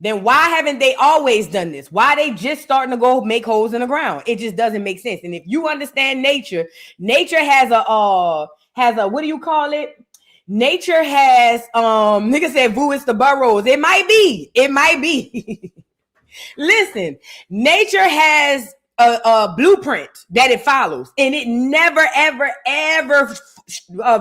then why haven't they always done this? Why they just starting to go make holes in the ground? It just doesn't make sense. And if you understand nature, nature has a what do you call it? Nature has nigga said Vu is the burrows. It might be. Listen, nature has a blueprint that it follows, and it never ever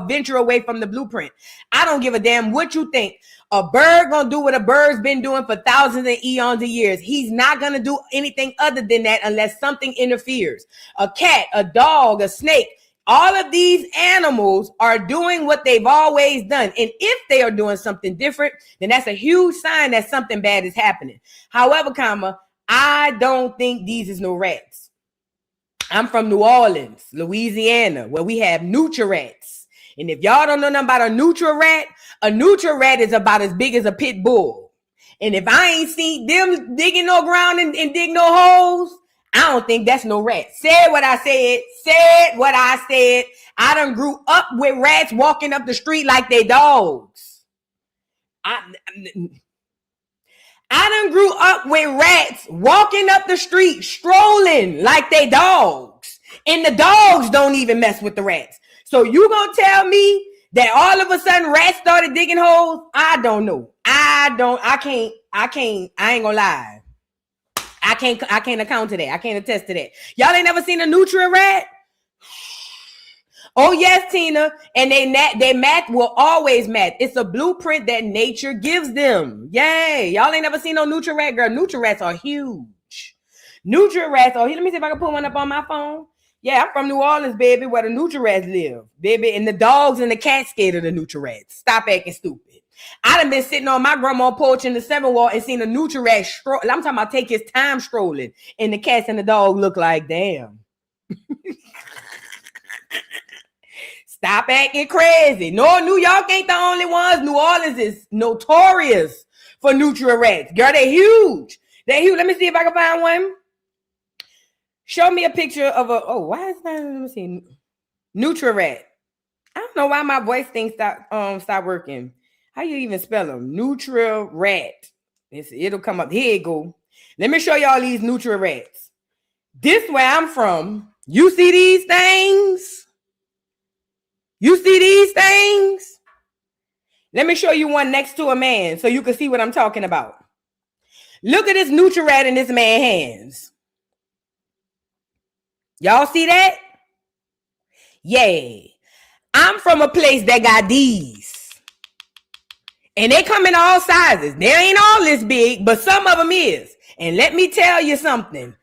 venture away from the blueprint. I don't give a damn what you think. A bird gonna do what a bird's been doing for thousands and eons of years. He's not gonna do anything other than that unless something interferes. A cat, a dog, a snake, all of these animals are doing what they've always done. And if they are doing something different, then that's a huge sign that something bad is happening. However, I don't think these is no rats. I'm from New Orleans, Louisiana, where we have nutria rats. And if y'all don't know nothing about a nutria rat is about as big as a pit bull. And if I ain't seen them digging no ground and dig no holes, I don't think that's no rat. Said what I said. I done grew up with rats walking up the street like they dogs. I done grew up with rats walking up the street, strolling like they dogs. And the dogs don't even mess with the rats. So you gonna tell me that all of a sudden rats started digging holes? I don't know. I ain't gonna lie. I can't account to that. I can't attest to that. Y'all ain't never seen a nutria rat? Oh yes, Tina. And they math will always math. It's a blueprint that nature gives them. Yay. Y'all ain't never seen no nutria rat, girl. Nutria rats are huge. Nutria rats are here. Let me see if I can put one up on my phone. Yeah, I'm from New Orleans, baby, where the nutria rats live. Baby, and the dogs and the cats scared of the nutria rats. Stop acting stupid. I done been sitting on my grandma's porch in the 7th wall and seen a nutria rat stroll. I'm talking about take his time strolling. And the cats and the dog look like, damn. Stop acting crazy. No, New York ain't the only ones. New Orleans is notorious for nutria rats. Girl, they huge. They huge. Let me see if I can find one. Show me a picture of why is that? Let me see. Nutria rat. I don't know why my voice thing stop working. How you even spell them? Nutria rat. It'll come up. Here you go. Let me show y'all these nutria rats. This where I'm from. You see these things? Let me show you one next to a man so you can see what I'm talking about. Look at this nutria rat in this man's hands. Y'all see that? Yay. I'm from a place that got these. And they come in all sizes. They ain't all this big, but some of them is. And let me tell you something.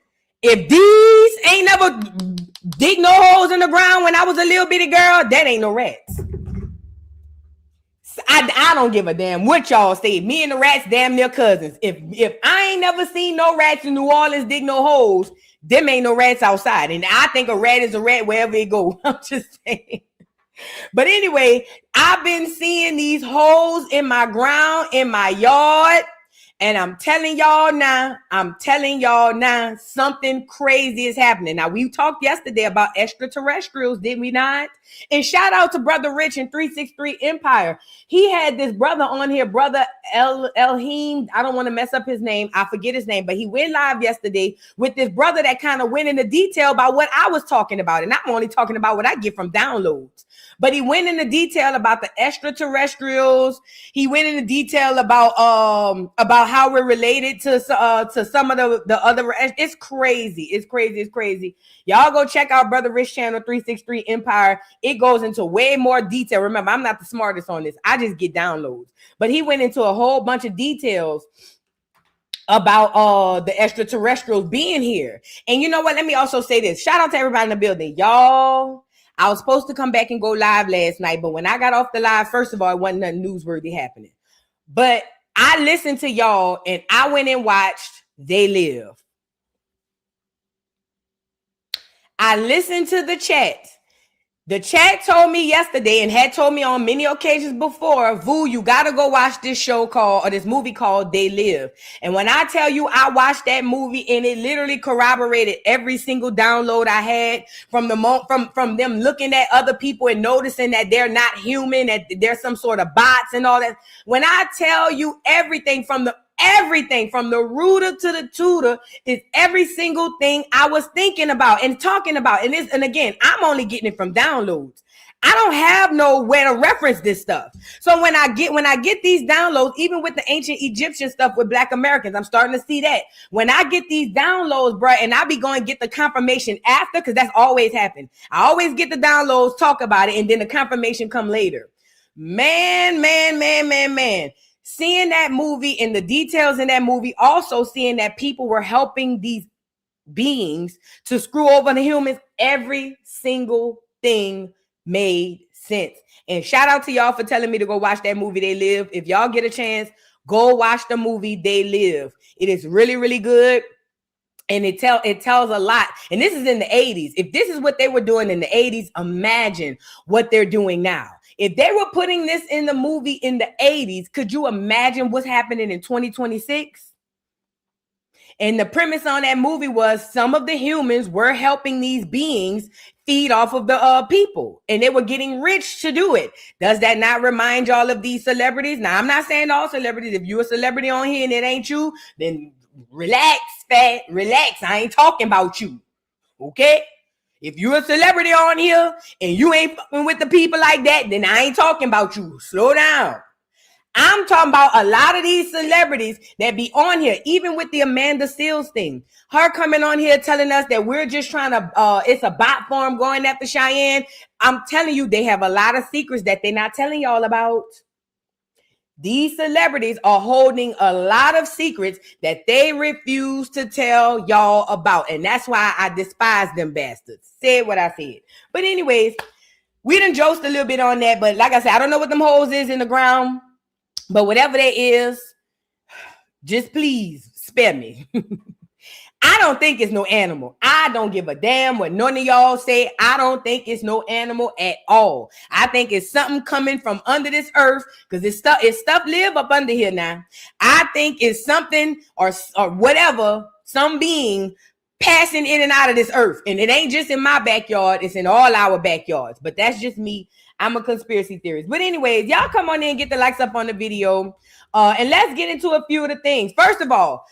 If these ain't never dig no holes in the ground when I was a little bitty girl, that ain't no rats. I don't give a damn what y'all say. Me and the rats damn near cousins. If I ain't never seen no rats in New Orleans dig no holes, them ain't no rats outside. And I think a rat is a rat wherever it go. I'm just saying. But anyway, I've been seeing these holes in my ground, in my yard. And I'm telling y'all now, something crazy is happening. Now, we talked yesterday about extraterrestrials, did we not? And shout out to Brother Rich in 363 Empire. He had this brother on here, Brother Elheem. I don't want to mess up his name. I forget his name, but he went live yesterday with this brother that kind of went into detail about what I was talking about. And I'm only talking about what I get from downloads. But he went into detail about the extraterrestrials. He went into detail about how we're related to some of the other. It's crazy. It's crazy. Y'all go check out Brother Rich channel 363 Empire. It goes into way more detail. Remember, I'm not the smartest on this. I just get downloads. But he went into a whole bunch of details about the extraterrestrials being here. And you know what? Let me also say this. Shout out to everybody in the building. Y'all, I was supposed to come back and go live last night, but when I got off the live, first of all, it wasn't nothing newsworthy happening. But I listened to y'all and I went and watched They Live. I listened to the chat. The chat told me yesterday and had told me on many occasions before, Vu, you got to go watch this movie called They Live. And when I tell you I watched that movie and it literally corroborated every single download I had from them looking at other people and noticing that they're not human, that they're some sort of bots and all that. When I tell you everything from everything from the rooter to the tutor is every single thing I was thinking about and talking about. And again, I'm only getting it from downloads. I don't have nowhere to reference this stuff. So when I get these downloads, even with the ancient Egyptian stuff with Black Americans, I'm starting to see that. When I get these downloads, bro, and I be going to get the confirmation after, because that's always happened. I always get the downloads, talk about it, and then the confirmation come later. Man. Seeing that movie and the details in that movie, also seeing that people were helping these beings to screw over the humans, every single thing made sense. And shout out to y'all for telling me to go watch that movie, They Live. If y'all get a chance, go watch the movie They Live. It is really, really good. And it tells a lot. And this is in the 80s. If this is what they were doing in the 80s, imagine what they're doing now. If they were putting this in the movie in the 80s, could you imagine what's happening in 2026? And the premise on that movie was some of the humans were helping these beings feed off of the people, and they were getting rich to do it. Does that not remind y'all of these celebrities? Now, I'm not saying all celebrities. If you're a celebrity on here and it ain't you, then relax, fat, relax. I ain't talking about you, okay? If you're a celebrity on here and you ain't fucking with the people like that, then I ain't talking about you. Slow down. I'm talking about a lot of these celebrities that be on here, even with the Amanda Seales thing. Her coming on here telling us that we're just trying to, it's a bot farm going after Cheyenne. I'm telling you, they have a lot of secrets that they're not telling y'all about. These celebrities are holding a lot of secrets that they refuse to tell y'all about. And that's why I despise them bastards. Said what I said. But anyways, we done joked a little bit on that. But like I said, I don't know what them hoes is in the ground. But whatever that is, just please spare me. I don't think it's no animal. I don't give a damn what none of y'all say. I don't think it's no animal at all. I think it's something coming from under this earth, because it's stuff live up under here now. I think it's something or whatever, some being passing in and out of this earth. And it ain't just in my backyard. It's in all our backyards. But that's just me. I'm a conspiracy theorist. But anyways, y'all come on in and get the likes up on the video. And let's get into a few of the things. First of all,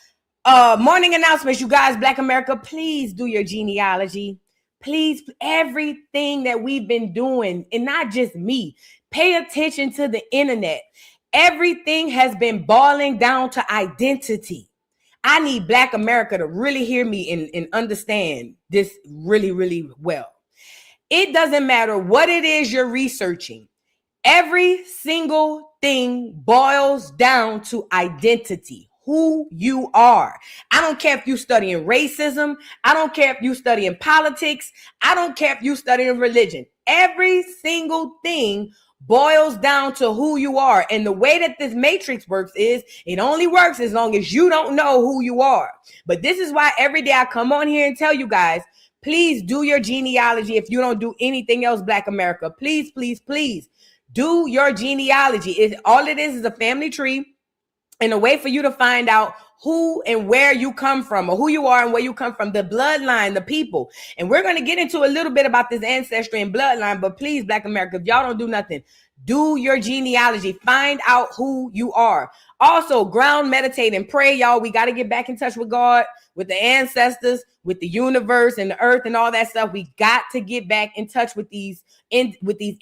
morning announcements, you guys. Black America, please do your genealogy. Please, everything that we've been doing, and not just me, pay attention to the internet. Everything has been boiling down to identity. I need Black America to really hear me and understand this really, really well. It doesn't matter what it is you're researching. Every single thing boils down to identity, who you are. I don't care if you're studying racism. I don't care if you're studying politics. I don't care if you're studying religion. Every single thing boils down to who you are. And the way that this matrix works is it only works as long as you don't know who you are. But this is why every day I come on here and tell you guys, please do your genealogy. If you don't do anything else, Black America, please, please, please do your genealogy. All it is a family tree and a way for you to find out who and where you come from, or who you are and where you come from, the bloodline, the people. And we're going to get into a little bit about this ancestry and bloodline, but please, Black America, if y'all don't do nothing, do your genealogy. Find out who you are. Also, ground, meditate, and pray, y'all. We got to get back in touch with God, with the ancestors, with the universe and the earth and all that stuff. We got to get back in touch with these entities,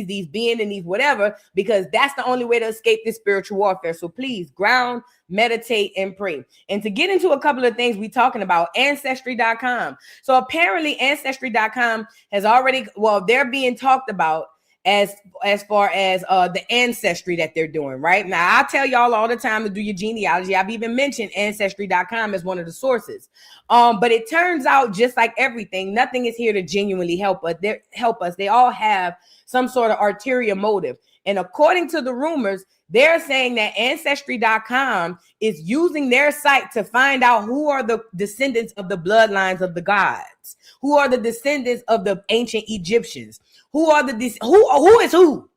these beings and these whatever, because that's the only way to escape this spiritual warfare. So please ground, meditate, and pray. And to get into a couple of things we're talking about, Ancestry.com. So apparently Ancestry.com has already, they're being talked about as far as the ancestry that they're doing right now. I tell y'all all the time to do your genealogy. I've even mentioned Ancestry.com as one of the sources. But it turns out, just like everything, nothing is here to genuinely help us. They all have some sort of ulterior motive. And according to the rumors, they're saying that Ancestry.com is using their site to find out who are the descendants of the bloodlines of the gods, who are the descendants of the ancient Egyptians, who is who.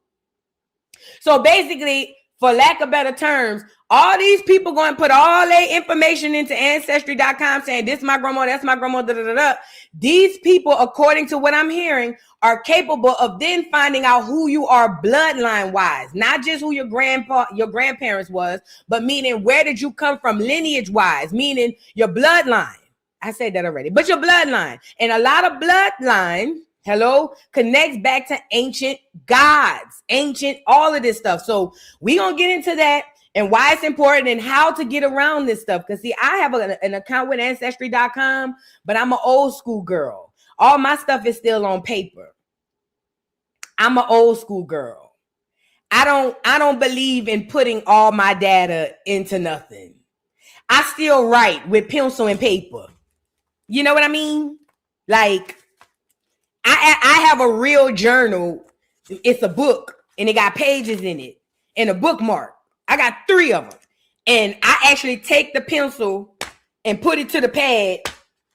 So basically, for lack of better terms, all these people going to put all their information into Ancestry.com saying this is my grandma, that's my grandma, da, da, da, da. These people, according to what I'm hearing, are capable of then finding out who you are bloodline-wise, not just who your grandparents was, but meaning where did you come from lineage-wise, meaning your bloodline. I said that already, but your bloodline. And a lot of bloodline, connects back to ancient gods, ancient, all of this stuff. So we gonna get into that and why it's important and how to get around this stuff. Because see, I have an account with Ancestry.com, but I'm an old school girl. All my stuff is still on paper. I'm an old school girl. I don't believe in putting all my data into nothing. I still write with pencil and paper. You know what I mean? Like, I have a real journal. It's a book, and it got pages in it, and a bookmark. I got 3 of them. And I actually take the pencil and put it to the pad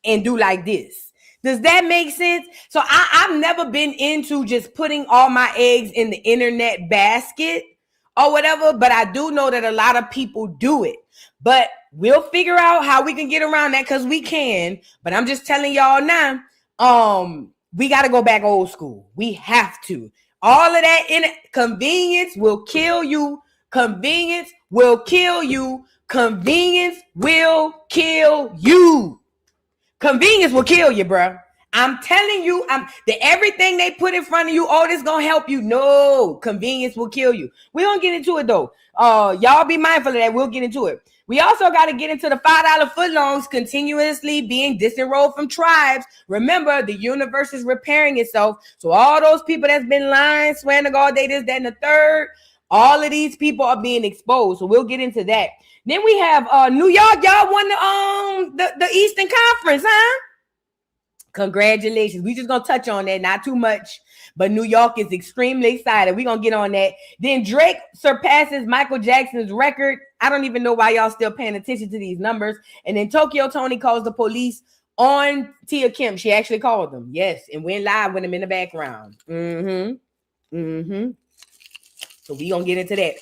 and do like this. Does that make sense? So I've never been into just putting all my eggs in the internet basket or whatever, but I do know that a lot of people do it. But we'll figure out how we can get around that because we can. But I'm just telling y'all now, we got to go back old school. We have to. All of that convenience will kill you. Convenience will kill you. Convenience will kill you. Convenience will kill you, bro. I'm telling you, everything they put in front of you, oh, this gonna help you. No, convenience will kill you. We gonna get into it though. Y'all be mindful of that. We'll get into it. We also got to get into the $5 footlongs continuously being disenrolled from tribes. Remember, the universe is repairing itself. So all those people that's been lying, swearing to God, they this, that, and the third, all of these people are being exposed. So we'll get into that. Then we have New York. Y'all won the Eastern Conference, huh? Congratulations. We just gonna touch on that, not too much, but New York is extremely excited. We're gonna get on that. Then Drake surpasses Michael Jackson's record. I don't even know why y'all still paying attention to these numbers. And then Toni calls the police on Kemp. She actually called them, yes, and went live with him in the background. So we gonna get into that.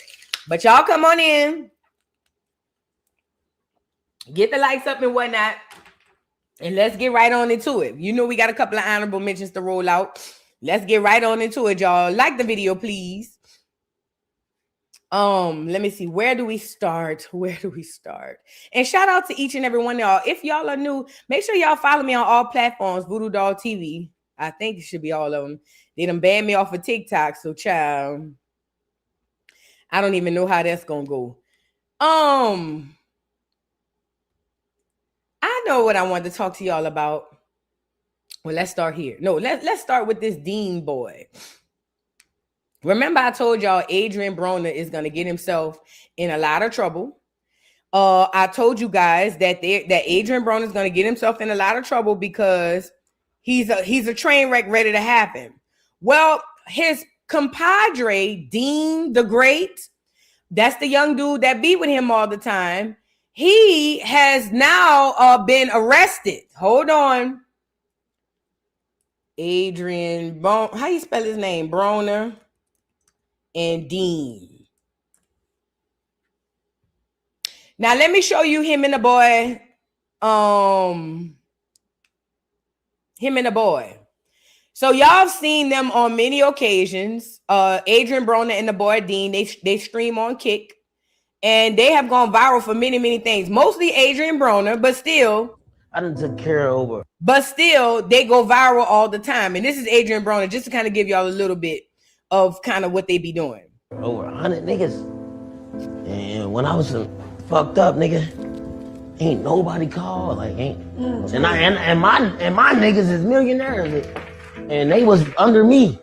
But y'all come on in, get the likes up and whatnot. And let's get right on into it. You know, we got a couple of honorable mentions to roll out. Let's get right on into it, y'all. Like the video, please. Let me see. Where do we start? And shout out to each and every one of y'all. If y'all are new, make sure y'all follow me on all platforms. Voodoo Doll TV. I think it should be all of them. They done banned me off of TikTok. So, child, I don't even know how that's gonna go. I know what I wanted to talk to y'all about. Well, let's start here. No, let's start with this Dean boy. Remember, I told y'all Adrian Broner is going to get himself in a lot of trouble. I told you guys that Adrian Broner is going to get himself in a lot of trouble because he's a train wreck ready to happen. Well, his compadre, Dean the Great, that's the young dude that be with him all the time. He has now been arrested. Hold on. Adrian how you spell his name? Broner and Dean. Now let me show you him and the boy. So y'all seen them on many occasions. Adrian Broner and the boy Dean, they stream on Kick. And they have gone viral for many, many things. Mostly Adrian Broner, but still. I done took care over. But still, they go viral all the time. And this is Adrian Broner, just to kind of give y'all a little bit of kind of what they be doing. Over 100 niggas. And when I was fucked up, nigga, ain't nobody called. Like, and my niggas is millionaires. And they was under me.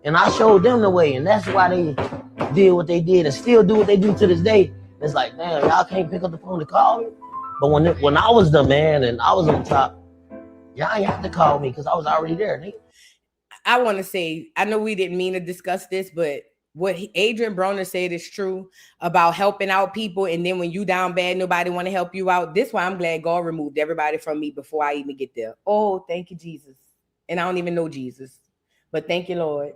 And I showed them the way. And that's why they did what they did and still do what they do to this day. It's like, damn, y'all can't pick up the phone to call me. But when I was the man and I was on top, y'all ain't have to call me because I was already there, nigga. I want to say, I know we didn't mean to discuss this, but what Adrian Broner said is true about helping out people. And then when you down bad, nobody want to help you out. This why I'm glad God removed everybody from me before I even get there. Oh, thank you, Jesus. And I don't even know Jesus, but thank you, Lord.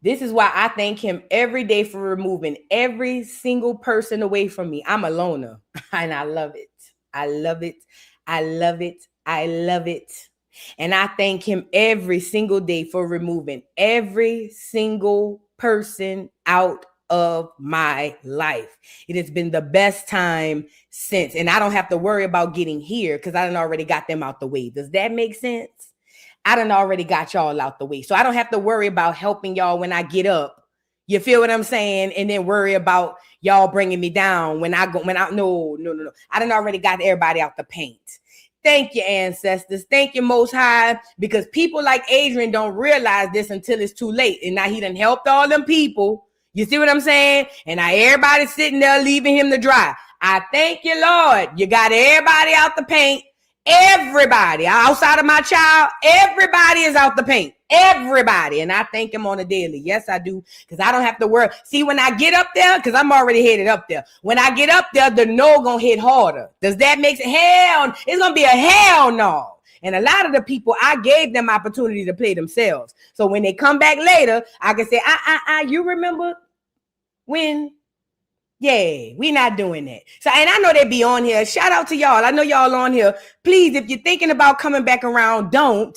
This is why I thank him every day for removing every single person away from me. I'm a loner and I love it. I love it. I love it. I love it. And I thank him every single day for removing every single person out of my life. It has been the best time since. And I don't have to worry about getting here because I done already got them out the way. Does that make sense? I done already got y'all out the way. So I don't have to worry about helping y'all when I get up. You feel what I'm saying? And then worry about y'all bringing me down no. I done already got everybody out the paint. Thank you, ancestors. Thank you, Most High, because people like Adrian don't realize this until it's too late. And now he done helped all them people. You see what I'm saying? And now everybody's sitting there leaving him to dry. I thank you, Lord. You got everybody out the paint. Everybody outside of my child, everybody is out the paint. Everybody. And I thank him on a daily. Yes, I do. Because I don't have to worry. See, when I get up there, because I'm already headed up there. When I get up there, the no gonna hit harder. Does that make sense? Hell, it's gonna be a hell no. And a lot of the people, I gave them opportunity to play themselves. So when they come back later, I can say, you remember when? Yeah, we not doing that. So, and I know they be on here. Shout out to y'all. I know y'all on here. Please, if you're thinking about coming back around, don't.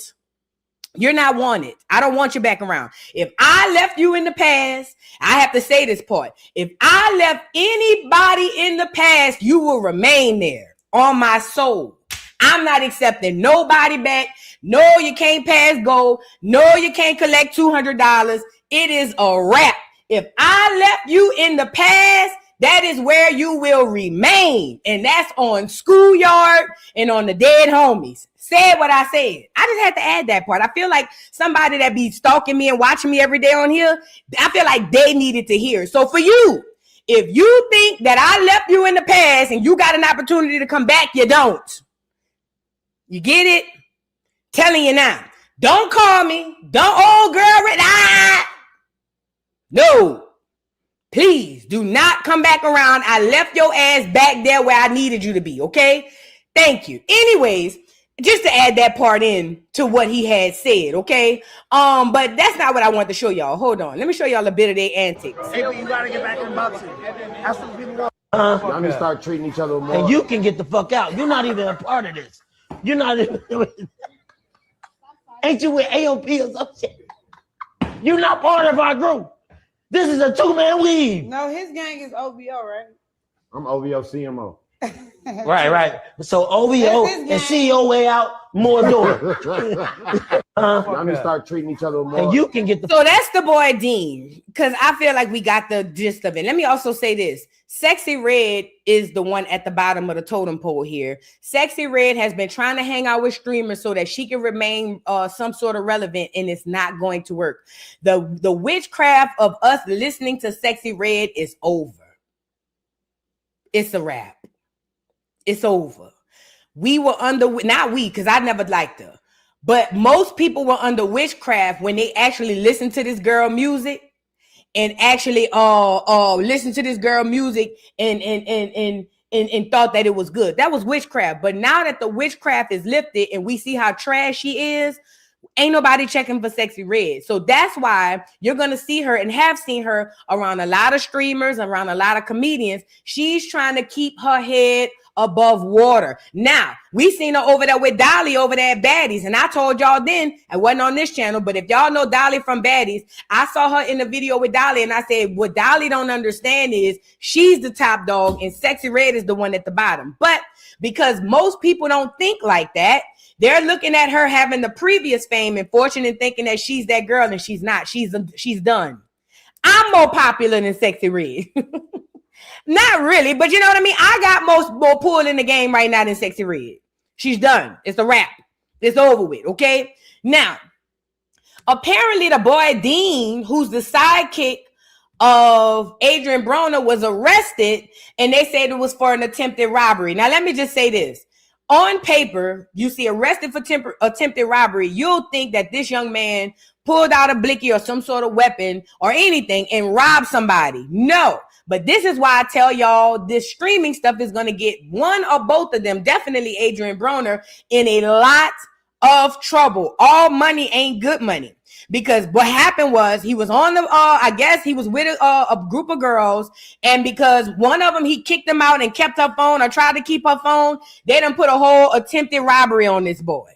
You're not wanted. I don't want you back around. If I left you in the past, I have to say this part. If I left anybody in the past, you will remain there on my soul. I'm not accepting nobody back. No, you can't pass go. No, you can't collect $200. It is a wrap. If I left you in the past, that is where you will remain. And that's on Schoolyard and on the dead homies. Said what I said. I just had to add that part. I feel like somebody that be stalking me and watching me every day on here, I feel like they needed to hear. So for you, if you think that I left you in the past and you got an opportunity to come back, you don't. You get it? Telling you now. Don't call me. Don't, girl. No. Please do not come back around. I left your ass back there where I needed you to be, okay? Thank you. Anyways, just to add that part in to what he had said, okay? But that's not what I want to show y'all. Hold on. Let me show y'all a bit of their antics. Hey, but you gotta get back in boxing. That's what people want. Y'all need to start treating each other more. And you can get the fuck out. You're not even a part of this. You're not even. Ain't you with AOP or some shit? You're not part of our group. This is a two-man weave. No, his gang is OVO, right? I'm OVO CMO. Right. So OVO and CEO way out, more door. Y'all need to start treating each other more. And you can get the. So that's the boy Dean, because I feel like we got the gist of it. Let me also say this. Sexy Red is the one at the bottom of the totem pole here. Sexy Red has been trying to hang out with streamers so that she can remain some sort of relevant, and it's not going to work. The witchcraft of us listening to Sexy Red is over. It's a wrap. It's over. We were under, not we, because I never liked her, but most people were under witchcraft when they actually listened to this girl music and actually listened to this girl music and thought that it was good. That was witchcraft. But now that the witchcraft is lifted and we see how trash she is, ain't nobody checking for Sexy Red. So that's why you're going to see her and have seen her around a lot of streamers, around a lot of comedians. She's trying to keep her head above water. Now, we seen her over there with Dolly over there at Baddies. And I told y'all then, I wasn't on this channel, but if y'all know Dolly from Baddies, I saw her in the video with Dolly and I said, what Dolly don't understand is she's the top dog and Sexy Red is the one at the bottom. But because most people don't think like that, they're looking at her having the previous fame and fortune and thinking that she's that girl and she's not. She's done. I'm more popular than Sexy Red. Not really, but you know what I mean? I got more pull in the game right now than Sexy Red. She's done. It's a wrap. It's over with, okay? Now, apparently the boy Dean, who's the sidekick of Adrian Broner, was arrested, and they said it was for an attempted robbery. Now, let me just say this. On paper, you see arrested for attempted robbery, you'll think that this young man pulled out a blicky or some sort of weapon or anything and robbed somebody. No. But this is why I tell y'all this streaming stuff is going to get one or both of them, definitely Adrian Broner, in a lot of trouble. All money ain't good money. because what happened was he was on the I guess he was with a group of girls, and because one of them he kicked them out and kept her phone or tried to keep her phone, they done put a whole attempted robbery on this boy.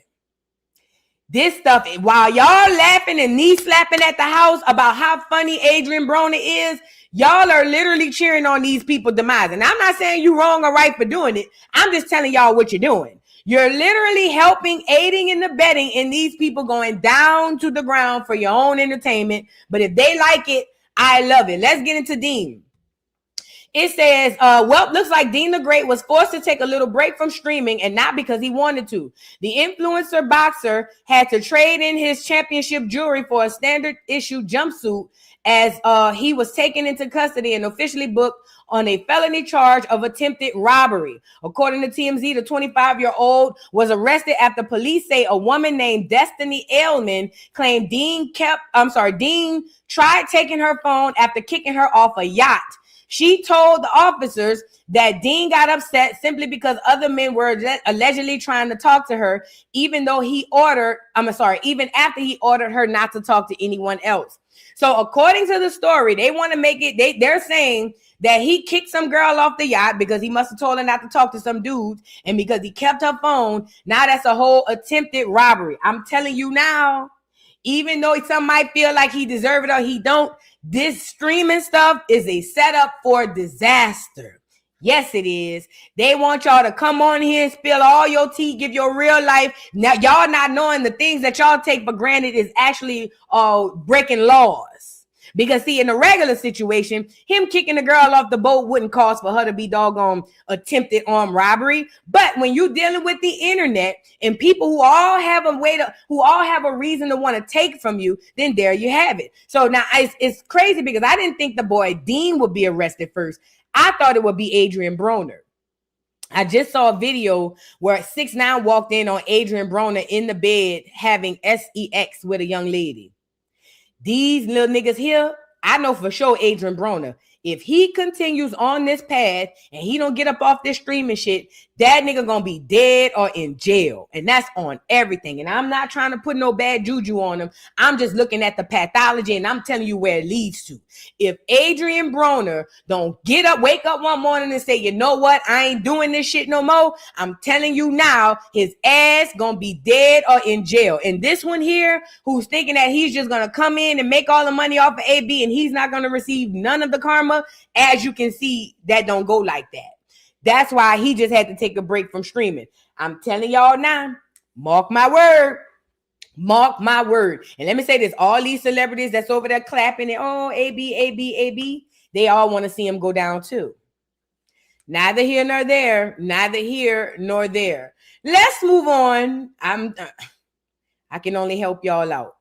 This stuff, while y'all laughing and knee slapping at the house about how funny Adrian Broner is, y'all are literally cheering on these people's demise. And I'm not saying you wrong or right for doing it. I'm just telling y'all what you're doing. You're literally helping, aiding and abetting in these people going down to the ground for your own entertainment. But if they like it, I love it. Let's get into Dean. It says, well, looks like Dean the Great was forced to take a little break from streaming, and not because he wanted to. The influencer boxer had to trade in his championship jewelry for a standard issue jumpsuit as he was taken into custody and officially booked on a felony charge of attempted robbery. According to TMZ, the 25-year-old was arrested after police say a woman named Destiny Ailman claimed Dean tried taking her phone after kicking her off a yacht. She told the officers that Dean got upset simply because other men were allegedly trying to talk to her, even after he ordered her not to talk to anyone else. So according to the story, they want to make it, they're saying that he kicked some girl off the yacht because he must have told her not to talk to some dudes, and because he kept her phone. Now that's a whole attempted robbery. I'm telling you now, even though some might feel like he deserved it or he don't, this streaming stuff is a setup for disaster. Yes, it is. They want y'all to come on here and spill all your tea, give your real life. Now, y'all not knowing the things that y'all take for granted is actually breaking laws. Because, see, in a regular situation, him kicking the girl off the boat wouldn't cause for her to be doggone attempted armed robbery. But when you're dealing with the internet and people who all have a reason to want to take from you, then there you have it. So now it's crazy because I didn't think the boy Dean would be arrested first. I thought it would be Adrian Broner. I just saw a video where 6ix9ine walked in on Adrian Broner in the bed having sex with a young lady. These little niggas here, I know for sure Adrian Broner, if he continues on this path and he don't get up off this streaming shit, that nigga gonna be dead or in jail. And that's on everything. And I'm not trying to put no bad juju on him. I'm just looking at the pathology and I'm telling you where it leads to. If Adrian Broner don't wake up one morning and say, you know what, I ain't doing this shit no more, I'm telling you now, his ass gonna be dead or in jail. And this one here, who's thinking that he's just gonna come in and make all the money off of AB and he's not gonna receive none of the karma, as you can see, that don't go like that. That's why he just had to take a break from streaming. I'm telling y'all now, mark my word. Mark my word. And let me say this, all these celebrities that's over there clapping and AB, they all want to see him go down too. Neither here nor there. Neither here nor there. Let's move on. I can only help y'all out.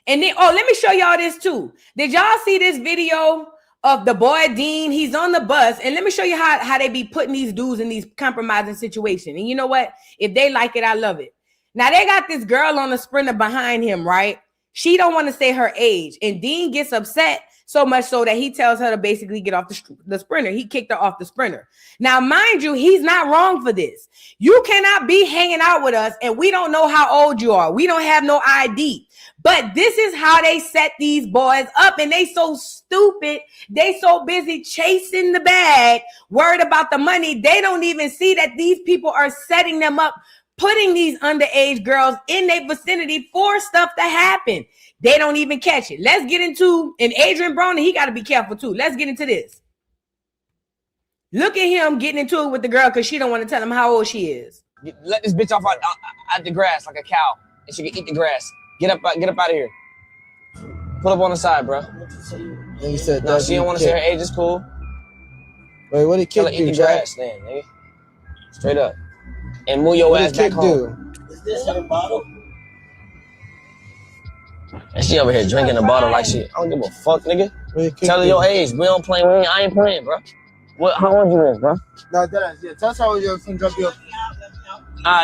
And then, let me show y'all this too. Did y'all see this video of the boy Dean? He's on the bus, and let me show you how they be putting these dudes in these compromising situations. And you know what? If they like it, I love it. Now they got this girl on the Sprinter behind him, right? She don't want to say her age, and Dean gets upset so much so that he tells her to basically get off the Sprinter. He kicked her off the Sprinter. Now, mind you, he's not wrong for this. You cannot be hanging out with us, and we don't know how old you are. We don't have no ID. But this is how they set these boys up, and they so stupid. They so busy chasing the bag, worried about the money. They don't even see that these people are setting them up, putting these underage girls in their vicinity for stuff to happen. They don't even catch it. Let's get into, and Adrian Broner, he got to be careful too. Let's get into this. Look at him getting into it with the girl because she don't want to tell him how old she is. Let this bitch off out the grass like a cow, and she can eat the grass. Get up out of here. Pull up on the side, bro. He said, no, she don't want to say her age. It's cool. Wait, what did Kemp do? Eat the grass, then, nigga. Straight up. And move your ass back home. Is this her bottle? And she over here drinking the bottle like shit. I don't give a fuck, nigga. Tell her your age. We don't play. I ain't playing, bro. How old you is, bro? No, that is, yeah. Tell us how you're from drop you off.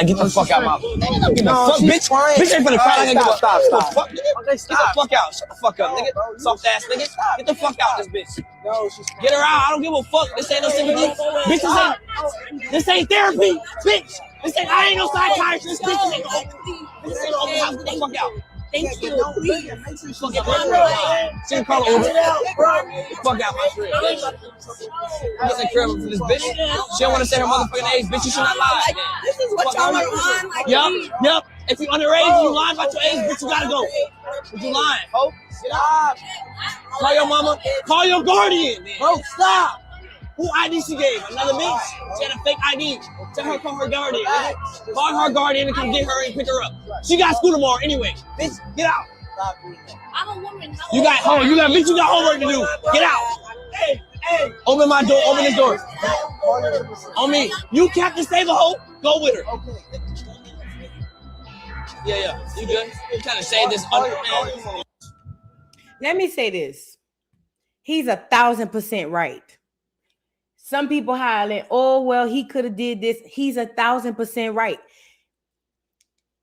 Get the fuck out, my bitch. Bitch ain't finna cry. Stop. Fuck, nigga. Okay, stop. Get the fuck out. Shut the fuck up, nigga. Soft ass nigga. Get the fuck out, this bitch. No, get her out. I don't give a fuck. This ain't no sympathy. Bitch, this ain't therapy, bitch. I ain't no psychiatrist. Bitch, this ain't no open house. Get the fuck out. Thank you. Fucking crib. She call Uber. Fuck out my crib. I'm just in crib for this bitch. She don't want to say her motherfucking age, bitch. You should not lie. This is what y'all are on. Like, Yup. If you underage, you lying about your age, bitch. You gotta go. But you lying, ho. Stop. Call your mama. Call your guardian. Bro, stop. Who ID she gave? Another bitch? She had a fake ID. Tell her call her guardian. Call her guardian and come get her and pick her up. She got school tomorrow anyway. Bitch, get out. I'm a woman. You got bitch, you got homework to do. Get out. Hey. Open my door. Open this door. On me. You Captain Save a hoe? Go with her. Yeah. You good? You trying to save this other man. Let me say this. He's 1,000% right. Some people hollering, oh, well, he could have did this. He's 1,000% right.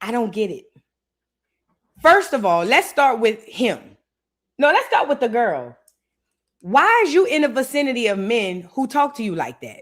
I don't get it. First of all, let's start with him. No, let's start with the girl. Why is you in the vicinity of men who talk to you like that?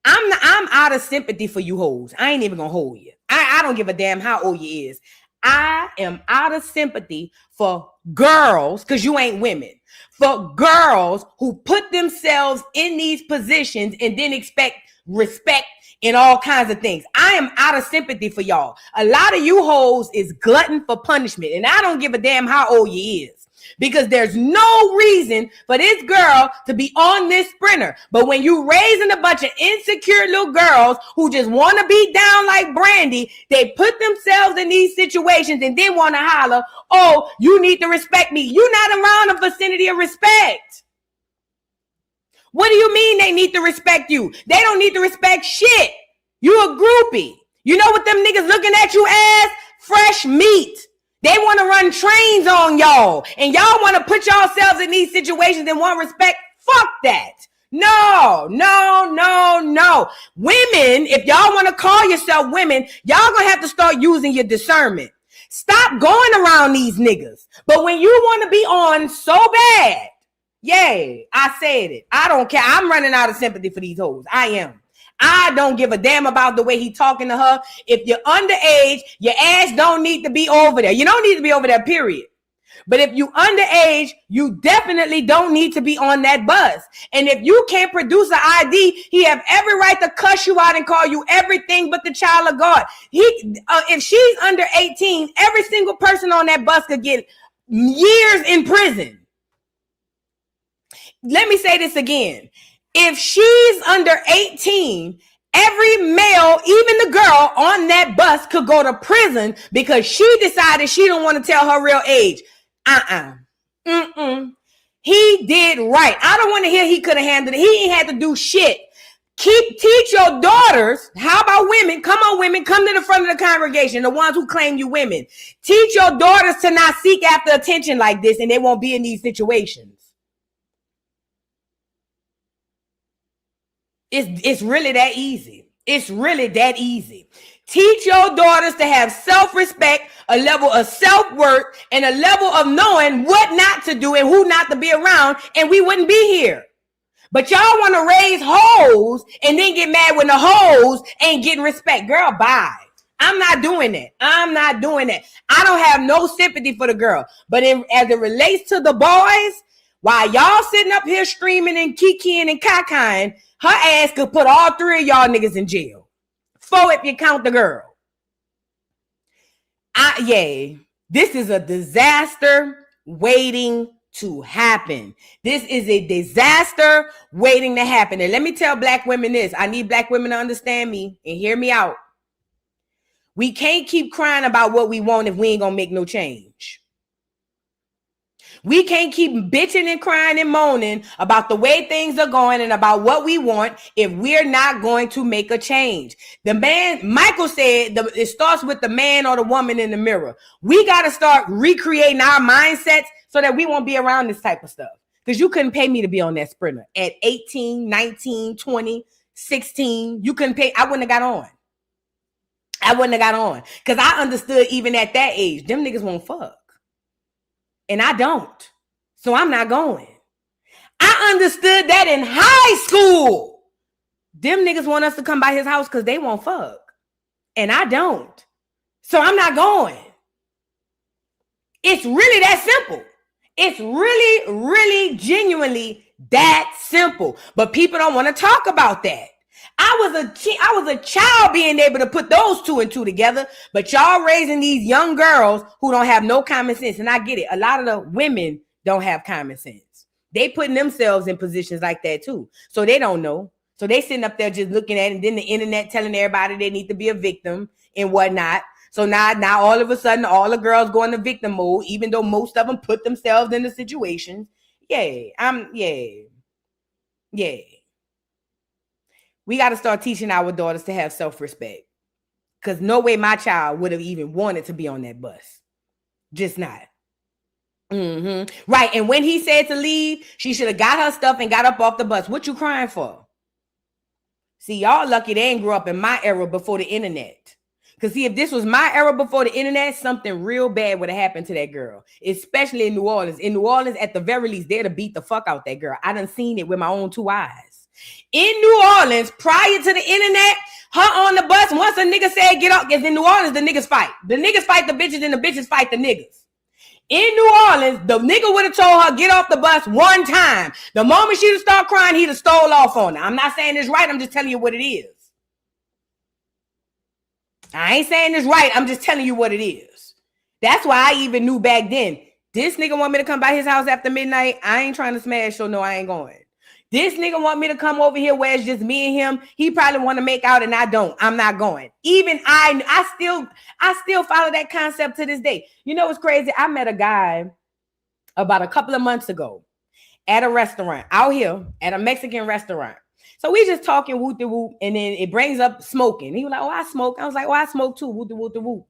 I'm out of sympathy for you hoes. I ain't even gonna hold you. I don't give a damn how old you is. I am out of sympathy for girls, because you ain't women, for girls who put themselves in these positions and then expect respect and all kinds of things. I am out of sympathy for y'all. A lot of you hoes is glutton for punishment, and I don't give a damn how old you is. Because there's no reason for this girl to be on this sprinter. But when you raising a bunch of insecure little girls who just want to be down like Brandy, they put themselves in these situations and then want to holler, oh, you need to respect me. You're not around a vicinity of respect. What do you mean they need to respect you? They don't need to respect shit. You a groupie. You know what them niggas looking at you as? Fresh meat. They want to run trains on y'all, and y'all want to put yourselves in these situations and want respect. Fuck that. No. Women, if y'all want to call yourself women, y'all gonna have to start using your discernment. Stop going around these niggas. But when you want to be on so bad, yay, I said it. I don't care. I'm running out of sympathy for these hoes. I am. I don't give a damn about the way he talking to her. If you're underage, your ass don't need to be over there. You don't need to be over there, period. But if you underage, you definitely don't need to be on that bus. And if you can't produce an ID, he have every right to cuss you out and call you everything but the child of God. If she's under 18, every single person on that bus could get years in prison. Let me say this again. If she's under 18, every male, even the girl on that bus could go to prison because she decided she don't want to tell her real age. He did right. I don't want to hear he could have handled it. He ain't had to do shit. Teach your daughters. How about women? Come on, women. Come to the front of the congregation, the ones who claim you women. Teach your daughters to not seek after attention like this, and they won't be in these situations. It's really that easy. It's really that easy. Teach your daughters to have self-respect, a level of self-worth, and a level of knowing what not to do and who not to be around, and we wouldn't be here. But y'all want to raise hoes and then get mad when the hoes ain't getting respect. Girl, bye. I'm not doing that. I don't have no sympathy for the girl. But as it relates to the boys, while y'all sitting up here streaming and kikiing and cacaing, her ass could put all three of y'all niggas in jail. 4 if you count the girl. This is a disaster waiting to happen. This is a disaster waiting to happen. And let me tell black women this. I need black women to understand me and hear me out. We can't keep crying about what we want if we ain't gonna make no change. We can't keep bitching and crying and moaning about the way things are going and about what we want if we're not going to make a change. Michael said it starts with the man or the woman in the mirror. We got to start recreating our mindsets so that we won't be around this type of stuff. Because you couldn't pay me to be on that sprinter at 18, 19, 20, 16. You couldn't pay. I wouldn't have got on. Because I understood even at that age, them niggas won't fuck. And I don't. So I'm not going. I understood that in high school. Them niggas want us to come by his house because they won't fuck. And I don't. So I'm not going. It's really that simple. It's really, really, genuinely that simple. But people don't want to talk about that. I was a child being able to put those two and two together, but y'all raising these young girls who don't have no common sense. And I get it. A lot of the women don't have common sense. They putting themselves in positions like that too. So they don't know. So they sitting up there just looking at it, and then the internet telling everybody they need to be a victim and whatnot. So now all of a sudden, all the girls go into victim mode, even though most of them put themselves in the situations. Yeah. We got to start teaching our daughters to have self-respect. Because no way my child would have even wanted to be on that bus. Just not. Right. And when he said to leave, she should have got her stuff and got up off the bus. What you crying for? See, y'all lucky they ain't grew up in my era before the internet. Because see, if this was my era before the internet, something real bad would have happened to that girl. Especially in New Orleans. In New Orleans, at the very least, they'd have beat the fuck out that girl. I done seen it with my own two eyes. In New Orleans, prior to the internet, her on the bus, once a nigga said get up, because in New Orleans, the niggas fight. The niggas fight the bitches and the bitches fight the niggas. In New Orleans, the nigga would have told her get off the bus one time. The moment she'd have started crying, he'd have stole off on her. I'm not saying this right. I'm just telling you what it is. I ain't saying this right. I'm just telling you what it is. That's why I even knew back then. This nigga want me to come by his house after midnight. I ain't trying to smash, so no, I ain't going. This nigga want me to come over here where it's just me and him. He probably want to make out and I don't. I'm not going. Even I still follow that concept to this day. You know what's crazy? I met a guy about a couple of months ago at a restaurant out here at a Mexican restaurant. So we just talking whoop de whoop, and then it brings up smoking. He was like, "Oh, I smoke." I was like, "Oh, I smoke too." Whoop de whoop de whoop.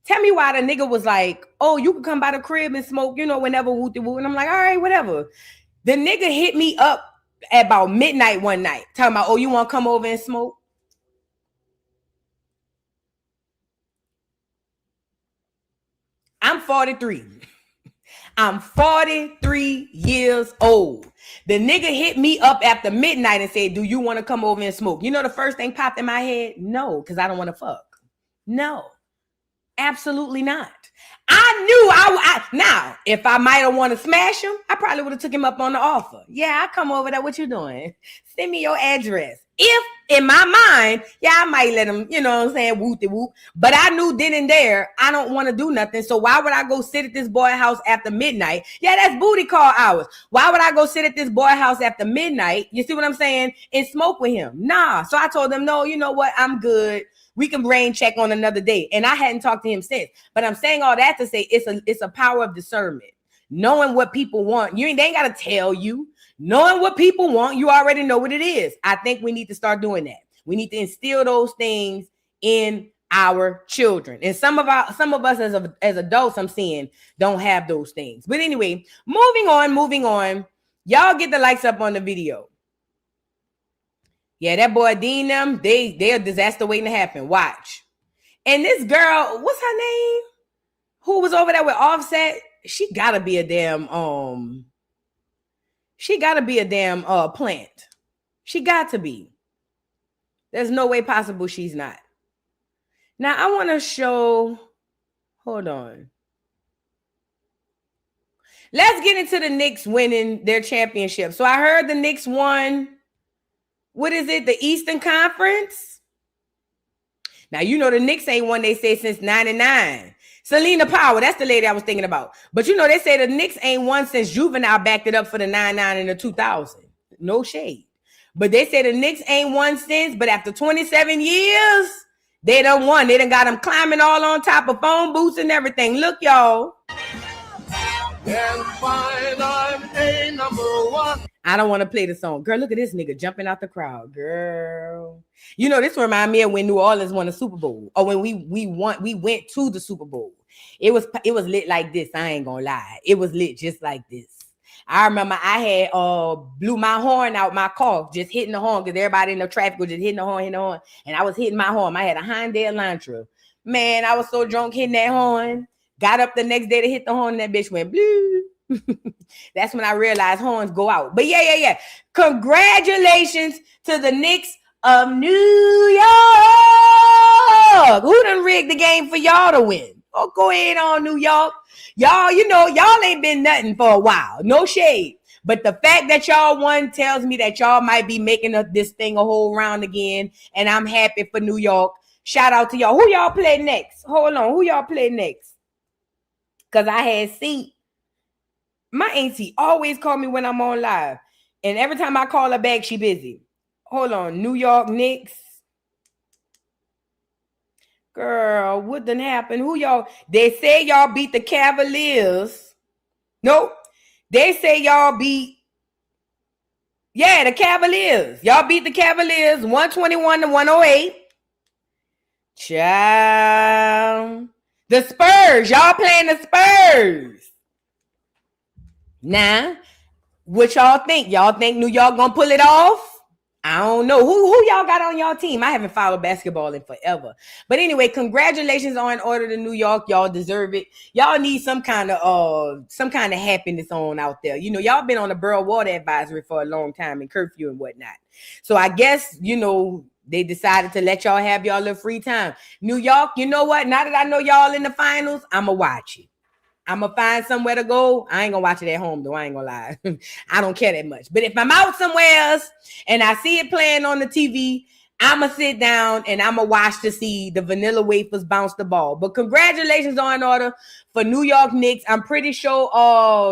Tell me why the nigga was like, "Oh, you can come by the crib and smoke, whenever whoop de whoop." And I'm like, "All right, whatever." The nigga hit me up at about midnight one night, talking about, "Oh, you want to come over and smoke?" I'm 43. I'm 43 years old. The nigga hit me up after midnight and said, "Do you want to come over and smoke?" You know the first thing popped in my head? No, because I don't want to fuck. No, absolutely not. I knew now, if I might have wanted to smash him, I probably would have took him up on the offer. Yeah, I come over there. What you doing? Send me your address. If in my mind, I might let him, whoop de whoop. But I knew then and there, I don't want to do nothing. So why would I go sit at this boy's house after midnight? Yeah, that's booty call hours. Why would I go sit at this boy's house after midnight? You see what I'm saying? And smoke with him? Nah. So I told him, no, you know what? I'm good. We can brain check on another day. And I hadn't talked to him since. But I'm saying all that to say it's a power of discernment. Knowing what people want. They ain't got to tell you. Knowing what people want, you already know what it is. I think we need to start doing that. We need to instill those things in our children. And some of us as adults, I'm seeing, don't have those things. But anyway, moving on. Y'all get the likes up on the video. Yeah, that boy Dean them, they're a disaster waiting to happen. Watch. And this girl, what's her name? Who was over there with Offset? She gotta be a damn plant. She got to be. There's no way possible she's not. Now I want to show, hold on. Let's get into the Knicks winning their championship. So I heard the Knicks won, what is it? The Eastern Conference. Now, the Knicks ain't won, they say, since 99. Selena Powell, that's the lady I was thinking about. But they say the Knicks ain't won since Juvenile backed it up for the 99 and the 2000. No shade. But they say the Knicks ain't won since, but after 27 years, they done won. They done got them climbing all on top of phone booths and everything. Look, y'all. I don't want to play the song. Girl, look at this nigga jumping out the crowd. Girl. This remind me of when New Orleans won the Super Bowl. Or when we went to the Super Bowl. It was lit like this. I ain't gonna lie. It was lit just like this. I remember I had blew my horn out my car, just hitting the horn, because everybody in the traffic was just hitting the horn. And I was hitting my horn. I had a Hyundai Elantra. Man, I was so drunk hitting that horn. Got up the next day to hit the horn, and that bitch went blue. That's when I realized horns go out. But yeah. Congratulations to the Knicks of New York. Who done rigged the game for y'all to win? Oh, go ahead on, New York. Y'all, you know, y'all ain't been nothing for a while. No shade. But the fact that y'all won tells me that y'all might be making this thing a whole round again. And I'm happy for New York. Shout out to y'all. Who y'all play next? Hold on. Who y'all play next? Because I had seen my auntie always call me when I'm on live. And every time I call her back, she busy. Hold on. New York Knicks. Girl, what done happened? Who y'all? They say y'all beat the Cavaliers. Nope. They say y'all beat. Yeah, the Cavaliers. Y'all beat the Cavaliers 121-108. Child. The Spurs. Y'all playing the Spurs. Nah. What y'all think? Y'all think New York gonna pull it off? I don't know. Who y'all got on y'all team? I haven't followed basketball in forever. But anyway, congratulations on order to New York. Y'all deserve it. Y'all need some kind of happiness on out there. You know, y'all been on the Borough Water Advisory for a long time and curfew and whatnot. So I guess, you know, they decided to let y'all have y'all little free time. New York, you know what? Now that I know y'all in the finals, I'ma watch it. I'm going to find somewhere to go. I ain't going to watch it at home, though. I ain't going to lie. I don't care that much. But if I'm out somewhere else and I see it playing on the TV, I'm going to sit down and I'm going to watch to see the Vanilla Wafers bounce the ball. But congratulations on order for New York Knicks. I'm pretty sure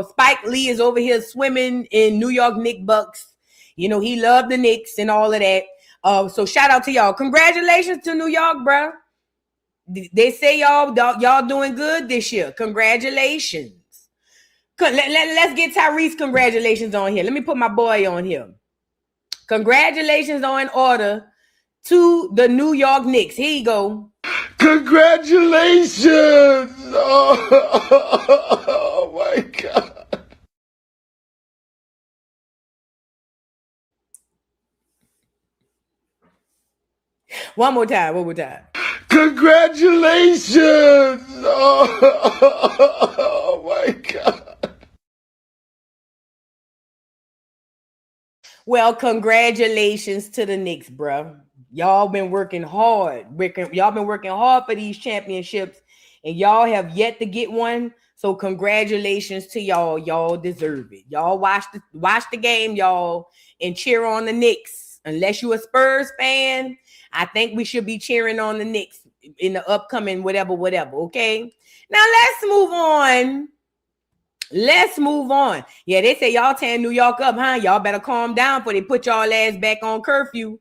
Spike Lee is over here swimming in New York Knicks bucks. You know, he loved the Knicks and all of that. So shout out to y'all. Congratulations to New York, bro. They say y'all doing good this year. Congratulations. Let's get Tyrese congratulations on here. Let me put my boy on here. Congratulations on order to the New York Knicks. Here you go. Congratulations! Oh my God. One more time. Congratulations! Oh my God. Well, congratulations to the Knicks, bro. Y'all been working hard. Y'all been working hard for these championships, and y'all have yet to get one. So congratulations to y'all. Y'all deserve it. Y'all watch the game, y'all, and cheer on the Knicks. Unless you're a Spurs fan, I think we should be cheering on the Knicks in the upcoming whatever. Okay. Now let's move on. Yeah, they say y'all tearing New York up, huh? Y'all better calm down before they put y'all ass back on curfew.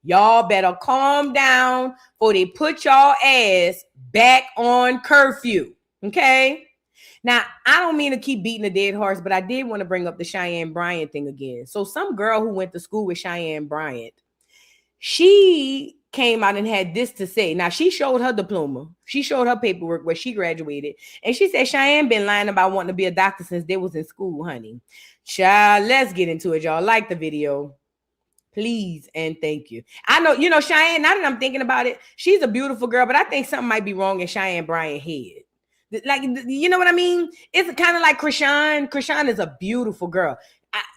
Y'all better calm down before they put y'all ass back on curfew. Okay? Now, I don't mean to keep beating a dead horse, but I did want to bring up the Cheyenne Bryant thing again. So some girl who went to school with Cheyenne Bryant, she came out and had this to say. Now, she showed her diploma. She showed her paperwork where she graduated. And she said Cheyenne been lying about wanting to be a doctor since they was in school, honey. Child, let's get into it, y'all. Like the video. Please and thank you. I know, you know, Cheyenne, now that I'm thinking about it, she's a beautiful girl, but I think something might be wrong in Cheyenne Bryant's head. Like, you know what I mean? It's kind of like Krishan. Krishan is a beautiful girl.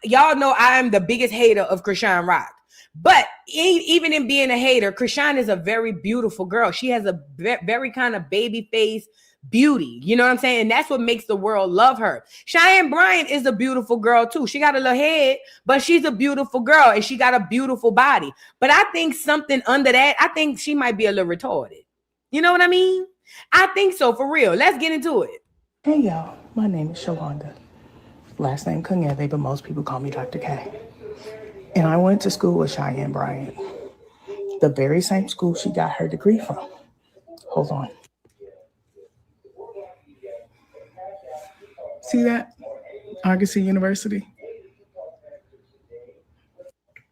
Y'all know I am the biggest hater of Krishan Rock. But even in being a hater, Krishan is a very beautiful girl. She has a very kind of baby face beauty. You know what I'm saying? And that's what makes the world love her. Cheyenne Bryant is a beautiful girl too. She got a little head, but she's a beautiful girl and she got a beautiful body. But I think something under that, I think she might be a little retarded. You know what I mean? I think so, for real. Let's get into it. Hey y'all, my name is Shalonda. Last name Kanyeve, but most people call me Dr. K. And I went to school with Cheyenne Bryant, the very same school she got her degree from. Hold on. See that? Argosy University.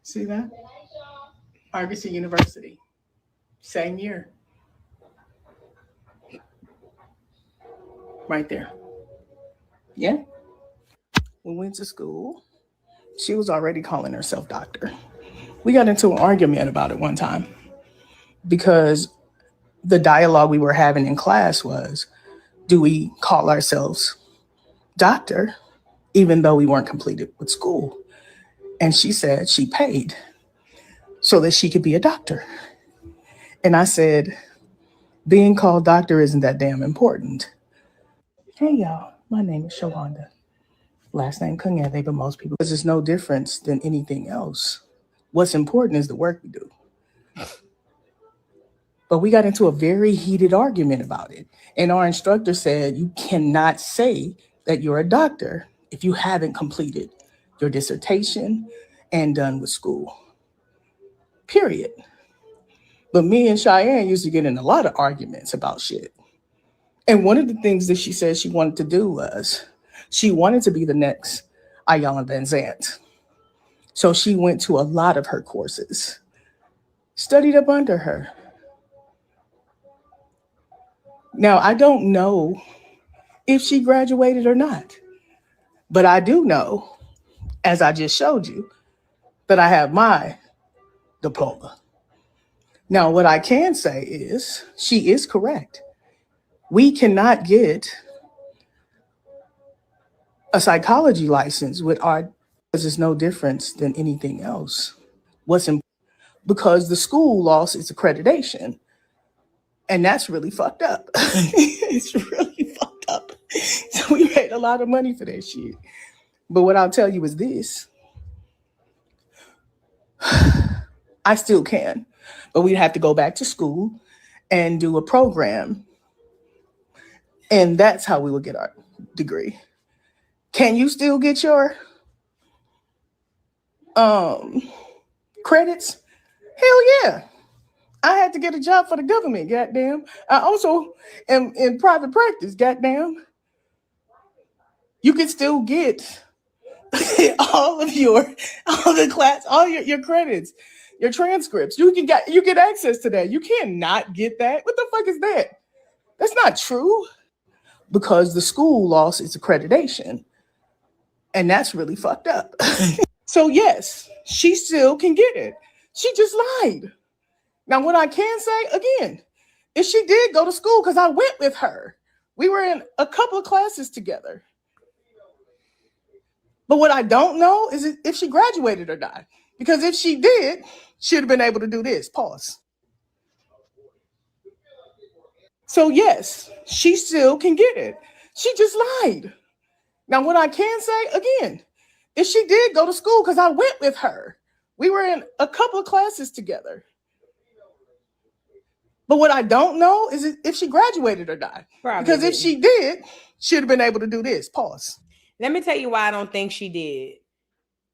See that? Argosy University. Same year. Right there. Yeah. We went to school. She was already calling herself doctor. We got into an argument about it one time because the dialogue we were having in class was, do we call ourselves doctor even though we weren't completed with school? And she said she paid so that she could be a doctor. And I said, Being called doctor isn't that damn important. Hey y'all, my name is Shalonda. Last name Kanyete, but most people, because it's no difference than anything else. What's important is the work we do. But we got into a very heated argument about it. And our instructor said, you cannot say that you're a doctor if you haven't completed your dissertation and done with school. Period. But me and Cheyenne used to get in a lot of arguments about shit. And one of the things that she said she wanted to do was she wanted to be the next Iyanla Vanzant. So she went to a lot of her courses, studied up under her. Now, I don't know if she graduated or not, but I do know, as I just showed you, that I have my diploma. Now, what I can say is she is correct. We cannot get a psychology license with our, because it's no difference than anything else. Because the school lost its accreditation. And that's really fucked up. It's really fucked up. So we paid a lot of money for that shit. But what I'll tell you is this. I still can. But we'd have to go back to school and do a program. And that's how we would get our degree. Can you still get your credits? Hell yeah. I had to get a job for the government, goddamn. I also am in private practice, goddamn. You can still get all your credits, your transcripts. You get access to that. You cannot get that. What the fuck is that? That's not true. Because the school lost its accreditation. And that's really fucked up. So yes, she still can get it. She just lied. Now, what I can say, again, is she did go to school because I went with her. We were in a couple of classes together. But what I don't know is if she graduated or not. Because if she did, she'd have been able to do this. Pause. So yes, she still can get it. She just lied. Now, what I can say, again, is she did go to school because I went with her. We were in a couple of classes together. But what I don't know is if she graduated or not. Probably because if she did, she'd have been able to do this. Pause. Let me tell you why I don't think she did.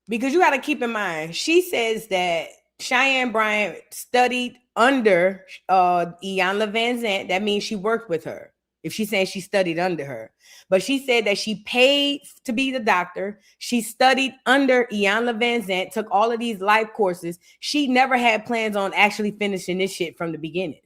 Because you got to keep in mind, she says that Cheyenne Bryant studied under Iyanla Vanzant. That means she worked with her. If she's saying she studied under her. But she said that she paid to be the doctor. She studied under Iyanla Vanzant, took all of these life courses. She never had plans on actually finishing this shit from the beginning.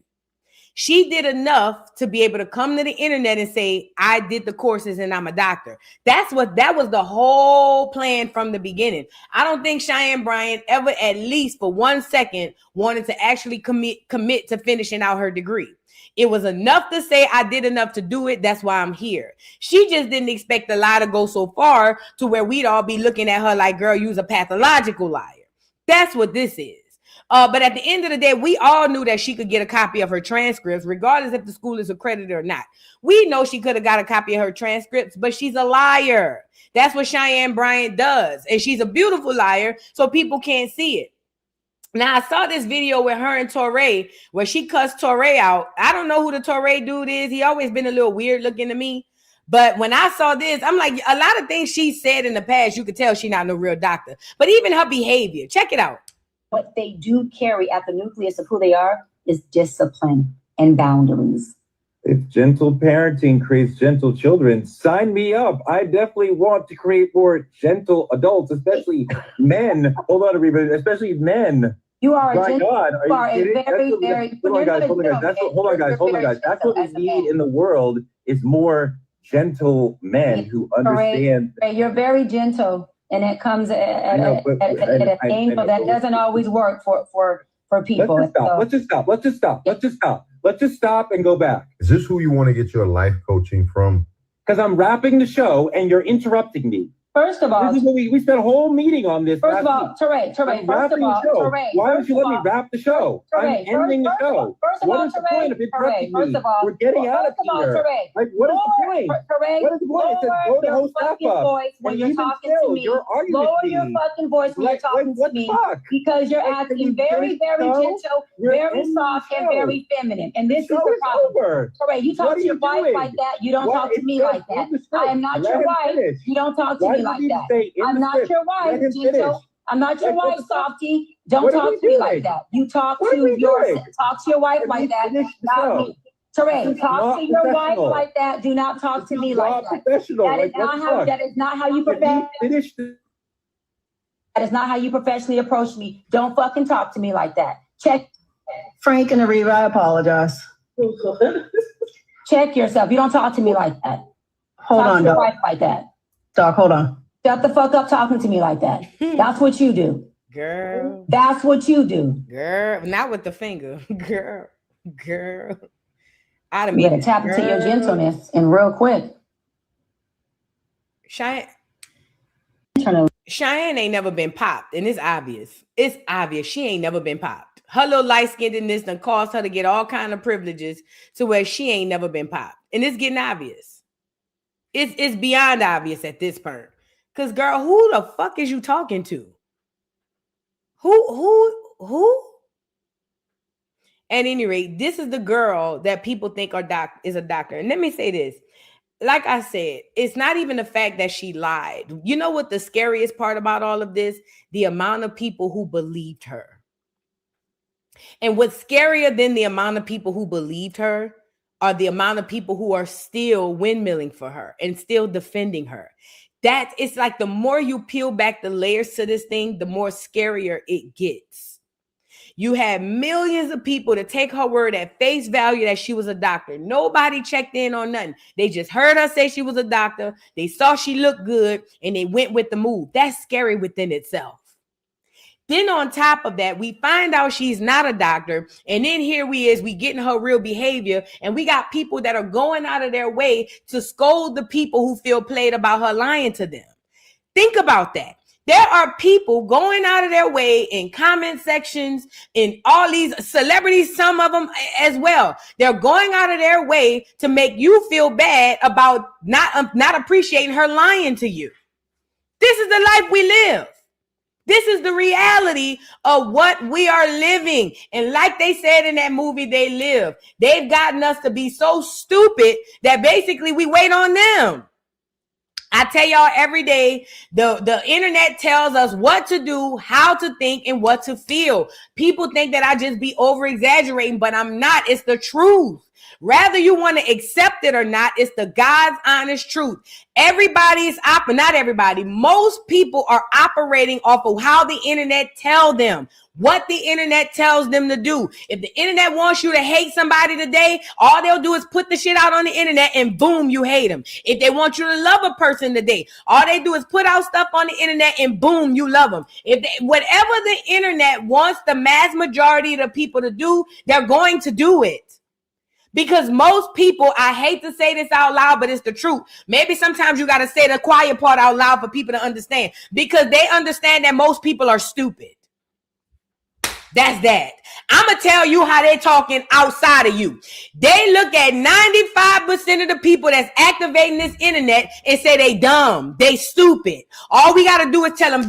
She did enough to be able to come to the internet and say, I did the courses and I'm a doctor. That was the whole plan from the beginning. I don't think Cheyenne Bryant ever, at least for 1 second, wanted to actually commit to finishing out her degree. It was enough to say, I did enough to do it. That's why I'm here. She just didn't expect the lie to go so far to where we'd all be looking at her like, girl, you's a pathological liar. That's what this is. But at the end of the day, we all knew that she could get a copy of her transcripts, regardless if the school is accredited or not. We know she could have got a copy of her transcripts, but she's a liar. That's what Cheyenne Bryant does. And she's a beautiful liar, so people can't see it. Now, I saw this video with her and Torre where she cussed Torre out. I don't know who the Torre dude is. He always been a little weird looking to me. But when I saw this, I'm like, a lot of things she said in the past, you could tell she's not no real doctor. But even her behavior, check it out. What they do carry at the nucleus of who they are is discipline and boundaries. If gentle parenting creates gentle children, sign me up. I definitely want to create more gentle adults, especially men. Hold on, everybody, especially men. You are My a gentle, God, are you kidding? Hold on, guys. Hold on, guys. That's what we need in the world is more gentle men who understand. You're very gentle. And it comes at an angle that doesn't always work for people. Let's just stop and go back. Is this who you want to get your life coaching from? Because I'm wrapping the show and you're interrupting me. First of all, this is what we spent a whole meeting on this. First of all, Teray, first of all, why don't you let me wrap the show? I'm ending the show. What is the point of interrupting me? We're getting out of here. Like, what is the point? What is the point? It says go to host up. When you're talking to me, lower your fucking voice when you're talking to me, because you're acting very, very gentle, very soft, and very feminine. And this is the problem. Teray, you talk to your wife like that. You don't talk to me like that. I am not your wife. You don't talk to me like that. I'm not your wife, Gentle. I'm not your wife, Softy. Don't talk to me like that. You talk to your wife like that, not me. Teray, talk to your wife like that. Do not talk to me like that. That is not how you That is not how you professionally approach me. Don't fucking talk to me like that. Check. Frank and Ariva, I apologize. Check yourself. You don't talk to me like that. Hold on, to your Doc. wife like that. Doc, hold on. Shut the fuck up talking to me like that. That's what you do. Girl. That's what you do. Girl. Not with the finger. Girl. You better tap into your gentleness and real quick. Cheyenne ain't never been popped, and it's obvious. It's obvious she ain't never been popped. Her little light-skinnedness done caused her to get all kind of privileges to where she ain't never been popped. And it's getting obvious. It's beyond obvious at this point. Because, girl, who the fuck is you talking to? Who? At any rate, this is the girl that people think is a doctor. And let me say this. Like I said, it's not even the fact that she lied. You know what the scariest part about all of this? The amount of people who believed her. And what's scarier than the amount of people who believed her are the amount of people who are still windmilling for her and still defending her. That it's like the more you peel back the layers to this thing, the more scarier it gets. You had millions of people to take her word at face value that she was a doctor. Nobody checked in on nothing. They just heard her say she was a doctor. They saw she looked good and they went with the move. That's scary within itself. Then on top of that, we find out she's not a doctor. And then here we getting her real behavior. And we got people that are going out of their way to scold the people who feel played about her lying to them. Think about that. There are people going out of their way in comment sections, in all these celebrities, some of them as well. They're going out of their way to make you feel bad about not appreciating her lying to you. This is the life we live. This is the reality of what we are living. And like they said in that movie, They Live, they've gotten us to be so stupid that basically we wait on them. I tell y'all every day, the internet tells us what to do, how to think, and what to feel. People think that I just be over exaggerating, but I'm not. It's the truth. Whether you want to accept it or not, it's the God's honest truth. Not everybody. Most people are operating off of how the internet tell them, what the internet tells them to do. If the internet wants you to hate somebody today, all they'll do is put the shit out on the internet and boom, you hate them. If they want you to love a person today, all they do is put out stuff on the internet and boom, you love them. Whatever the internet wants the mass majority of the people to do, they're going to do it. Because most people, I hate to say this out loud, but it's the truth. Maybe sometimes you got to say the quiet part out loud for people to understand. Because they understand that most people are stupid. That's that. I'm going to tell you how they're talking outside of you. They look at 95% of the people that's activating this internet and say they dumb, they stupid. All we got to do is tell them,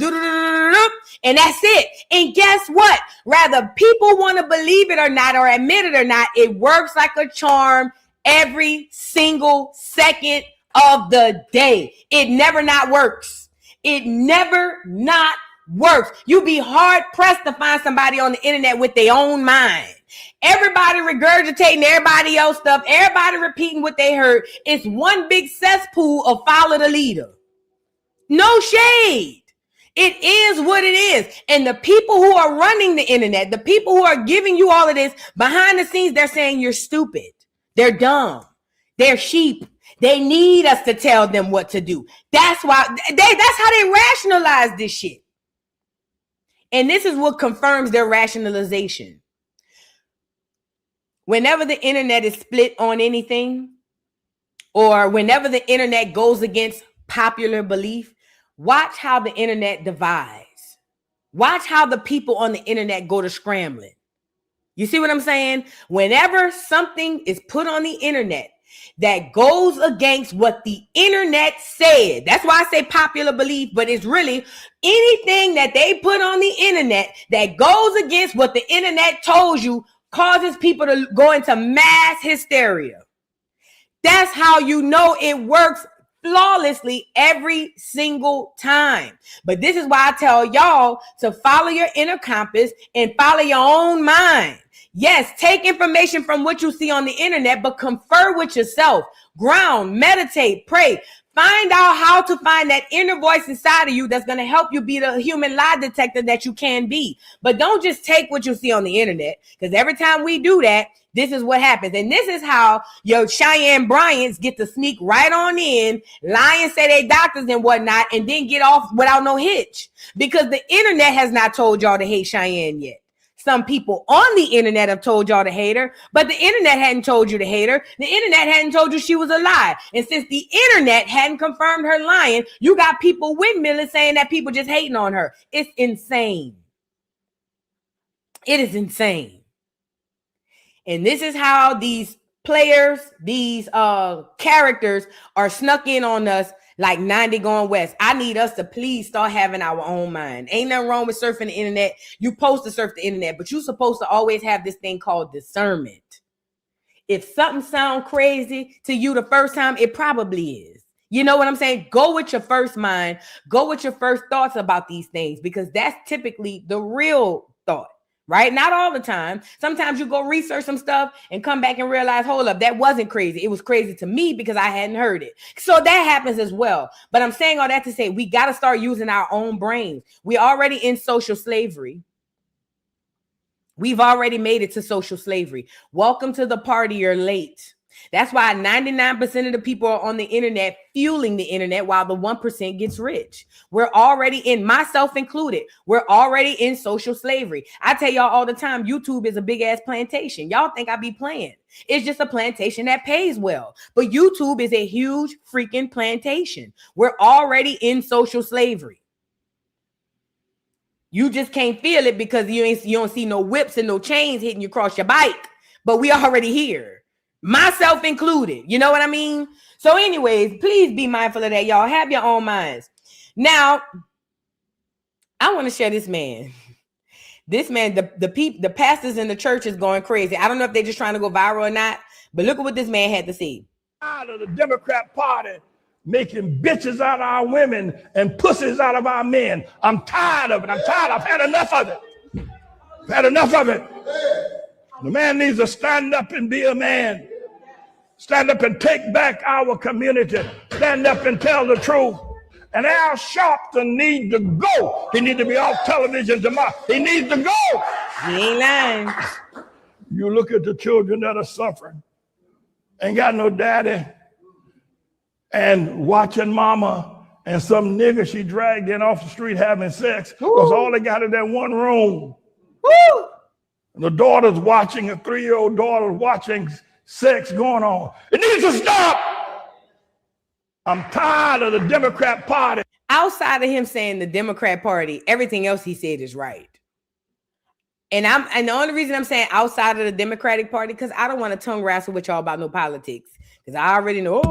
and that's it. And guess what? Rather people want to believe it or not, or admit it or not, it works like a charm every single second of the day. It never not works. It never not works. You be hard pressed to find somebody on the internet with their own mind. Everybody regurgitating everybody else stuff. Everybody repeating what they heard. It's one big cesspool of follow the leader. No shade. It is what it is. And the people who are running the internet, the people who are giving you all of this behind the scenes, they're saying you're stupid. They're dumb. They're sheep. They need us to tell them what to do. That's why that's how they rationalize this shit. And this is what confirms their rationalization. Whenever the internet is split on anything, or whenever the internet goes against popular belief, Watch how the internet divides. Watch how the people on the internet go to scrambling. You see what I'm saying? Whenever something is put on the internet that goes against what the internet said, that's why I say popular belief, but it's really anything that they put on the internet that goes against what the internet told you causes people to go into mass hysteria. That's how you know it works flawlessly every single time. But this is why I tell y'all to follow your inner compass and follow your own mind. Yes, take information from what you see on the internet, but confer with yourself. Ground, meditate, pray. Find out how to find that inner voice inside of you that's going to help you be the human lie detector that you can be. But don't just take what you see on the internet, because every time we do that, this is what happens. And this is how your Cheyenne Bryants get to sneak right on in, lie and say they doctors and whatnot, and then get off without no hitch. Because the internet has not told y'all to hate Cheyenne yet. Some people on the internet have told y'all to hate her, but the internet hadn't told you to hate her. The internet hadn't told you she was a lie. And since the internet hadn't confirmed her lying, you got people windmilling saying that people just hating on her. It's insane. It is insane. And this is how these players, these characters are snuck in on us like 90 going west. I need us to please start having our own mind. Ain't nothing wrong with surfing the internet. You supposed to surf the internet, but you're supposed to always have this thing called discernment. If something sounds crazy to you the first time, it probably is. You know what I'm saying? Go with your first mind. Go with your first thoughts about these things, because that's typically the real thought. Right? Not all the time. Sometimes you go research some stuff and come back and realize, hold up, that wasn't crazy. It was crazy to me because I hadn't heard it. So that happens as well. But I'm saying all that to say we got to start using our own brains. We're already in social slavery. We've already made it to social slavery. Welcome to the party. You're late. That's why 99% of the people are on the internet fueling the internet while the 1% gets rich. We're already in, myself included, we're already in social slavery. I tell y'all all the time, YouTube is a big ass plantation. Y'all think I be playing. It's just a plantation that pays well. But YouTube is a huge freaking plantation. We're already in social slavery. You just can't feel it because you don't see no whips and no chains hitting you across your bike. But we already here. Myself included. You know what I mean? So anyways, please be mindful of that, y'all. Have your own minds. Now, I want to share this man. This man, the pastors in the church is going crazy. I don't know if they're just trying to go viral or not, but look at what this man had to say. Out of the Democrat Party making bitches out of our women and pussies out of our men. I'm tired of it. I've had enough of it. I've had enough of it. The man needs to stand up and be a man. Stand up and take back our community. Stand up and tell the truth. And Al Sharpton needs to go. He needs to be off television tomorrow. He needs to go. He ain't lying. You look at the children that are suffering. Ain't got no daddy. And watching mama and some nigga she dragged in off the street having sex. Because all they got is that one room. Woo! The daughter's watching, a 3-year-old daughter watching sex going on. It needs to stop. I'm tired of the Democrat Party. Outside of him saying the Democrat Party, everything else he said is right. And the only reason I'm saying outside of the Democratic Party, because I don't want to tongue wrestle with y'all about no politics. Because I already know,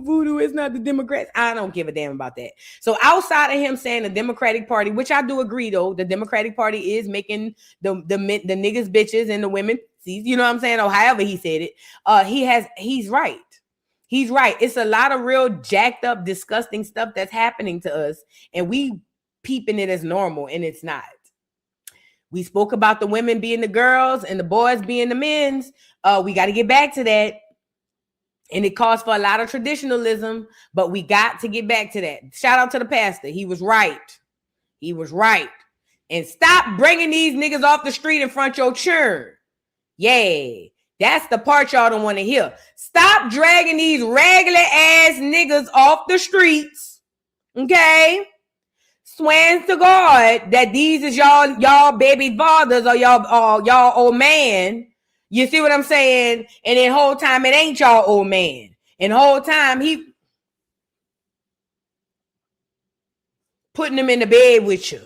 voodoo is not the Democrats. I don't give a damn about that. So outside of him saying the Democratic Party, which I do agree, though, the Democratic Party is making the niggas bitches and the women, you know what I'm saying? Or however he said it. He's right. He's right. It's a lot of real jacked up, disgusting stuff that's happening to us. And we peeping it as normal, and it's not. We spoke about the women being the girls and the boys being the men's. We got to get back to that. And it calls for a lot of traditionalism, but we got to get back to that. Shout out to the pastor. He was right. He was right. And stop bringing these niggas off the street in front of your churn. Yeah, that's the part y'all don't want to hear. Stop dragging these regular ass niggas off the streets. Okay? Swears to God that these is y'all baby fathers or y'all old man. You see what I'm saying? And the whole time it ain't y'all old man. And the whole time putting him in the bed with you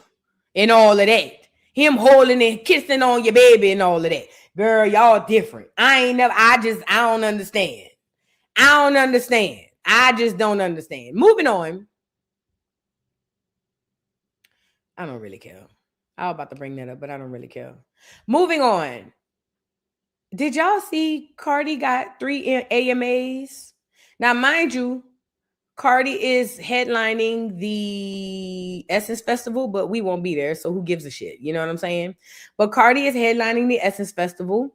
and all of that. Him holding and kissing on your baby and all of that. Girl, y'all different. I don't understand. I just don't understand. Moving on. I don't really care. I was about to bring that up, but I don't really care. Moving on. Did y'all see Cardi got 3 AMAs? Now, mind you, Cardi is headlining the Essence Festival, but we won't be there, so who gives a shit? You know what I'm saying? But Cardi is headlining the Essence Festival.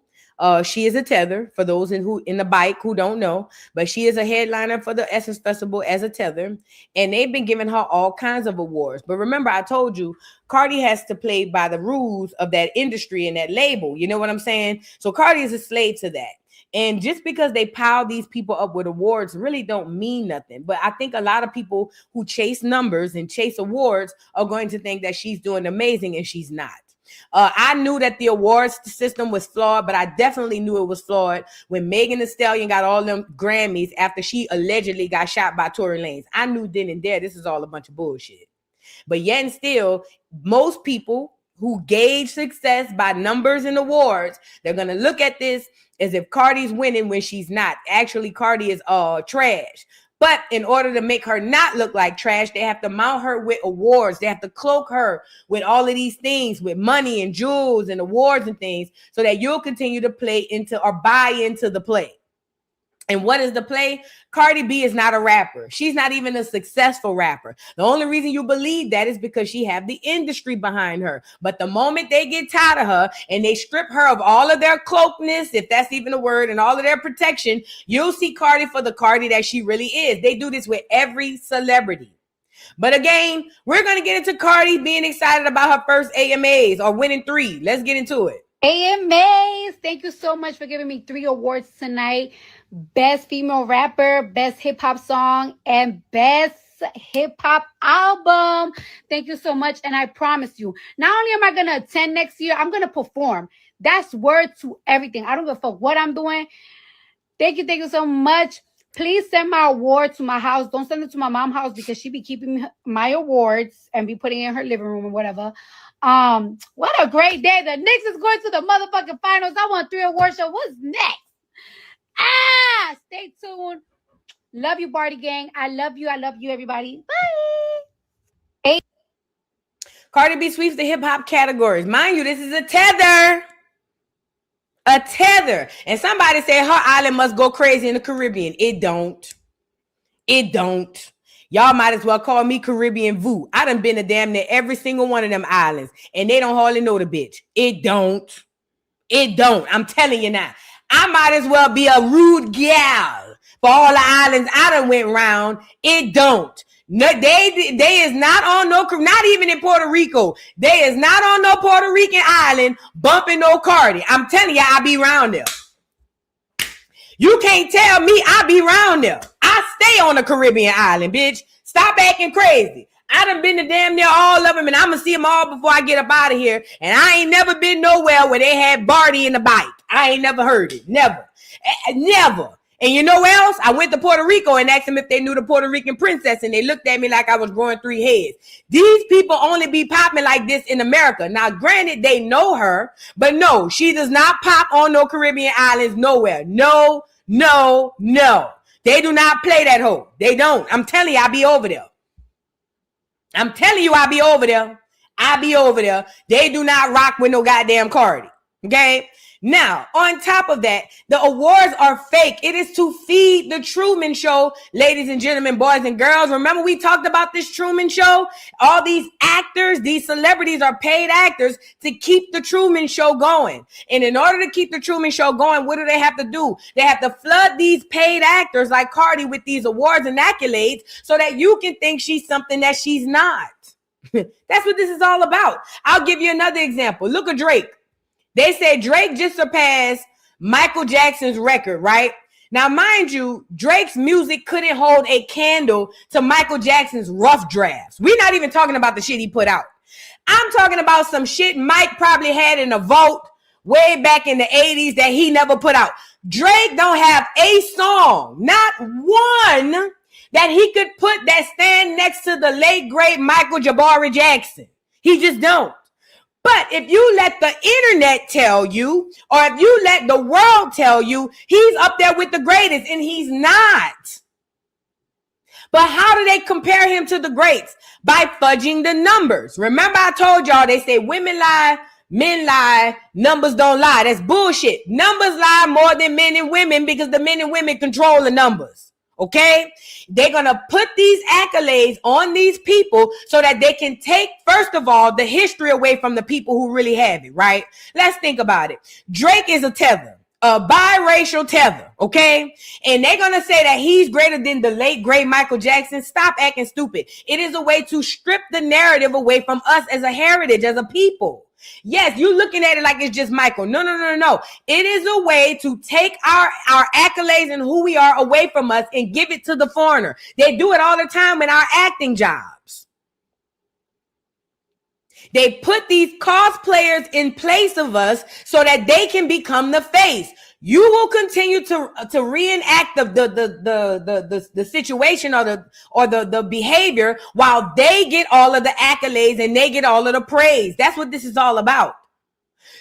She is a tether for those in the bike who don't know, but she is a headliner for the Essence Festival as a tether, and they've been giving her all kinds of awards. But remember, I told you, Cardi has to play by the rules of that industry and that label. You know what I'm saying? So Cardi is a slave to that. And just because they pile these people up with awards really don't mean nothing. But I think a lot of people who chase numbers and chase awards are going to think that she's doing amazing, and she's not. I knew that the awards system was flawed, but I definitely knew it was flawed when Megan Thee Stallion got all them Grammys after she allegedly got shot by Tory Lanez. I knew then and there this is all a bunch of bullshit. But yet and still, most people who gauge success by numbers and awards, they're going to look at this as if Cardi's winning when she's not. Actually, Cardi is trash. But in order to make her not look like trash, they have to mount her with awards. They have to cloak her with all of these things, with money and jewels and awards and things, so that you'll continue to play into or buy into the play. And what is the play? Cardi B is not a rapper. She's not even a successful rapper. The only reason you believe that is because she have the industry behind her. But the moment they get tired of her and they strip her of all of their cloakness, if that's even a word, and all of their protection, you'll see Cardi for the Cardi that she really is. They do this with every celebrity. But again, we're going to get into Cardi being excited about her first AMAs or winning 3. Let's get into it. AMAs. Thank you so much for giving me 3 awards tonight. Best female rapper, best hip hop song, and best hip hop album. Thank you so much. And I promise you, not only am I going to attend next year, I'm going to perform. That's word to everything. I don't give a fuck what I'm doing. Thank you so much. Please send my award to my house. Don't send it to my mom's house because she be keeping my awards and be putting it in her living room or whatever. What a great day. The Knicks is going to the motherfucking finals. I want 3 award show. What's next? Stay tuned. Love you, Barty Gang. I love you, everybody. Bye. Cardi B sweeps the hip-hop categories. Mind you, this is a tether. A tether. And somebody said her island must go crazy in the Caribbean. It don't. Y'all might as well call me Caribbean Voo. I done been to damn near every single one of them islands, and they don't hardly know the bitch. It don't. I'm telling you now. I might as well be a rude gal for all the islands I done went around. It don't. No, they is not on no, not even in Puerto Rico. They is not on no Puerto Rican island bumping no Cardi. I'm telling you, I be around there. You can't tell me I be around there. I stay on the Caribbean island, bitch. Stop acting crazy. I done been to damn near all of them, and I'm going to see them all before I get up out of here. And I ain't never been nowhere where they had Barty in the bike. I ain't never heard it. Never. And you know where else? I went to Puerto Rico and asked them if they knew the Puerto Rican princess, and they looked at me like I was growing 3 heads. These people only be popping like this in America. Now, granted, they know her, but no, she does not pop on no Caribbean islands nowhere. No. They do not play that hoe. They don't. I'm telling you, I be over there. I be over there. They do not rock with no goddamn Cardi. Okay? Now, on top of that, the awards are fake. It is to feed the Truman Show, ladies and gentlemen, boys and girls. Remember we talked about this Truman Show? All these actors, these celebrities are paid actors to keep the Truman Show going. And in order to keep the Truman Show going, what do they have to do? They have to flood these paid actors like Cardi with these awards and accolades so that you can think she's something that she's not. That's what this is all about. I'll give you another example. Look at Drake. They said Drake just surpassed Michael Jackson's record, right? Now, mind you, Drake's music couldn't hold a candle to Michael Jackson's rough drafts. We're not even talking about the shit he put out. I'm talking about some shit Mike probably had in a vault way back in the 80s that he never put out. Drake don't have a song, not one, that he could put that stand next to the late great Michael Jabari Jackson. He just don't. But if you let the internet tell you, or if you let the world tell you, he's up there with the greatest, and he's not. But how do they compare him to the greats? By fudging the numbers. Remember I told y'all, they say women lie, men lie, numbers don't lie. That's bullshit. Numbers lie more than men and women because the men and women control the numbers. Okay? They're going to put these accolades on these people so that they can take, first of all, the history away from the people who really have it, right? Let's think about it. Drake is a tether. A biracial tether, okay? And they're going to say that he's greater than the late, great Michael Jackson. Stop acting stupid. It is a way to strip the narrative away from us as a heritage, as a people. Yes, you're looking at it like it's just Michael. No. It is a way to take our accolades and who we are away from us and give it to the foreigner. They do it all the time in our acting jobs. They put these cosplayers in place of us so that they can become the face. You will continue to reenact the situation or the behavior while they get all of the accolades and they get all of the praise. That's what this is all about.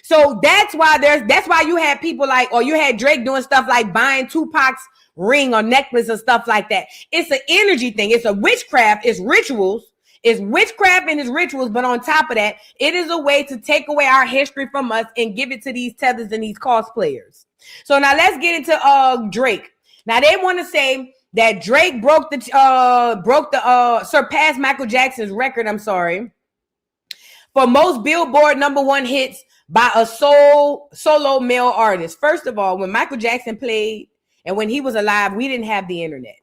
So that's why you had people like, or you had Drake doing stuff like buying Tupac's ring or necklace or stuff like that. It's an energy thing. It's a witchcraft. It's rituals. It's witchcraft and it's rituals, but on top of that, it is a way to take away our history from us and give it to these tethers and these cosplayers. So now let's get into Drake. Now they want to say that Drake surpassed Michael Jackson's record, for most Billboard #1 hits by a solo male artist. First of all, when Michael Jackson played and when he was alive, we didn't have the internet.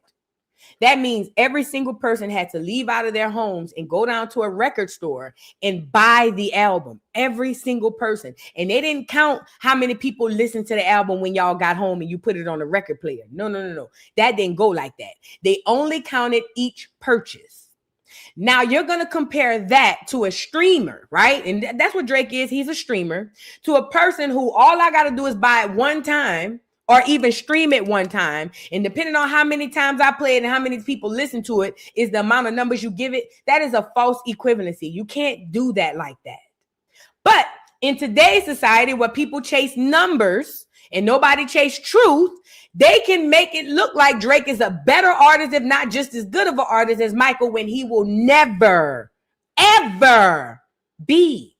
That means every single person had to leave out of their homes and go down to a record store and buy the album. Every single person. And they didn't count how many people listened to the album when y'all got home and you put it on a record player. No. That didn't go like that. They only counted each purchase. Now you're going to compare that to a streamer, right? And that's what Drake is. He's a streamer. To a person who all I got to do is buy it one time, or even stream it one time. And depending on how many times I play it and how many people listen to it is the amount of numbers you give it. That is a false equivalency. You can't do that like that. But in today's society where people chase numbers and nobody chase truth, they can make it look like Drake is a better artist, if not just as good of an artist as Michael, when he will never, ever be.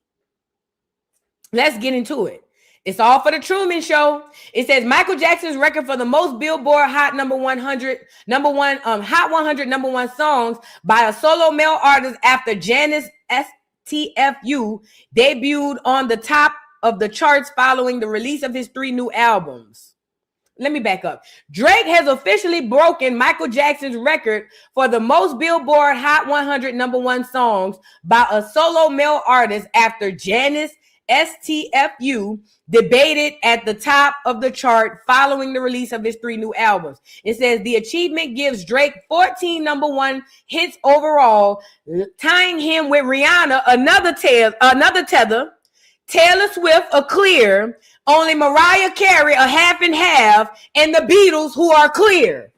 Let's get into it. It's all for the Truman Show. It says Michael Jackson's record for the most Billboard Hot 100 #1 songs by a solo male artist after Janice STFU debuted on the top of the charts following the release of his 3 new albums. Let me back up. Drake has officially broken Michael Jackson's record for the most Billboard Hot 100 #1 songs by a solo male artist after Janice STFU debated at the top of the chart following the release of his 3 new albums. It says the achievement gives Drake 14 #1 hits overall, tying him with Rihanna, another tether, Taylor Swift, a clear, only Mariah Carey, a half and half, and the Beatles, who are clear.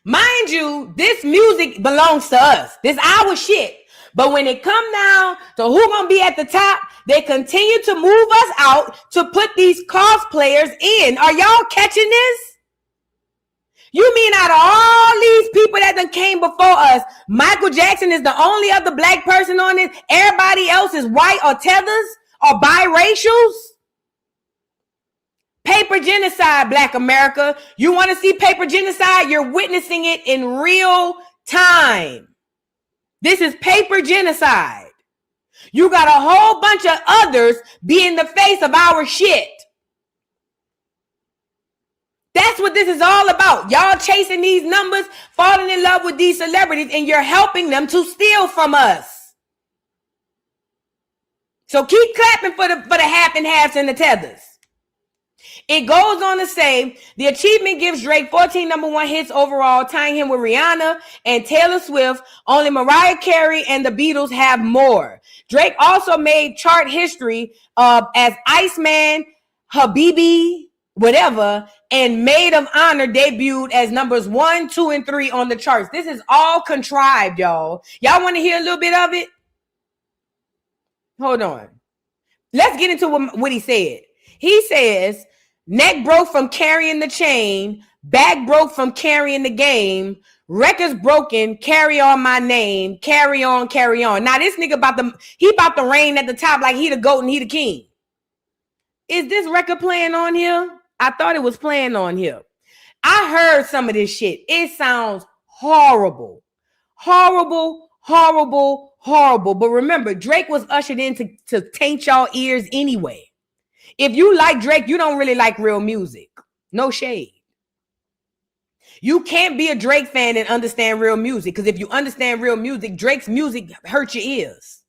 Mind you, this music belongs to us. This our shit. But when it come down to who gonna be at the top, they continue to move us out to put these cosplayers in. Are y'all catching this? You mean out of all these people that done came before us, Michael Jackson is the only other black person on this? Everybody else is white or tethers or biracials? Paper genocide, Black America. You want to see paper genocide? You're witnessing it in real time. This is paper genocide. You got a whole bunch of others be in the face of our shit. That's what this is all about. Y'all chasing these numbers, falling in love with these celebrities, and you're helping them to steal from us. So keep clapping for the half and halves and the tethers. It goes on to say the achievement gives Drake 14 #1 hits overall, tying him with Rihanna and Taylor Swift. Only Mariah Carey and the Beatles have more. Drake also made chart history as Iceman, Habibi, whatever, and Maid of Honor debuted as numbers 1, 2, and 3 on the charts. This is all contrived, y'all. Y'all want to hear a little bit of it? Hold on. Let's get into what he said. He says, neck broke from carrying the chain, back broke from carrying the game, records broken, carry on my name, carry on, carry on. Now this nigga about to reign at the top like he the GOAT and he the king. Is this record playing on here? I thought it was playing on here. I heard some of this shit. It sounds horrible. Horrible, horrible, horrible. But remember, Drake was ushered in to taint y'all ears anyway. If you like Drake, you don't really like real music. No shade. You can't be a Drake fan and understand real music, because if you understand real music, Drake's music hurts your ears.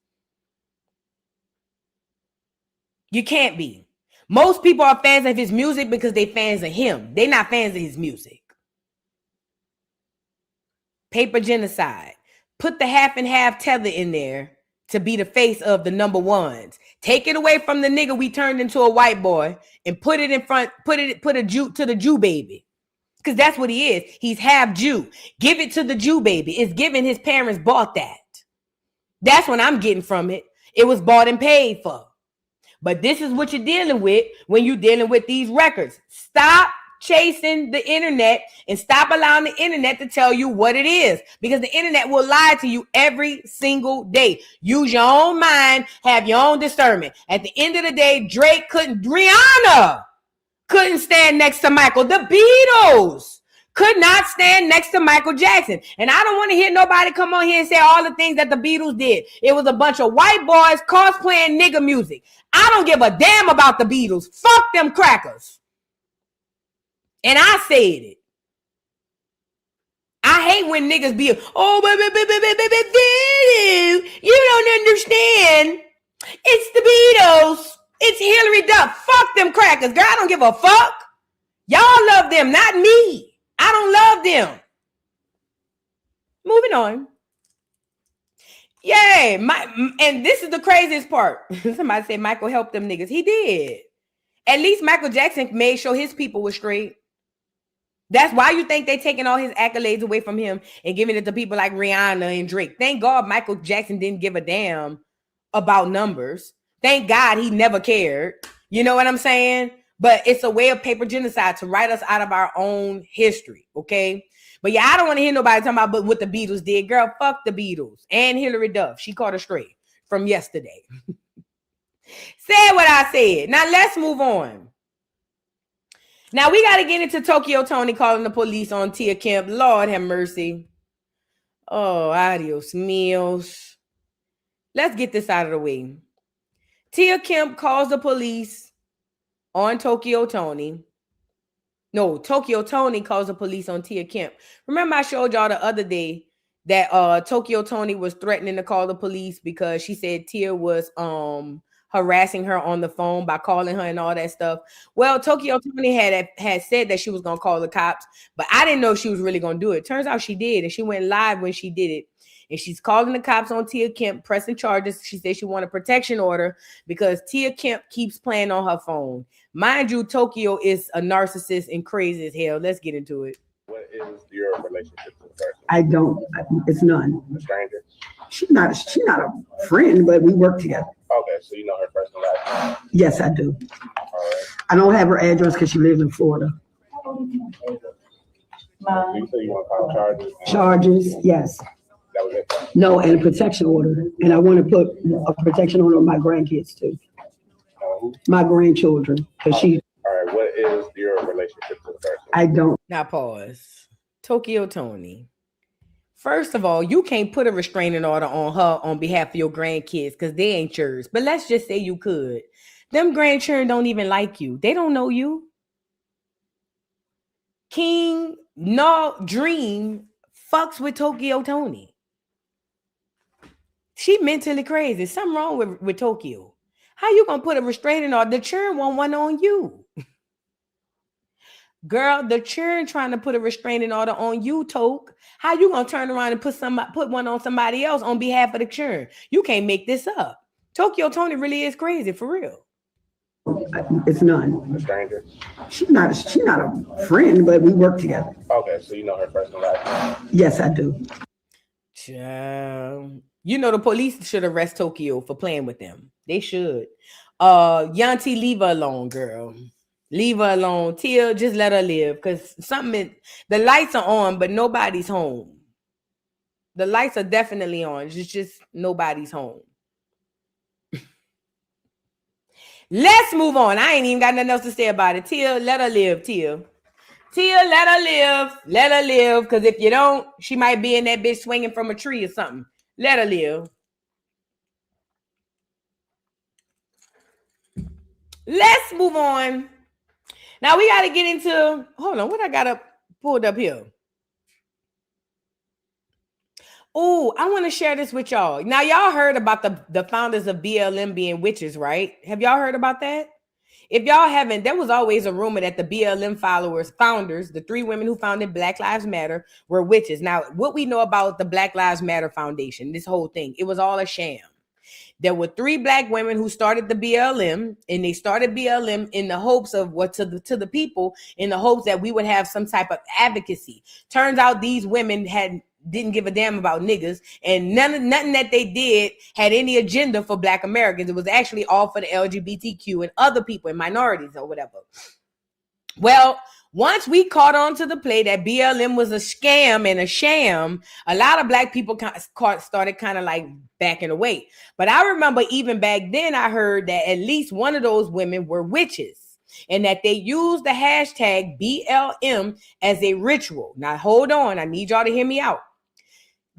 You can't be. Most people are fans of his music because they fans of him. They're not fans of his music. Paper Genocide. Put the half and half tether in there to be the face of the number ones. Take it away from the nigga we turned into a white boy and put it in front, put a Jew to the Jew baby. Because that's what he is. He's half Jew. Give it to the Jew baby. It's given his parents bought that. That's what I'm getting from it. It was bought and paid for. But this is what you're dealing with when you're dealing with these records. Stop chasing the internet and stop allowing the internet to tell you what it is, because the internet will lie to you every single day. Use your own mind, have your own discernment. At the end of the day, Rihanna couldn't stand next to Michael. The Beatles could not stand next to Michael Jackson. And I don't want to hear nobody come on here and say all the things that the Beatles did. It was a bunch of white boys cosplaying nigga music. I don't give a damn about the Beatles. Fuck them crackers. And I said it. I hate when niggas be, oh, you don't understand. It's the Beatles. It's Hillary Duff. Fuck them crackers. Girl, I don't give a fuck. Y'all love them, not me. I don't love them. Moving on. Yay. And this is the craziest part. Somebody said Michael helped them niggas. He did. At least Michael Jackson made sure his people were straight. That's why you think they taking all his accolades away from him and giving it to people like Rihanna and Drake. Thank God Michael Jackson didn't give a damn about numbers. Thank God he never cared. You know what I'm saying? But it's a way of paper genocide to write us out of our own history, okay? But yeah, I don't want to hear nobody talking about what the Beatles did. Girl, fuck the Beatles. And Hillary Duff. She caught a stray from yesterday. Said what I said. Now let's move on. Now we got to get into Tokyo Toni calling the police on Tia Kemp. Lord have mercy. Oh, adios míos. Let's get this out of the way. Tia Kemp calls the police on Tokyo Toni. No, Tokyo Toni calls the police on Tia Kemp. Remember I showed y'all the other day that Tokyo Toni was threatening to call the police because she said Tia was harassing her on the phone by calling her and all that stuff. Well, Tokyo Toni had said that she was going to call the cops, but I didn't know she was really going to do it. Turns out she did, and she went live when she did it. And she's calling the cops on Tia Kemp, pressing charges. She said she wanted a protection order because Tia Kemp keeps playing on her phone. Mind you, Tokyo is a narcissist and crazy as hell. Let's get into it. What is your relationship with the person? I don't. It's none. A stranger? She's not a friend, but we work together. Okay, so you know her first and last name? Yes, I do. All right. I don't have her address because she lives in Florida. So you say you want to file charges? Charges, yes. That was it? No, and a protection order. And I want to put a protection order on my grandkids too. My grandchildren. Because she. All right, what is your relationship with the person? I don't. Now pause. Tokyo Toni. First of all, you can't put a restraining order on her on behalf of your grandkids because they ain't yours. But let's just say you could. Them grandchildren don't even like you. They don't know you. King No Dream fucks with Tokyo Toni. She mentally crazy. Something wrong with Tokyo. How you gonna put a restraining order? The children want one on you. Girl, the children trying to put a restraining order on you, Toke. How you gonna turn around and put one on somebody else on behalf of the children? You can't make this up. Tokyo Toni really is crazy, for real. It's none. A stranger? She's not a friend, but we work together. Okay, so you know her first and last name? Yes, I do. You know the police should arrest Tokyo for playing with them. They should. Yanti, leave her alone, girl. Leave her alone. Tia, just let her live. Because the lights are on, but nobody's home. The lights are definitely on. It's just nobody's home. Let's move on. I ain't even got nothing else to say about it. Tia, let her live, Tia. Tia, let her live. Let her live. Because if you don't, she might be in that bitch swinging from a tree or something. Let her live. Let's move on. Now we got to get into, hold on, what I got pulled up here? Oh, I want to share this with y'all. Now, y'all heard about the founders of BLM being witches, right? Have y'all heard about that? If y'all haven't, there was always a rumor that the BLM founders, the 3 women who founded Black Lives Matter, were witches. Now, what we know about the Black Lives Matter Foundation, this whole thing, it was all a sham. There were 3 Black women who started the BLM, and they started BLM in the hopes of to the people, in the hopes that we would have some type of advocacy. Turns out these women didn't give a damn about niggas, and nothing that they did had any agenda for Black Americans. It was actually all for the LGBTQ and other people and minorities or whatever. Well, once we caught on to the play that BLM was a scam and a sham, a lot of Black people started kind of like backing away. But I remember even back then, I heard that at least one of those women were witches, and that they used the hashtag BLM as a ritual. Now, hold on. I need y'all to hear me out.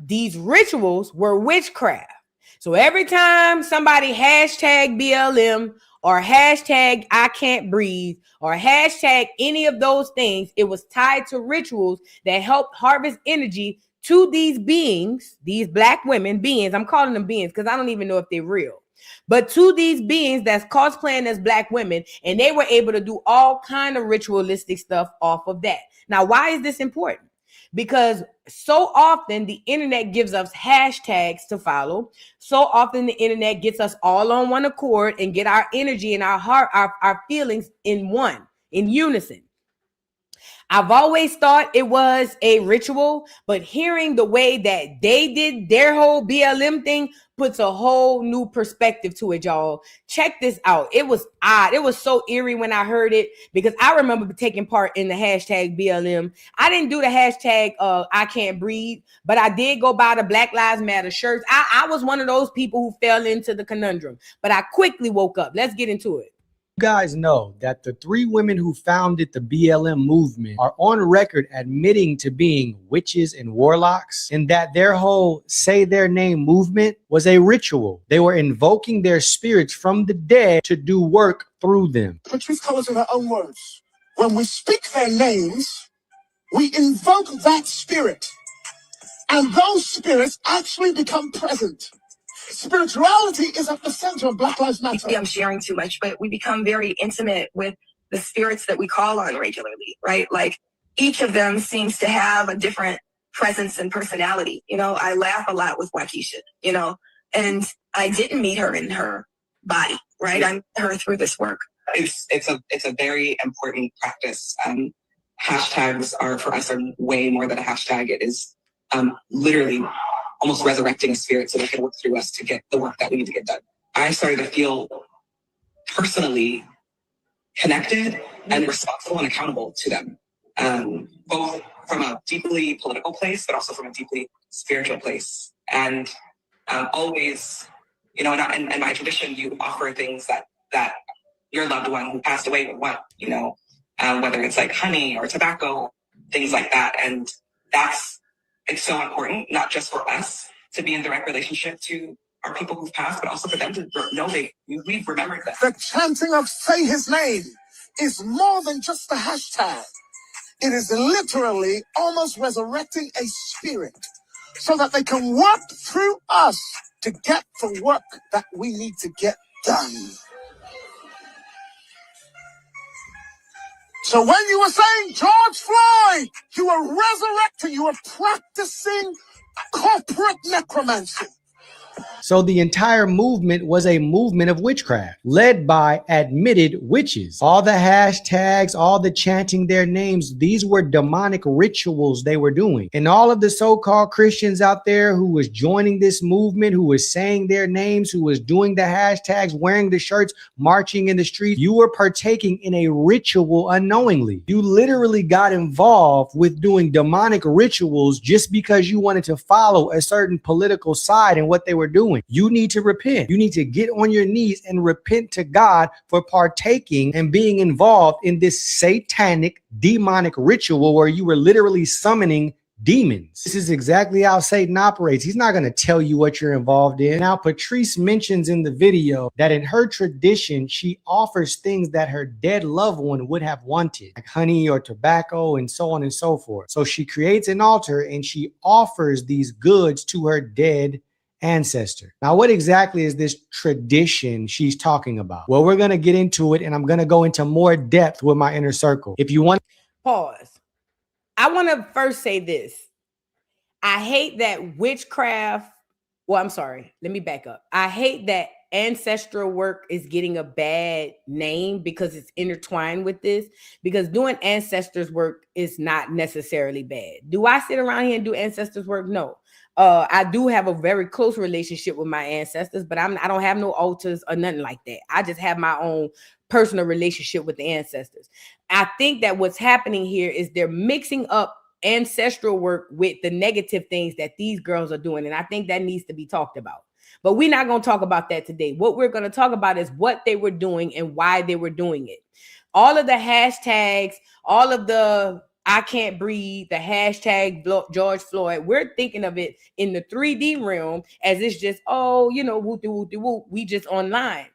These rituals were witchcraft. So every time somebody hashtag BLM or hashtag I can't breathe or hashtag any of those things, it was tied to rituals that helped harvest energy to these beings, these Black women beings. I'm calling them beings because I don't even know if they're real. But to these beings that's cosplaying as Black women, and they were able to do all kind of ritualistic stuff off of that. Now, why is this important? Because so often the internet gives us hashtags to follow. So often the internet gets us all on one accord and get our energy and our heart, our feelings in unison. I've always thought it was a ritual, but hearing the way that they did their whole BLM thing puts a whole new perspective to it, y'all. Check this out. It was odd. It was so eerie when I heard it, because I remember taking part in the hashtag BLM. I didn't do the hashtag I can't breathe, but I did go buy the Black Lives Matter shirts. I was one of those people who fell into the conundrum, but I quickly woke up. Let's get into it. You guys know that the 3 women who founded the BLM movement are on record admitting to being witches and warlocks, and that their whole say their name movement was a ritual. They were invoking their spirits from the dead to do work through them. Patrice colors in her own words. When we speak their names, we invoke that spirit, and those spirits actually become present. Spirituality is at the center of Black Lives Matter. Maybe I'm sharing too much, but we become very intimate with the spirits that we call on regularly, right? Like each of them seems to have a different presence and personality. You know, I laugh a lot with Waukesha, you know, and I didn't meet her in her body, right? I met her through this work. It's a very important practice. Hashtags are for us are way more than a hashtag. It is literally almost resurrecting a spirit so they can work through us to get the work that we need to get done. I started to feel personally connected and responsible and accountable to them, both from a deeply political place, but also from a deeply spiritual place. And always, you know, in my tradition, you offer things that your loved one who passed away would want, you know, whether it's like honey or tobacco, things like that. And it's so important, not just for us to be in direct relationship to our people who've passed, but also for them to know we've remembered them. The chanting of say his name is more than just a hashtag. It is literally almost resurrecting a spirit so that they can work through us to get the work that we need to get done. So when you were saying George Floyd, you were resurrecting, you were practicing corporate necromancy. So the entire movement was a movement of witchcraft led by admitted witches. All the hashtags, all the chanting their names, these were demonic rituals they were doing. And all of the so-called Christians out there who was joining this movement, who was saying their names, who was doing the hashtags, wearing the shirts, marching in the streets, you were partaking in a ritual unknowingly. You literally got involved with doing demonic rituals just because you wanted to follow a certain political side and what they were doing. You need to repent. You need to get on your knees and repent to God for partaking and being involved in this satanic, demonic ritual where you were literally summoning demons. This is exactly how Satan operates. He's not going to tell you what you're involved in. Now, Patrice mentions in the video that in her tradition, she offers things that her dead loved one would have wanted, like honey or tobacco and so on and so forth. So she creates an altar and she offers these goods to her dead ancestor. Now, what exactly is this tradition she's talking about? Well, we're going to get into it and I'm going to go into more depth with my inner circle. If you want... Pause. I want to first say this. I hate that witchcraft. Well, I'm sorry. Let me back up. I hate that ancestral work is getting a bad name because it's intertwined with this. Because doing ancestors work is not necessarily bad. Do I sit around here and do ancestors work? No. I do have a very close relationship with my ancestors, but I don't have no altars or nothing like that. I just have my own personal relationship with the ancestors. I think that what's happening here is they're mixing up ancestral work with the negative things that these girls are doing. And I think that needs to be talked about. But we're not going to talk about that today. What we're going to talk about is what they were doing and why they were doing it. All of the hashtags, all of the I can't breathe, the hashtag George Floyd, we're thinking of it in the 3D realm as it's just, oh, you know, whoop, whoop, whoop, we just online.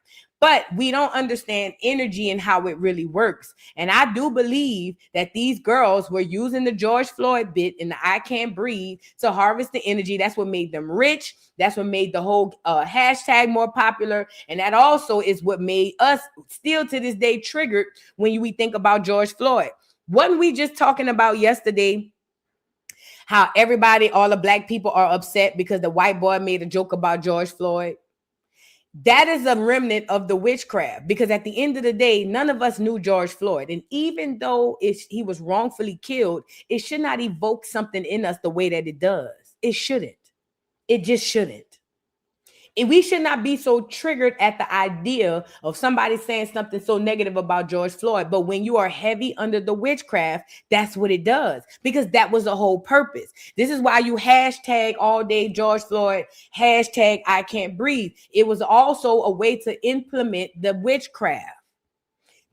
But we don't understand energy and how it really works. And I do believe that these girls were using the George Floyd bit and the I can't breathe to harvest the energy. That's what made them rich. That's what made the whole hashtag more popular. And that also is what made us still to this day triggered when we think about George Floyd. Wasn't we just talking about yesterday how everybody, all the black people are upset because the white boy made a joke about George Floyd? That is a remnant of the witchcraft, because at the end of the day, none of us knew George Floyd. And even though he was wrongfully killed, it should not evoke something in us the way that it does. It shouldn't. It just shouldn't. And we should not be so triggered at the idea of somebody saying something so negative about George Floyd. But when you are heavy under the witchcraft, that's what it does, because that was the whole purpose. This is why you hashtag all day George Floyd, hashtag I can't breathe. It was also a way to implement the witchcraft.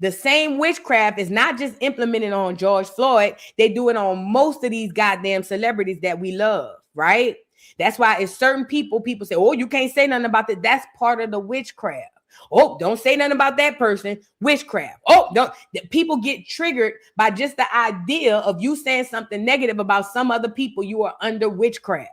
The same witchcraft is not just implemented on George Floyd. They do it on most of these goddamn celebrities that we love, right? That's why it's certain people say, oh, you can't say nothing about that. That's part of the witchcraft. Oh, don't say nothing about that person. Witchcraft. Oh, don't. People get triggered by just the idea of you saying something negative about some other people. You are under witchcraft.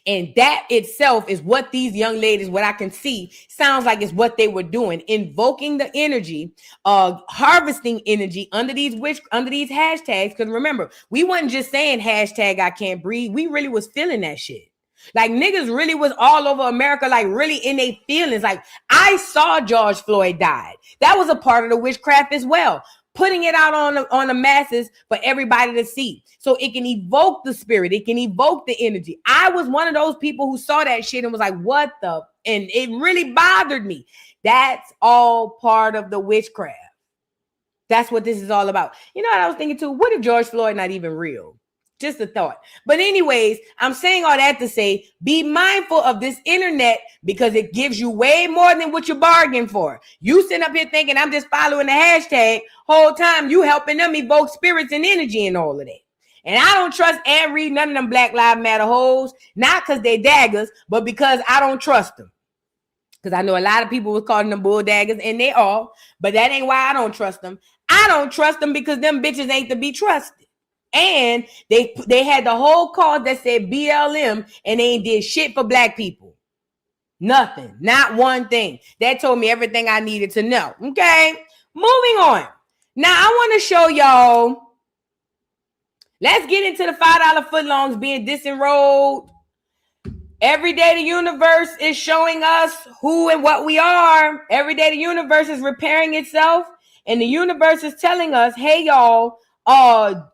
And that itself is what these young ladies, what I can see, sounds like is what they were doing, invoking the energy, harvesting energy under these hashtags. Because remember, we wasn't just saying hashtag I can't breathe. We really was feeling that shit. Like niggas really was all over America, like really in their feelings. Like I saw George Floyd died. That was a part of the witchcraft as well. Putting it out on the masses for everybody to see. So it can evoke the spirit. It can evoke the energy. I was one of those people who saw that shit and was like, what the? And it really bothered me. That's all part of the witchcraft. That's what this is all about. You know what I was thinking too? What if George Floyd not even real? Just a thought. But anyways, I'm saying all that to say, be mindful of this internet, because it gives you way more than what you bargained for. You sitting up here thinking I'm just following the hashtag. Whole time you helping them evoke spirits and energy and all of that. And I don't trust and read none of them Black Lives Matter hoes, not because they daggers, but because I don't trust them. Because I know a lot of people was calling them bull daggers, and they are, but that ain't why I don't trust them. I don't trust them because them bitches ain't to be trusted. And they had the whole cause that said BLM, and they ain't did shit for black people. Nothing. Not one thing. That told me everything I needed to know. Okay. Moving on. Now I want to show y'all. Let's get into the $5 footlongs being disenrolled. Every day the universe is showing us who and what we are. Every day the universe is repairing itself. And the universe is telling us, hey, y'all,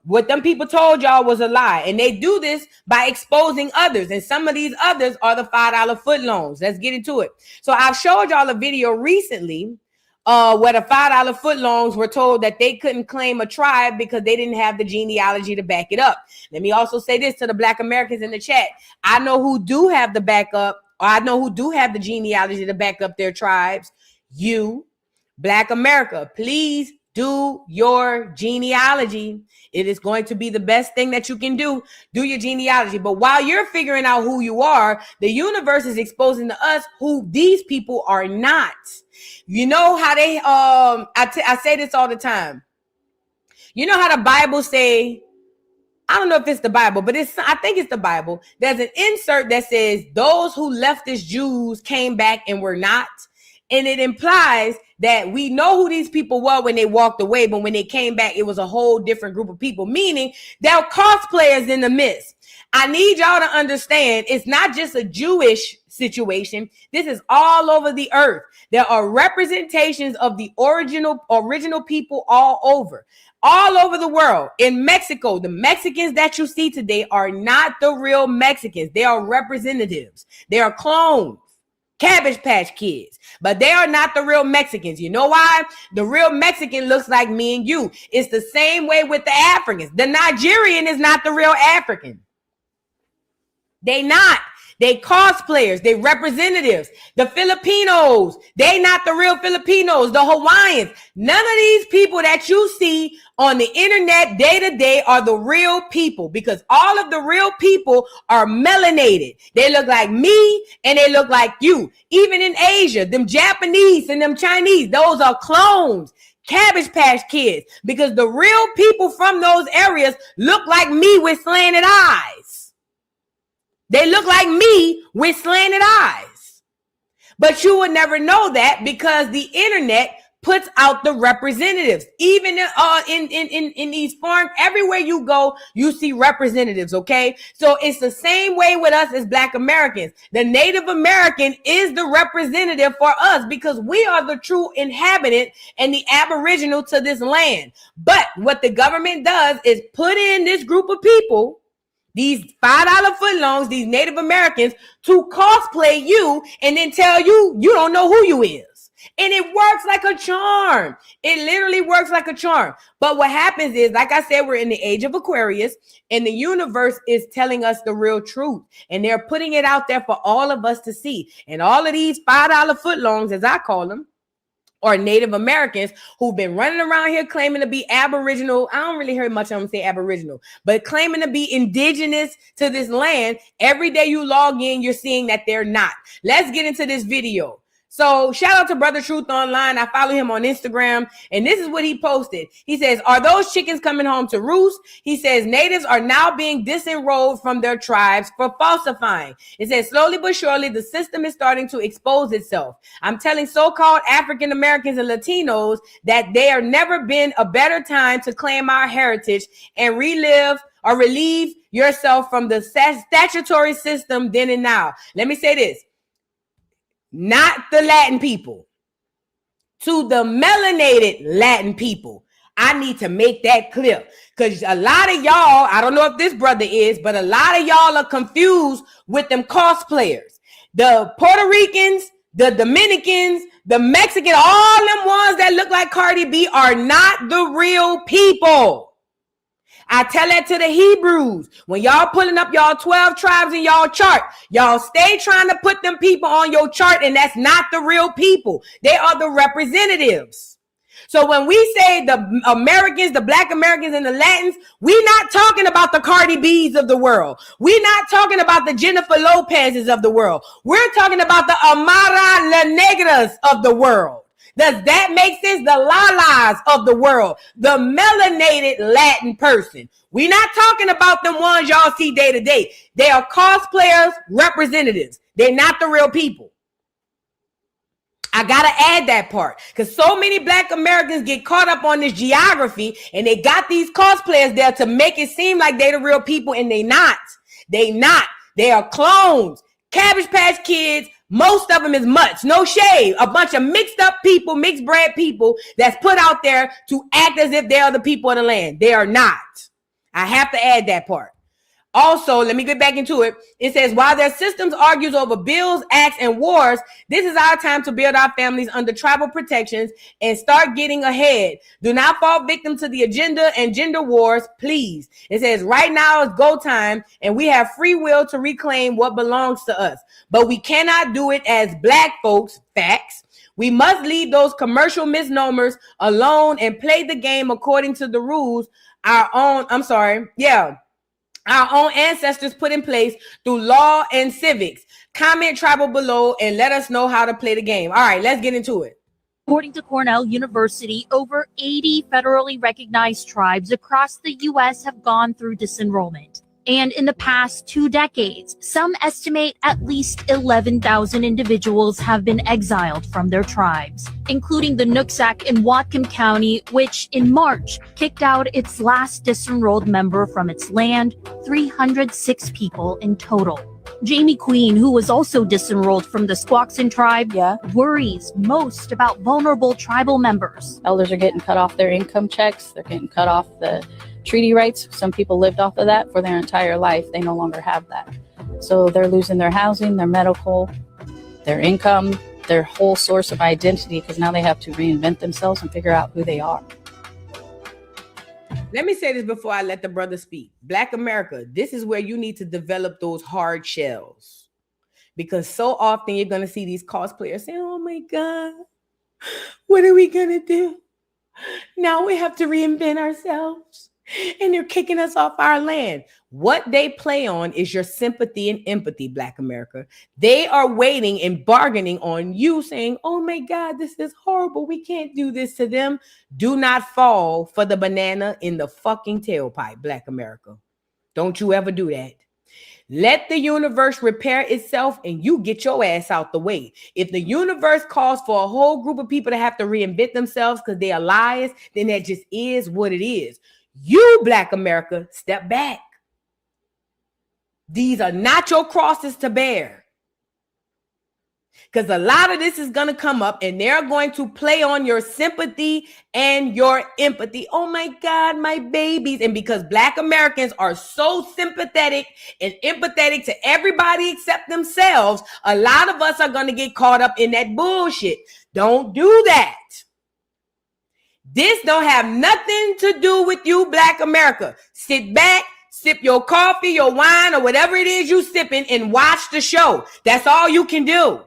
what them people told y'all was a lie. And they do this by exposing others. And some of these others are the $5 footlongs. Let's get into it. So I've showed y'all a video recently where the $5 footlongs were told that they couldn't claim a tribe because they didn't have the genealogy to back it up. Let me also say this to the Black Americans in the chat. I know who do have the backup, or I know who do have the genealogy to back up their tribes. You, Black America, please do your genealogy. It is going to be the best thing that you can do. Do your genealogy. But while you're figuring out who you are, the universe is exposing to us who these people are not. You know how they, I say this all the time. You know how the Bible say, I don't know if it's the Bible, but I think it's the Bible. There's an insert that says those who leftist Jews came back and were not. And it implies that we know who these people were when they walked away, but when they came back, it was a whole different group of people, meaning there are cosplayers in the midst. I need y'all to understand it's not just a Jewish situation. This is all over the earth. There are representations of the original people all over the world. In Mexico, the Mexicans that you see today are not the real Mexicans. They are representatives. They are clones. Cabbage Patch Kids, but they are not the real Mexicans. You know why? The real Mexican looks like me and you. It's the same way with the Africans. The Nigerian is not the real African. They not. They cosplayers. They representatives. The Filipinos, they not the real Filipinos. The Hawaiians. None of these people that you see on the internet day to day are the real people, because all of the real people are melanated. They look like me and they look like you. Even in Asia, them Japanese and them Chinese, those are clones. Cabbage Patch Kids, because the real people from those areas look like me with slanted eyes. They look like me with slanted eyes. But you would never know that because the internet puts out the representatives. Even in these foreign, everywhere you go, you see representatives, okay? So it's the same way with us as Black Americans. The Native American is the representative for us because we are the true inhabitant and the aboriginal to this land. But what the government does is put in this group of people, these $5 footlongs, these Native Americans, to cosplay you and then tell you you don't know who you is. And it works like a charm. It literally works like a charm. But what happens is, like I said, we're in the age of Aquarius and the universe is telling us the real truth. And they're putting it out there for all of us to see. And all of these $5 footlongs, as I call them, or Native Americans who've been running around here claiming to be Aboriginal. I don't really hear much of them say Aboriginal, but claiming to be indigenous to this land. Every day you log in, you're seeing that they're not. Let's get into this video. So shout out to Brother Truth Online. I follow him on Instagram. And this is what he posted. He says, are those chickens coming home to roost? He says, natives are now being disenrolled from their tribes for falsifying. It says, slowly but surely, the system is starting to expose itself. I'm telling so-called African Americans and Latinos that there never been a better time to claim our heritage and relieve yourself from the statutory system then and now. Let me say this. Not the Latin people, to the melanated Latin people. I need to make that clear because a lot of y'all, I don't know if this brother is, but a lot of y'all are confused with them cosplayers. The Puerto Ricans, the Dominicans, the Mexicans, all them ones that look like Cardi B are not the real people. I tell that to the Hebrews. When y'all pulling up y'all 12 tribes in y'all chart, y'all stay trying to put them people on your chart, and that's not the real people. They are the representatives. So when we say the Americans, the Black Americans and the Latins, we're not talking about the Cardi B's of the world. We're not talking about the Jennifer Lopez's of the world. We're talking about the Amara La Negras of the world. Does that make sense? The Lalas of the world, the melanated Latin person. We're not talking about them ones y'all see day to day. They are cosplayers, representatives. They're not the real people. I got to add that part because so many Black Americans get caught up on this geography and they got these cosplayers there to make it seem like they're the real people, and they not. They not. They are clones. Cabbage Patch Kids, most of them is mutts. No shade. A bunch of mixed up people, mixed breed people that's put out there to act as if they are the people of the land. They are not. I have to add that part. Also, let me get back into it. It says, while their systems argues over bills, acts, and wars, this is our time to build our families under tribal protections and start getting ahead. Do not fall victim to the agenda and gender wars, please. It says, right now is go time, and we have free will to reclaim what belongs to us. But we cannot do it as Black folks, facts. We must leave those commercial misnomers alone and play the game according to the rules our own ancestors put in place through law and civics. Comment tribal below and let us know how to play the game. All right, let's get into it. According to Cornell University, over 80 federally recognized tribes across the U.S. have gone through disenrollment. And in the past 2 decades, some estimate at least 11,000 individuals have been exiled from their tribes, including the Nooksack in Whatcom County, which in March kicked out its last disenrolled member from its land, 306 people in total. Jamie Queen, who was also disenrolled from the Squaxin tribe, worries most about vulnerable tribal members. Elders are getting cut off their income checks. They're getting cut off the treaty rights. Some people lived off of that for their entire life. They no longer have that. So they're losing their housing, their medical, their income, their whole source of identity, because now they have to reinvent themselves and figure out who they are. Let me say this before I let the brother speak. Black America, this is where you need to develop those hard shells. Because so often you're going to see these cosplayers saying, oh my God, what are we going to do? Now we have to reinvent ourselves. And they're kicking us off our land. What they play on is your sympathy and empathy, Black America. They are waiting and bargaining on you saying, oh my God, this is horrible. We can't do this to them. Do not fall for the banana in the fucking tailpipe, Black America. Don't you ever do that. Let the universe repair itself and you get your ass out the way. If the universe calls for a whole group of people to have to reinvent themselves because they are liars, then that just is what it is. You, Black America, step back. These are not your crosses to bear. Because a lot of this is going to come up and they're going to play on your sympathy and your empathy. Oh my God, my babies. And because Black Americans are so sympathetic and empathetic to everybody except themselves, a lot of us are going to get caught up in that bullshit. Don't do that. This don't have nothing to do with you, Black America. Sit back, sip your coffee, your wine, or whatever it is you sipping and watch the show. That's all you can do.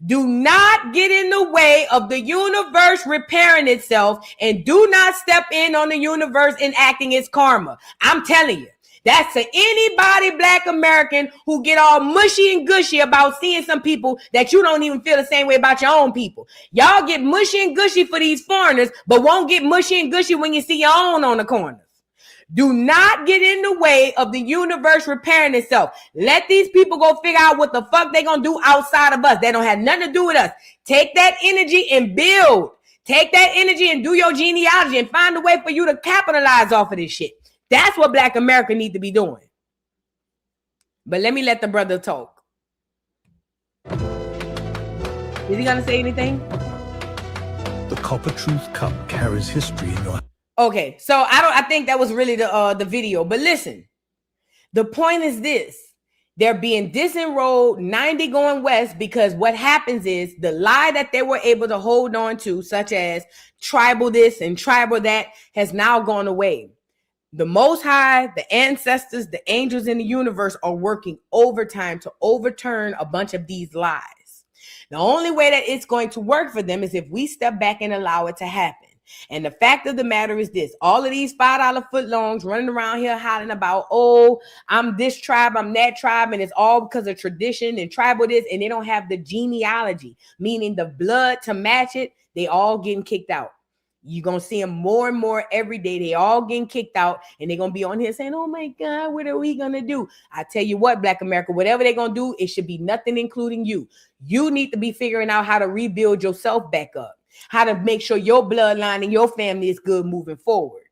Do not get in the way of the universe repairing itself, and do not step in on the universe enacting its karma. I'm telling you. That's to anybody Black American who get all mushy and gushy about seeing some people that you don't even feel the same way about your own people. Y'all get mushy and gushy for these foreigners, but won't get mushy and gushy when you see your own on the corners. Do not get in the way of the universe repairing itself. Let these people go figure out what the fuck they gonna do outside of us. They don't have nothing to do with us. Take that energy and build. Take that energy and do your genealogy and find a way for you to capitalize off of this shit. That's what Black America need to be doing. But let me let the brother talk. Is he gonna say anything? The Copper Truth Cup carries history in your... Okay, so I think that was really the video. But listen, the point is this. They're being disenrolled, 90 going west, because what happens is the lie that they were able to hold on to, such as tribal this and tribal that, has now gone away. The Most High, the ancestors, the angels in the universe are working overtime to overturn a bunch of these lies. The only way that it's going to work for them is if we step back and allow it to happen. And the fact of the matter is this: all of these $5 footlongs running around here hollering about, oh, I'm this tribe, I'm that tribe, and it's all because of tradition and tribal this, and they don't have the genealogy, meaning the blood to match it. They all getting kicked out. You're going to see them more and more every day. They all getting kicked out, and they're going to be on here saying, oh my God, what are we going to do? I tell you what, Black America, whatever they're going to do, it should be nothing including you. You need to be figuring out how to rebuild yourself back up, how to make sure your bloodline and your family is good moving forward.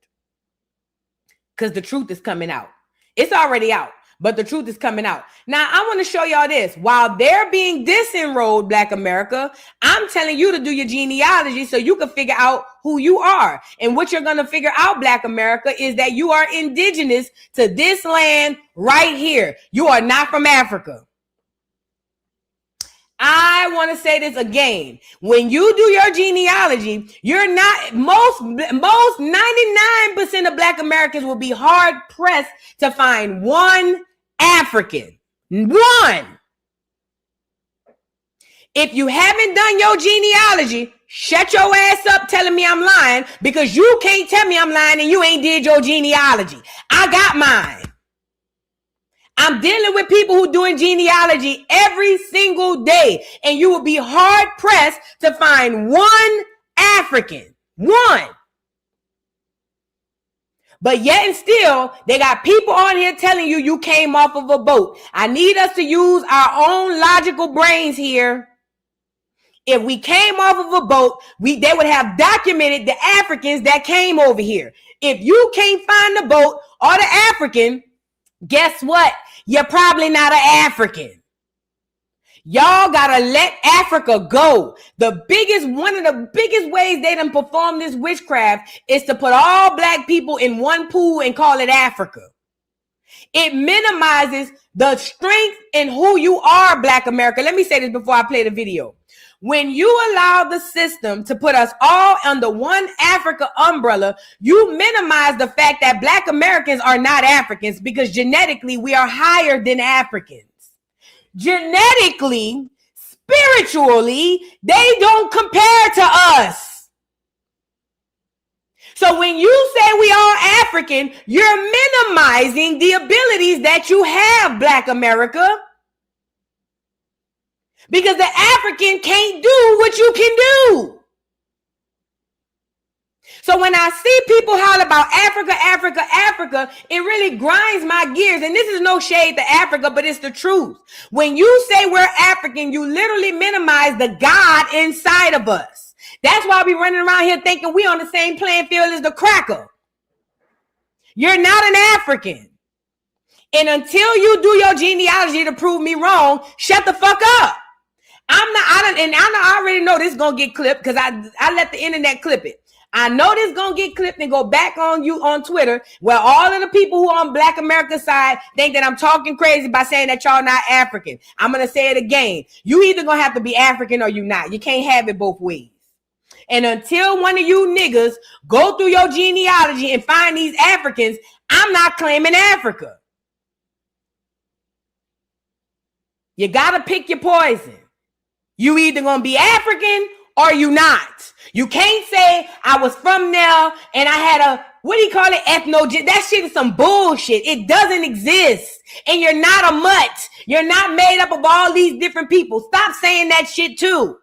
Because the truth is coming out. It's already out. But the truth is coming out. Now, I want to show y'all this. While they're being disenrolled, Black America, I'm telling you to do your genealogy so you can figure out who you are. And what you're going to figure out, Black America, is that you are indigenous to this land right here. You are not from Africa. I want to say this again. When you do your genealogy, you're not, most 99% of Black Americans will be hard pressed to find one African. One. If you haven't done your genealogy, shut your ass up telling me I'm lying, because you can't tell me I'm lying and you ain't did your genealogy. I got mine. I'm dealing with people who doing genealogy every single day, and you will be hard pressed to find one African. One. But yet and still, they got people on here telling you you came off of a boat. I need us to use our own logical brains here. If we came off of a boat, they would have documented the Africans that came over here. If you can't find the boat or the African, guess what? You're probably not an African. Y'all gotta let Africa go. One of the biggest ways they done perform this witchcraft is to put all Black people in one pool and call it Africa. It minimizes the strength in who you are, Black America. Let me say this before I play the video. When you allow the system to put us all under one Africa umbrella, you minimize the fact that Black Americans are not Africans, because genetically we are higher than Africans. Genetically, spiritually, they don't compare to us. So when you say we are African, you're minimizing the abilities that you have, Black America. Because the African can't do what you can do. So when I see people holler about Africa, Africa, Africa, it really grinds my gears. And this is no shade to Africa, but it's the truth. When you say we're African, you literally minimize the God inside of us. That's why we running around here thinking we on the same playing field as the cracker. You're not an African. And until you do your genealogy to prove me wrong, shut the fuck up. I already know this is going to get clipped, because I let the internet clip it. I know this is going to get clipped and go back on you on Twitter, where all of the people who are on Black America's side think that I'm talking crazy by saying that y'all not African. I'm going to say it again. You either going to have to be African or you not. You can't have it both ways. And until one of you niggas go through your genealogy and find these Africans, I'm not claiming Africa. You got to pick your poison. You either going to be African or you not. You can't say I was from there and I had that shit is some bullshit. It doesn't exist. And you're not a mutt. You're not made up of all these different people. Stop saying that shit too.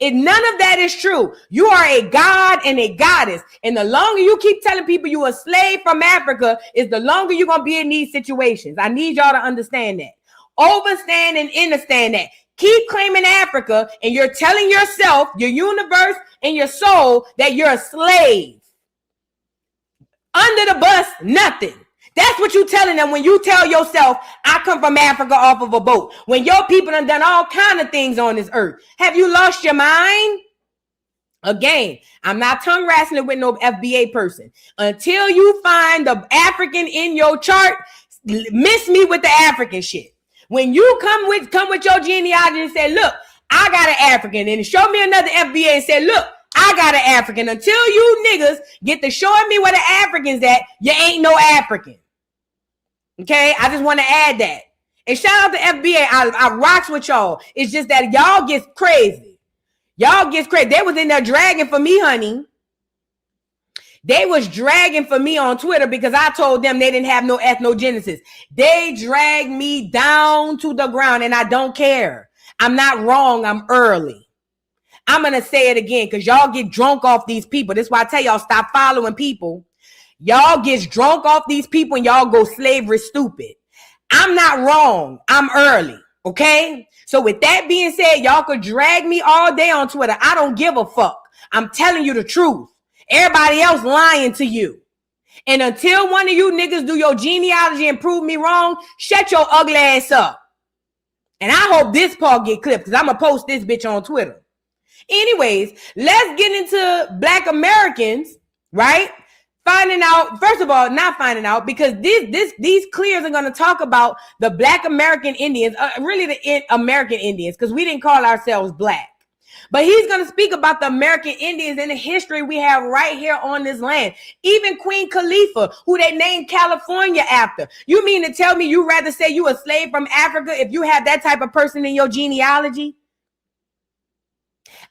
None of that is true. You are a god and a goddess. And the longer you keep telling people you a slave from Africa, is the longer you're going to be in these situations. I need y'all to understand that. Overstand and understand that. Keep claiming Africa, and you're telling yourself, your universe, and your soul that you're a slave. Under the bus, nothing. That's what you're telling them when you tell yourself, I come from Africa off of a boat. When your people have done all kind of things on this earth. Have you lost your mind? Again, I'm not tongue wrestling with no FBA person. Until you find the African in your chart, miss me with the African shit. When you come with your genealogy and say, look, I got an African, and show me another FBA and say, look, I got an African. Until you niggas get to showing me where the African's at, you ain't no African. Okay? I just want to add that. And shout out to FBA. I rocks with y'all. It's just that y'all gets crazy. Y'all gets crazy. They was in there dragging for me, honey. They was dragging for me on Twitter because I told them they didn't have no ethnogenesis. They dragged me down to the ground, and I don't care. I'm not wrong. I'm early. I'm going to say it again because y'all get drunk off these people. That's why I tell y'all, stop following people. Y'all get drunk off these people and y'all go slavery stupid. I'm not wrong. I'm early. Okay? So with that being said, y'all could drag me all day on Twitter. I don't give a fuck. I'm telling you the truth. Everybody else lying to you. And until one of you niggas do your genealogy and prove me wrong, shut your ugly ass up. And I hope this part get clipped because I'm going to post this bitch on Twitter. Anyways, let's get into Black Americans, right? Finding out, first of all, not finding out, because these clears are going to talk about the Black American Indians, really the American Indians, because we didn't call ourselves Black. But he's going to speak about the American Indians and the history we have right here on this land. Even Queen Khalifa, who they named California after. You mean to tell me you rather say you a slave from Africa if you have that type of person in your genealogy?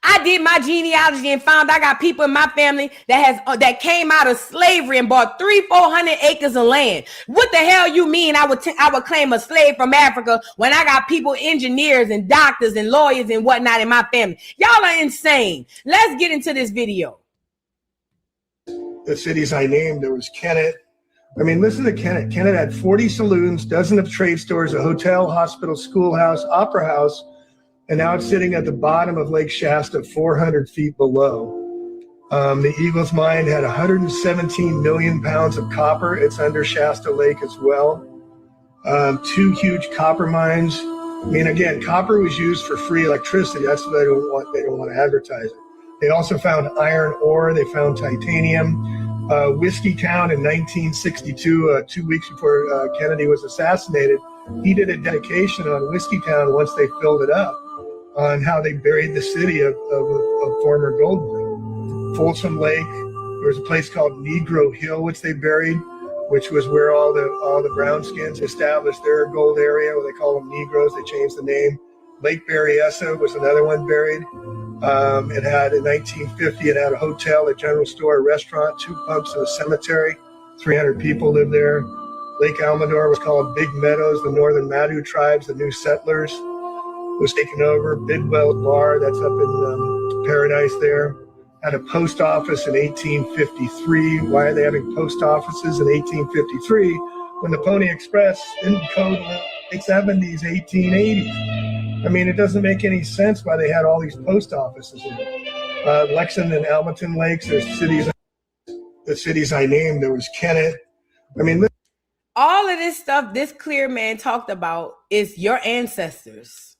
I did my genealogy and found I got people in my family that came out of slavery and bought 300-400 acres of land. What the hell you mean I would claim a slave from Africa when I got people, engineers and doctors and lawyers and whatnot in my family? Y'all are insane. Let's get into this video. The cities I named, there was Kennett. I mean, listen to Kennett. Kennett had 40 saloons, dozens of trade stores, a hotel, hospital, schoolhouse, opera house, and now it's sitting at the bottom of Lake Shasta, 400 feet below. The Eagles mine had 117 million pounds of copper. It's under Shasta Lake as well. 2 huge copper mines. I mean, again, copper was used for free electricity. That's what they don't want to advertise it. They also found iron ore. They found titanium. Whiskey Town in 1962, 2 weeks before Kennedy was assassinated, he did a dedication on Whiskey Town once they filled it up, on how they buried the city of former gold mine. Folsom Lake, there was a place called Negro Hill, which they buried, which was where all the brownskins established their gold area, where they call them Negroes. They changed the name. Lake Berryessa was another one buried. It had, in 1950, it had a hotel, a general store, a restaurant, 2 pumps, and a cemetery. 300 people lived there. Lake Almador was called Big Meadows. The Northern Madu tribes, the new settlers, was taken over. Bidwell Bar, that's up in Paradise there, had a post office in 1853. Why are they having post offices in 1853 when the Pony Express didn't go to the late 70s, 1880s? I mean, it doesn't make any sense why they had all these post offices in Lexington and Almaton Lakes. There's the cities I named. There was Kennett. I mean, all of this stuff this clear man talked about is your ancestors.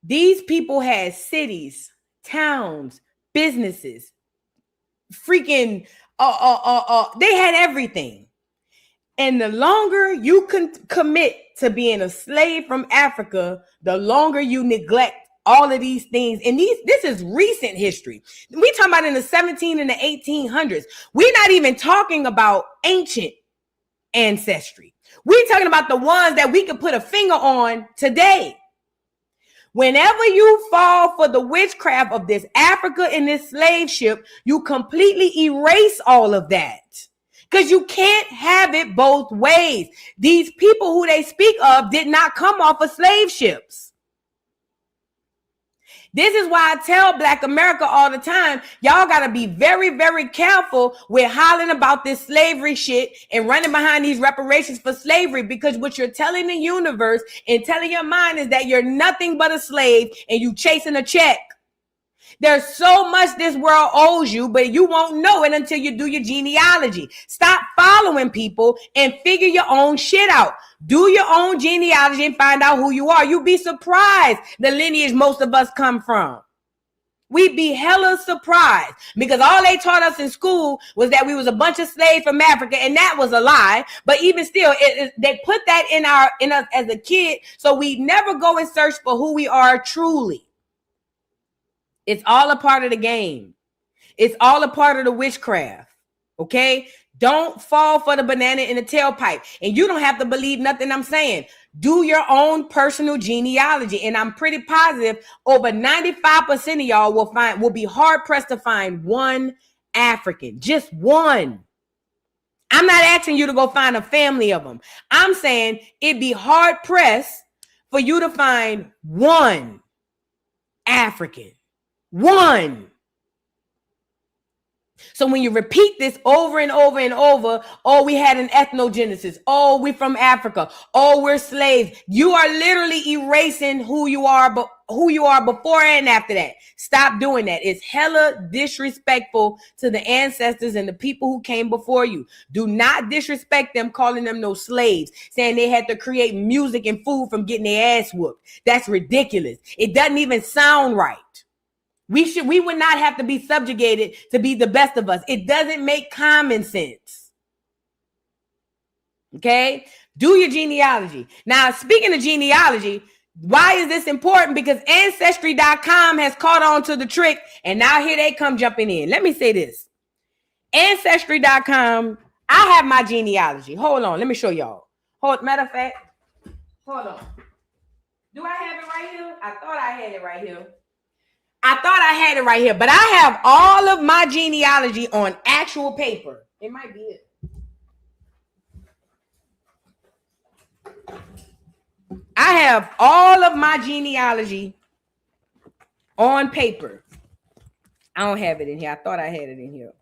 These people had cities, towns, businesses, freaking, they had everything. And the longer you can commit to being a slave from Africa, the longer you neglect all of these things. And this is recent history. We talking about in the 17 and the 1800s. We're not even talking about ancient ancestry. We're talking about the ones that we can put a finger on today. Whenever you fall for the witchcraft of this Africa and this slave ship, you completely erase all of that. Because you can't have it both ways. These people who they speak of did not come off of slave ships. This is why I tell Black America all the time, y'all got to be very, very careful with hollering about this slavery shit and running behind these reparations for slavery, because what you're telling the universe and telling your mind is that you're nothing but a slave and you chasing a check. There's so much this world owes you, but you won't know it until you do your genealogy. Stop following people and figure your own shit out. Do your own genealogy and find out who you are. You'd be surprised the lineage most of us come from. We'd be hella surprised, because all they taught us in school was that we was a bunch of slaves from Africa, and that was a lie. But even still, they put that in us as a kid, so we never go and search for who we are truly. It's all a part of the game. It's all a part of the witchcraft. Okay? Don't fall for the banana in the tailpipe. And you don't have to believe nothing I'm saying. Do your own personal genealogy. And I'm pretty positive over 95% of y'all will be hard pressed to find one African. Just one. I'm not asking you to go find a family of them. I'm saying it'd be hard pressed for you to find one African. One. So So when you repeat this over and over and over, oh, we had an ethnogenesis. Oh, we're from Africa. Oh, we're slaves. You are literally erasing who you are before and after that. Stop doing that. It's hella disrespectful to the ancestors and the people who came before you. Do not disrespect them, calling them no slaves, saying they had to create music and food from getting their ass whooped. That's ridiculous. It doesn't even sound right. We would not have to be subjugated to be the best of us. It doesn't make common sense. Okay? Do your genealogy. Now, speaking of genealogy, why is this important? Because Ancestry.com has caught on to the trick, and now here they come jumping in. Let me say this. Ancestry.com, I have my genealogy. Hold on, let me show y'all. Matter of fact, hold on. Do I have it right here? I thought I had it right here. But I have all of my genealogy on actual paper. It might be it. I have all of my genealogy on paper. I don't have it in here. I thought I had it in here.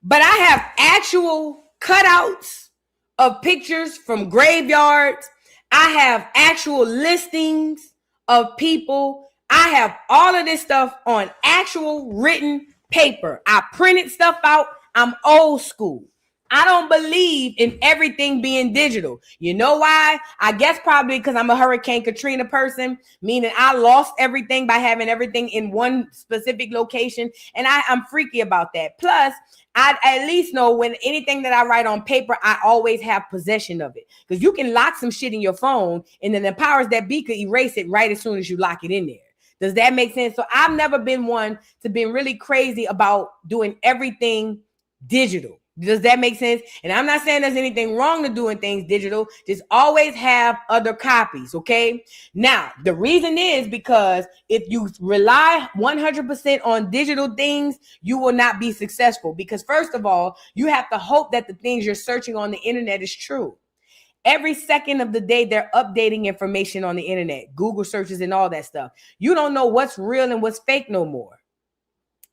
But I have actual cutouts of pictures from graveyards. I have actual listings of people. I have all of this stuff on actual written paper. I printed stuff out. I'm old school. I don't believe in everything being digital. You know why? I guess probably because I'm a Hurricane Katrina person, meaning I lost everything by having everything in one specific location. And I'm freaky about that. Plus, I at least know when anything that I write on paper, I always have possession of it. Because you can lock some shit in your phone, and then the powers that be could erase it right as soon as you lock it in there. Does that make sense? So I've never been one to be really crazy about doing everything digital. Does that make sense? And I'm not saying there's anything wrong to doing things digital. Just always have other copies, okay? Now, the reason is because if you rely 100% on digital things, you will not be successful. Because first of all, you have to hope that the things you're searching on the internet is true. Every second of the day, they're updating information on the internet, Google searches and all that stuff. You don't know what's real and what's fake no more.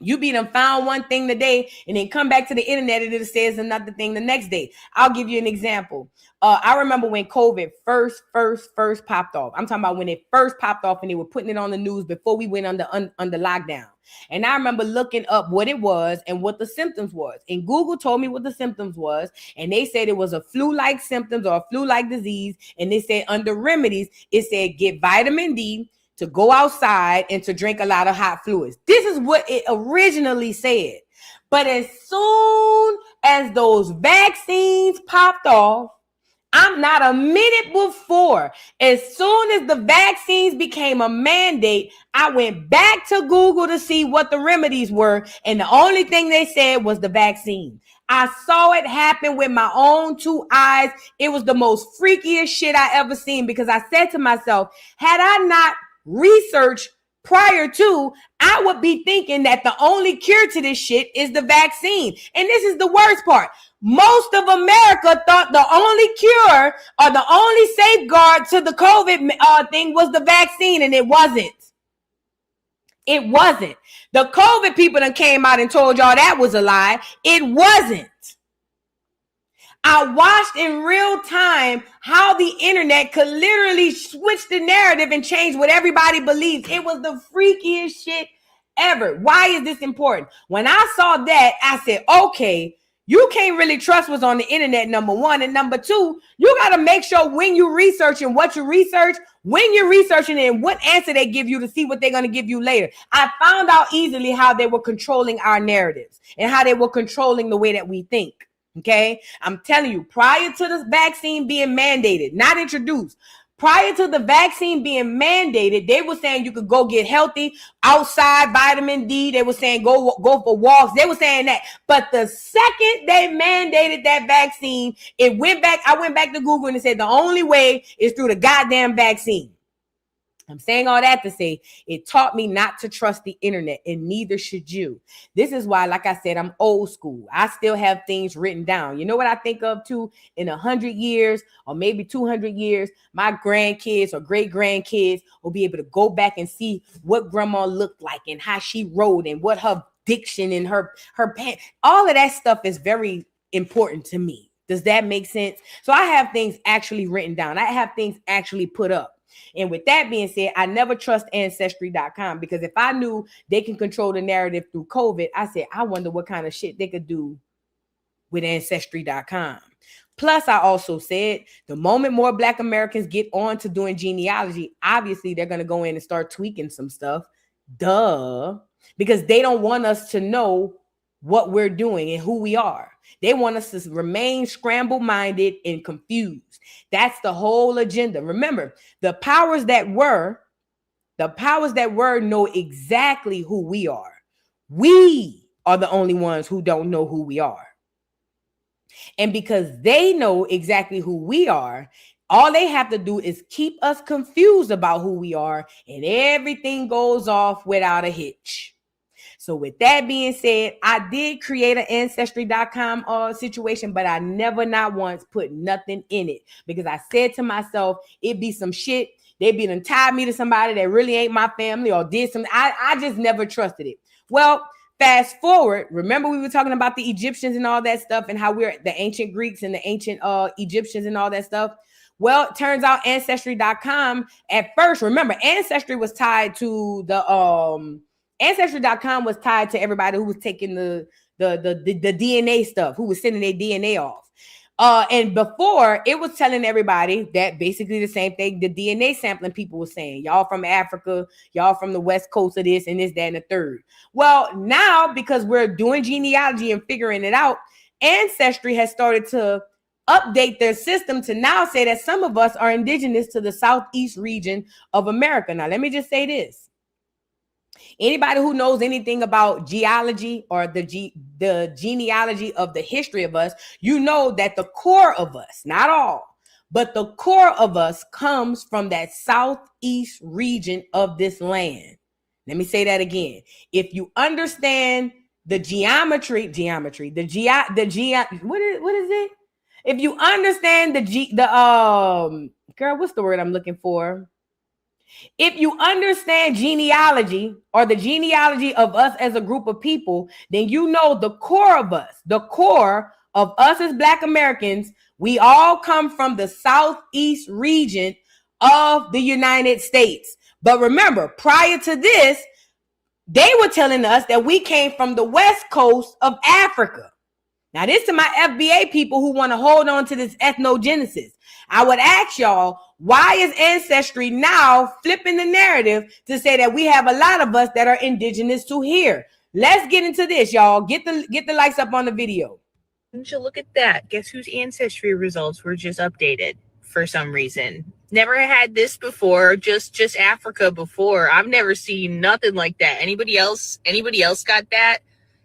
You be done found one thing today and then come back to the internet and it says another thing the next day. I'll give you an example. I remember when COVID first popped off. I'm talking about when it first popped off and they were putting it on the news before we went under lockdown. And I remember looking up what it was and what the symptoms was. And Google told me what the symptoms was. And they said it was a flu-like symptoms or a flu-like disease. And they said under remedies, it said get vitamin D, to go outside, and to drink a lot of hot fluids. This is what it originally said. But as soon as those vaccines popped off, I'm not a minute before, as soon as the vaccines became a mandate, I went back to Google to see what the remedies were. And the only thing they said was the vaccine. I saw it happen with my own two eyes. It was the most freakiest shit I ever seen, because I said to myself, had I not research prior to, I would be thinking that the only cure to this shit is the vaccine. And this is the worst part. Most of America thought the only cure or the only safeguard to the COVID thing was the vaccine, and it wasn't. It wasn't. The COVID people that came out and told y'all that was a lie. It wasn't. I watched in real time how the internet could literally switch the narrative and change what everybody believes. It was the freakiest shit ever. Why is this important? When I saw that, I said, okay, you can't really trust what's on the internet, number one. And number two, you got to make sure when you research and what you research, when you're researching and what answer they give you to see what they're going to give you later. I found out easily how they were controlling our narratives and how they were controlling the way that we think. Okay, I'm telling you, prior to the vaccine being mandated, not introduced, prior to the vaccine being mandated, they were saying you could go get healthy outside, vitamin D. They were saying go for walks. They were saying that. But the second they mandated that vaccine, it went back. I went back to Google and it said the only way is through the goddamn vaccine. I'm saying all that to say it taught me not to trust the internet, and neither should you. This is why, like I said, I'm old school. I still have things written down. You know what I think of too? In 100 years or maybe 200 years, my grandkids or great grandkids will be able to go back and see what grandma looked like and how she rode and what her diction and her all of that stuff is very important to me. Does that make sense? So I have things actually written down. I have things actually put up. And with that being said, I never trust Ancestry.com, because if I knew they can control the narrative through COVID, I said, I wonder what kind of shit they could do with Ancestry.com. Plus, I also said the moment more Black Americans get on to doing genealogy, obviously they're going to go in and start tweaking some stuff. Duh. Because they don't want us to know what we're doing and who we are. They want us to remain scramble-minded and confused. That's the whole agenda. Remember, the powers that were know exactly who we are. We are the only ones who don't know who we are. And because they know exactly who we are, all they have to do is keep us confused about who we are, and everything goes off without a hitch. So with that being said, I did create an Ancestry.com situation, but I never not once put nothing in it, because I said to myself, it'd be some shit. They be done tied me to somebody that really ain't my family or did something. I just never trusted it. Well, fast forward, remember we were talking about the Egyptians and all that stuff and how we're the ancient Greeks and the ancient Egyptians and all that stuff. Well, it turns out Ancestry.com at first, remember, Ancestry was tied to the Ancestry.com was tied to everybody who was taking the DNA stuff, who was sending their DNA off. And before, it was telling everybody that basically the same thing the DNA sampling people were saying. Y'all from Africa, y'all from the West Coast of this and this, that, and the third. Well, now, because we're doing genealogy and figuring it out, Ancestry has started to update their system to now say that some of us are indigenous to the Southeast region of America. Now, let me just say this. Anybody who knows anything about geology or the genealogy of the history of us, you know that the core of us, not all, but the core of us comes from that Southeast region of this land. Let me say that again. If you understand the geometry, what is it? If you understand girl, what's the word I'm looking for? If you understand genealogy or the genealogy of us as a group of people, then you know the core of us as Black Americans, we all come from the Southeast region of the United States. But remember, prior to this, they were telling us that we came from the West Coast of Africa. Now, this is my FBA people who want to hold on to this ethnogenesis. I would ask y'all, why is Ancestry now flipping the narrative to say that we have a lot of us that are indigenous to here? Let's get into this, y'all. Get the likes up on the video. Wouldn't you look at that? Guess whose Ancestry results were just updated for some reason? Never had this before, just Africa before. I've never seen nothing like that. Anybody else got that?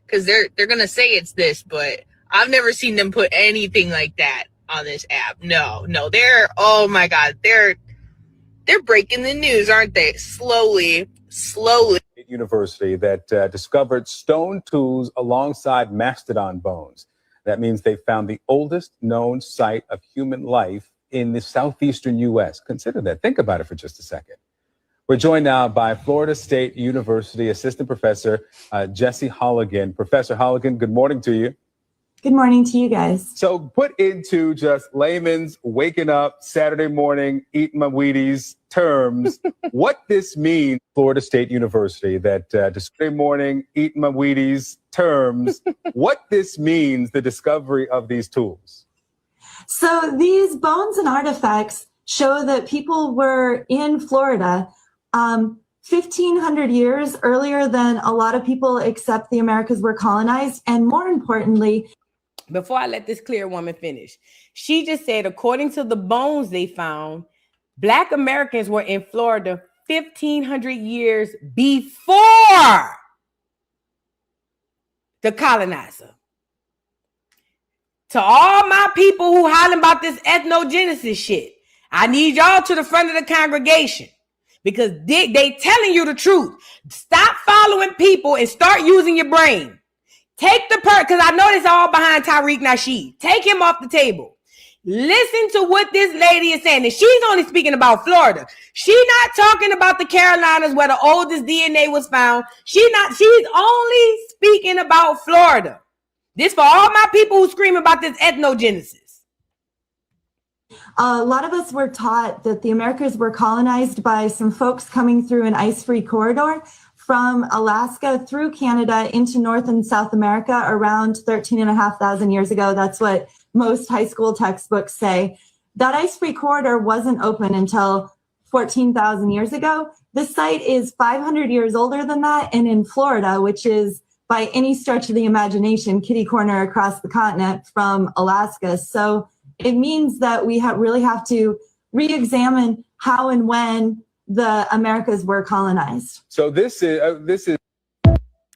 Because they're gonna say it's this, but I've never seen them put anything like that on this app. No, they're, oh my God, they're breaking the news, aren't they? Slowly. University that discovered stone tools alongside mastodon bones. That means they found the oldest known site of human life in the southeastern U.S. Consider that. Think about it for just a second. We're joined now by Florida State University Assistant Professor Joce Holligan. Professor Holligan, good morning to you. Good morning to you guys. So put into just layman's waking up Saturday morning, eating my Wheaties terms, what this means, Florida State University, that Saturday morning, eating my Wheaties terms, what this means, the discovery of these tools. So these bones and artifacts show that people were in Florida 1,500 years earlier than a lot of people except the Americas were colonized. And more importantly, before I let this clear woman finish, she just said, according to the bones they found, Black Americans were in Florida 1,500 years before the colonizer. To all my people who hollering about this ethnogenesis shit, I need y'all to the front of the congregation, because they telling you the truth. Stop following people and start using your brain. Take the because I know it's all behind Tariq Nasheed. Take him off the table. Listen to what this lady is saying. And she's only speaking about Florida. She's not talking about the Carolinas where the oldest DNA was found. She's only speaking about Florida. This for all my people who scream about this ethnogenesis. A lot of us were taught that the Americas were colonized by some folks coming through an ice-free corridor from Alaska through Canada into North and South America around 13,500 years ago. That's what most high school textbooks say. That ice-free corridor wasn't open until 14,000 years ago. The site is 500 years older than that, and in Florida, which is by any stretch of the imagination, kitty corner across the continent from Alaska. So it means that we really have to re-examine how and when the Americas were colonized. So this is.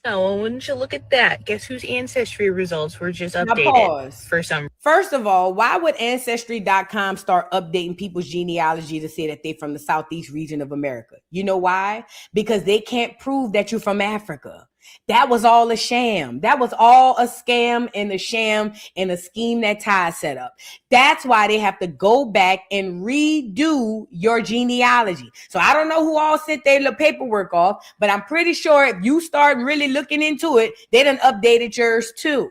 Oh, well, wouldn't you look at that? Guess whose ancestry results were just Now updated pause. for some. First of all, why would Ancestry.com start updating people's genealogy to say that they're from the Southeast region of America? You know why? Because they can't prove that you're from Africa. That was all a sham. That was all a scam and a sham and a scheme that Ty set up. That's why they have to go back and redo your genealogy. So I don't know who all sent their paperwork off, but I'm pretty sure if you start really looking into it, they done updated yours too.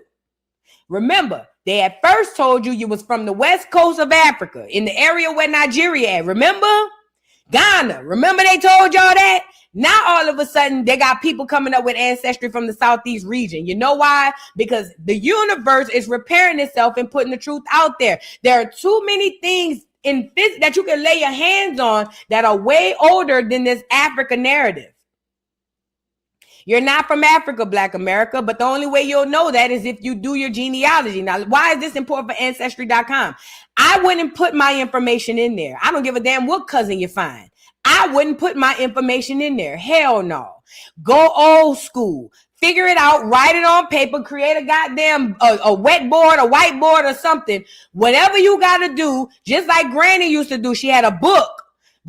Remember, they at first told you was from the west coast of Africa, in the area where Nigeria at. Remember? Ghana. Remember they told y'all that? Now all of a sudden they got people coming up with ancestry from the Southeast region. You know why? Because the universe is repairing itself and putting the truth out there. There are too many things in physics that you can lay your hands on that are way older than this Africa narrative. You're not from Africa, Black America, but the only way you'll know that is if you do your genealogy. Now, why is this important for Ancestry.com? I wouldn't put my information in there. I don't give a damn what cousin you find. I wouldn't put my information in there. Hell no. Go old school. Figure it out. Write it on paper. Create a goddamn a wetboard, a whiteboard or something. Whatever you got to do, just like Granny used to do. She had a book.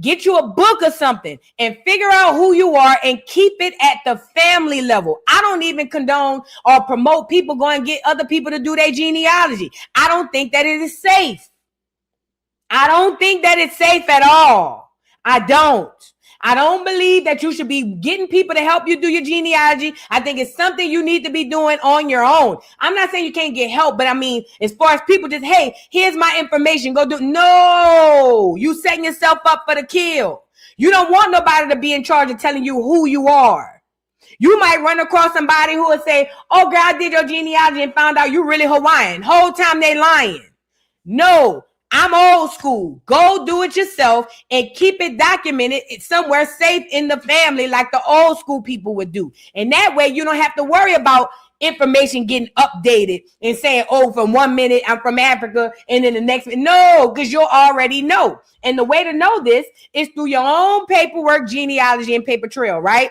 Get you a book or something and figure out who you are and keep it at the family level. I don't even condone or promote people going and get other people to do their genealogy. I don't think that it is safe. I don't think that it's safe at all. I don't believe that you should be getting people to help you do your genealogy. I think it's something you need to be doing on your own. I'm not saying you can't get help, but I mean, as far as people just, hey, here's my information, go do. No, you setting yourself up for the kill. You don't want nobody to be in charge of telling you who you are. You might run across somebody who will say, oh, girl, I did your genealogy and found out you really Hawaiian. Whole time they lying. No. I'm old school. Go do it yourself and keep it documented somewhere safe in the family like the old school people would do. And that way you don't have to worry about information getting updated and saying, oh, from 1 minute I'm from Africa and then the next minute. No, because you'll already know. And the way to know this is through your own paperwork, genealogy, and paper trail, right?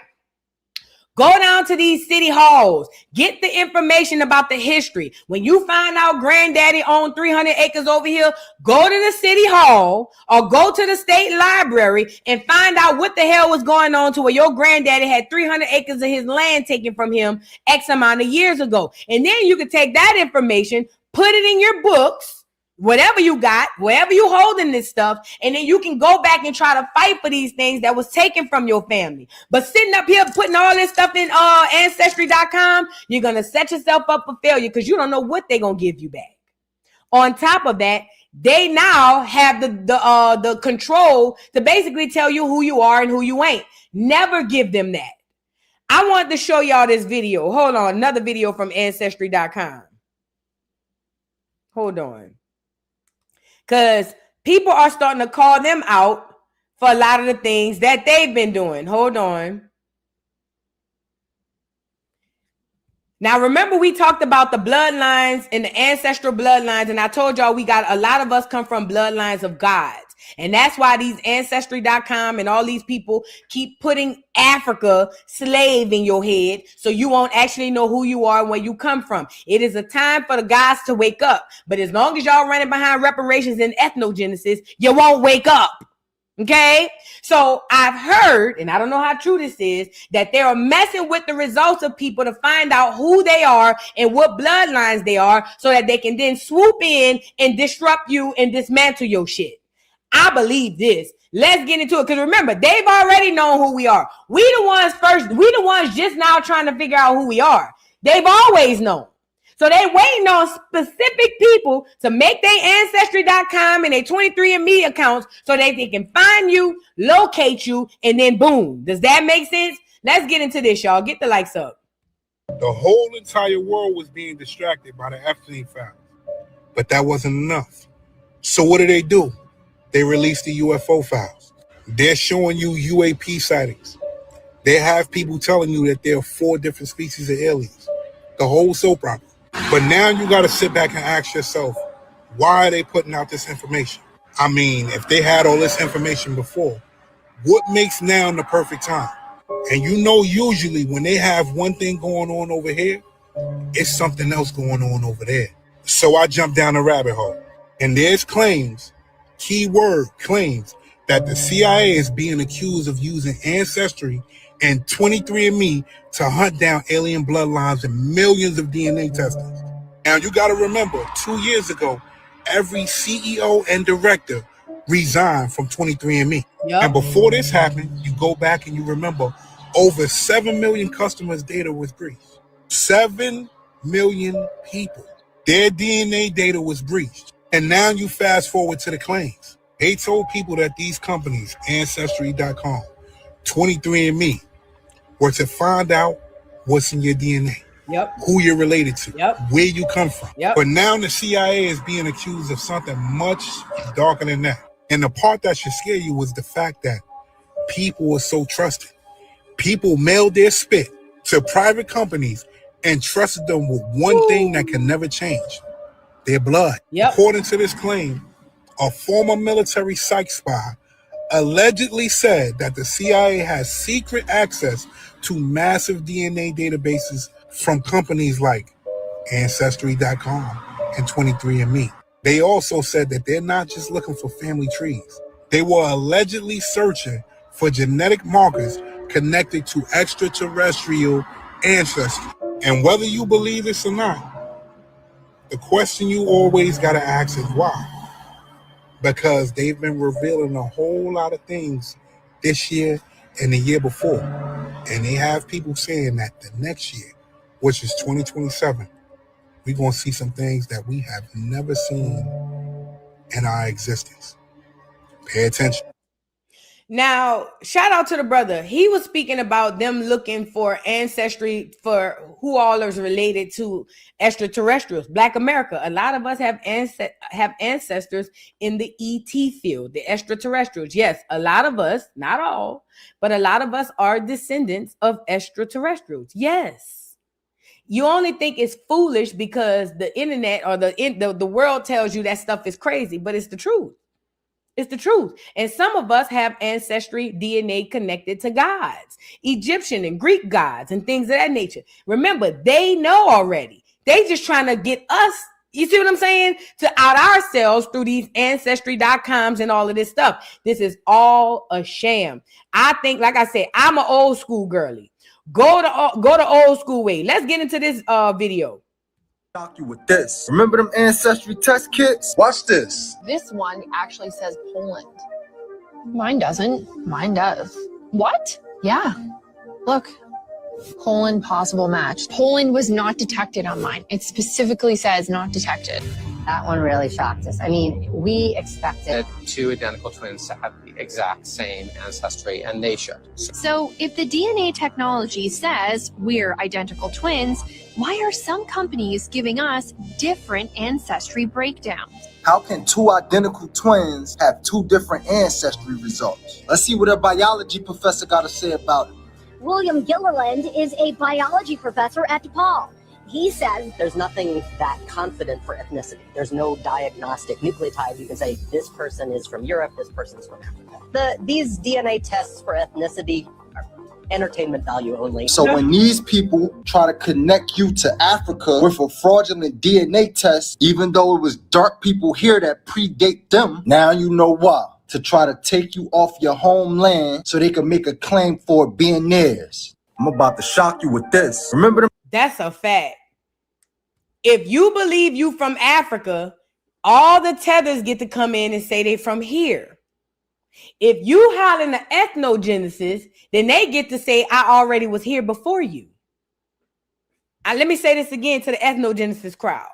Go down to these city halls. Get the information about the history. When you find out granddaddy owned 300 acres over here, go to the city hall or go to the state library and find out what the hell was going on to where your granddaddy had 300 acres of his land taken from him X amount of years ago. And then you can take that information, put it in your books, whatever you got, wherever you holding this stuff, and then you can go back and try to fight for these things that was taken from your family. But sitting up here putting all this stuff in Ancestry.com, you're going to set yourself up for failure because you don't know what they're going to give you back. On top of that, they now have the control to basically tell you who you are and who you ain't. Never give them that. I wanted to show y'all this video. Hold on, another video from Ancestry.com. Hold on. Because people are starting to call them out for a lot of the things that they've been doing. Hold on. Now, remember we talked about the bloodlines and the ancestral bloodlines, and I told y'all we got a lot of us come from bloodlines of gods. And that's why these Ancestry.com and all these people keep putting Africa slave in your head so you won't actually know who you are and where you come from. It is a time for the gods to wake up. But as long as y'all running behind reparations and ethnogenesis, you won't wake up. Okay, so I've heard, and I don't know how true this is, that they're messing with the results of people to find out who they are and what bloodlines they are so that they can then swoop in and disrupt you and dismantle your shit. I believe this. Let's get into it. Because remember, they've already known who we are. We the ones first. We the ones just now trying to figure out who we are. They've always known. So they waiting on specific people to make their Ancestry.com and their 23andMe accounts so that they can find you, locate you, and then boom. Does that make sense? Let's get into this, y'all. Get the likes up. The whole entire world was being distracted by the Epstein files. But that wasn't enough. So what do? They released the UFO files. They're showing you UAP sightings. They have people telling you that there are 4 different species of aliens. The whole soap opera. But now you got to sit back and ask yourself, why are they putting out this information? I mean, if they had all this information before, what makes now the perfect time? And you know, usually when they have one thing going on over here, it's something else going on over there. So I jumped down the rabbit hole. And there's claims, keyword claims, that the CIA is being accused of using Ancestry and 23andMe to hunt down alien bloodlines and millions of DNA testings. Now you got to remember, 2 years ago, every CEO and director resigned from 23andMe. Yep. And before this happened, you go back and you remember over 7 million customers' data was breached. 7 million people. Their DNA data was breached. And now you fast forward to the claims. They told people that these companies, Ancestry.com, 23andMe, were to find out what's in your DNA. Yep. Who you're related to. Yep. Where you come from. Yep. But now the CIA is being accused of something much darker than that. And the part that should scare you was the fact that people were so trusting. People mailed their spit to private companies and trusted them with one thing that can never change: their blood. Yep. According to this claim, a former military psych spy allegedly said that the CIA has secret access to massive DNA databases from companies like Ancestry.com and 23andMe. They also said that they're not just looking for family trees. They were allegedly searching for genetic markers connected to extraterrestrial ancestry. And whether you believe this or not, the question you always got to ask is why? Because they've been revealing a whole lot of things this year and the year before. And they have people saying that the next year, which is 2027, we're going to see some things that we have never seen in our existence. Pay attention. Now, shout out to the brother. He was speaking about them looking for ancestry for who all is related to extraterrestrials. Black America. A lot of us have ancestors in the ET field, the extraterrestrials. Yes, a lot of us, not all, but a lot of us are descendants of extraterrestrials. Yes. You only think it's foolish because the internet or the world tells you that stuff is crazy, but it's the truth. It's the truth. And some of us have ancestry DNA connected to gods, Egyptian and Greek gods and things of that nature. Remember, they know already. They just trying to get us, you see what I'm saying, to out ourselves through these Ancestry.coms and all of this stuff. This is all a sham. I think, like I said, I'm an old school girly. Go to old school way. Let's get into this video. Shock you with this. Remember them ancestry test kits? Watch this. This one actually says Poland. Mine doesn't. Mine does. What? Yeah. Look. Poland possible match. Poland was not detected on mine. It specifically says not detected. That one really shocked us. I mean, we expected 2 identical twins to have the exact same ancestry, and they should. So if the DNA technology says we're identical twins, why are some companies giving us different ancestry breakdowns? How can 2 identical twins have 2 different ancestry results? Let's see what a biology professor got to say about it. William Gilliland is a biology professor at DePaul. He says there's nothing that confident for ethnicity. There's no diagnostic nucleotide. You can say this person is from Europe, this person's from Africa. These DNA tests for ethnicity are entertainment value only. So when these people try to connect you to Africa with a fraudulent DNA test, even though it was dark people here that predate them, now you know why. to try to take you off your homeland so they can make a claim for it being theirs. I'm about to shock you with this. Remember them? That's a fact. If you believe you from Africa, all the tethers get to come in and say they from here. If you hollering the ethnogenesis, then they get to say, I already was here before you. Let me say this again to the ethnogenesis crowd.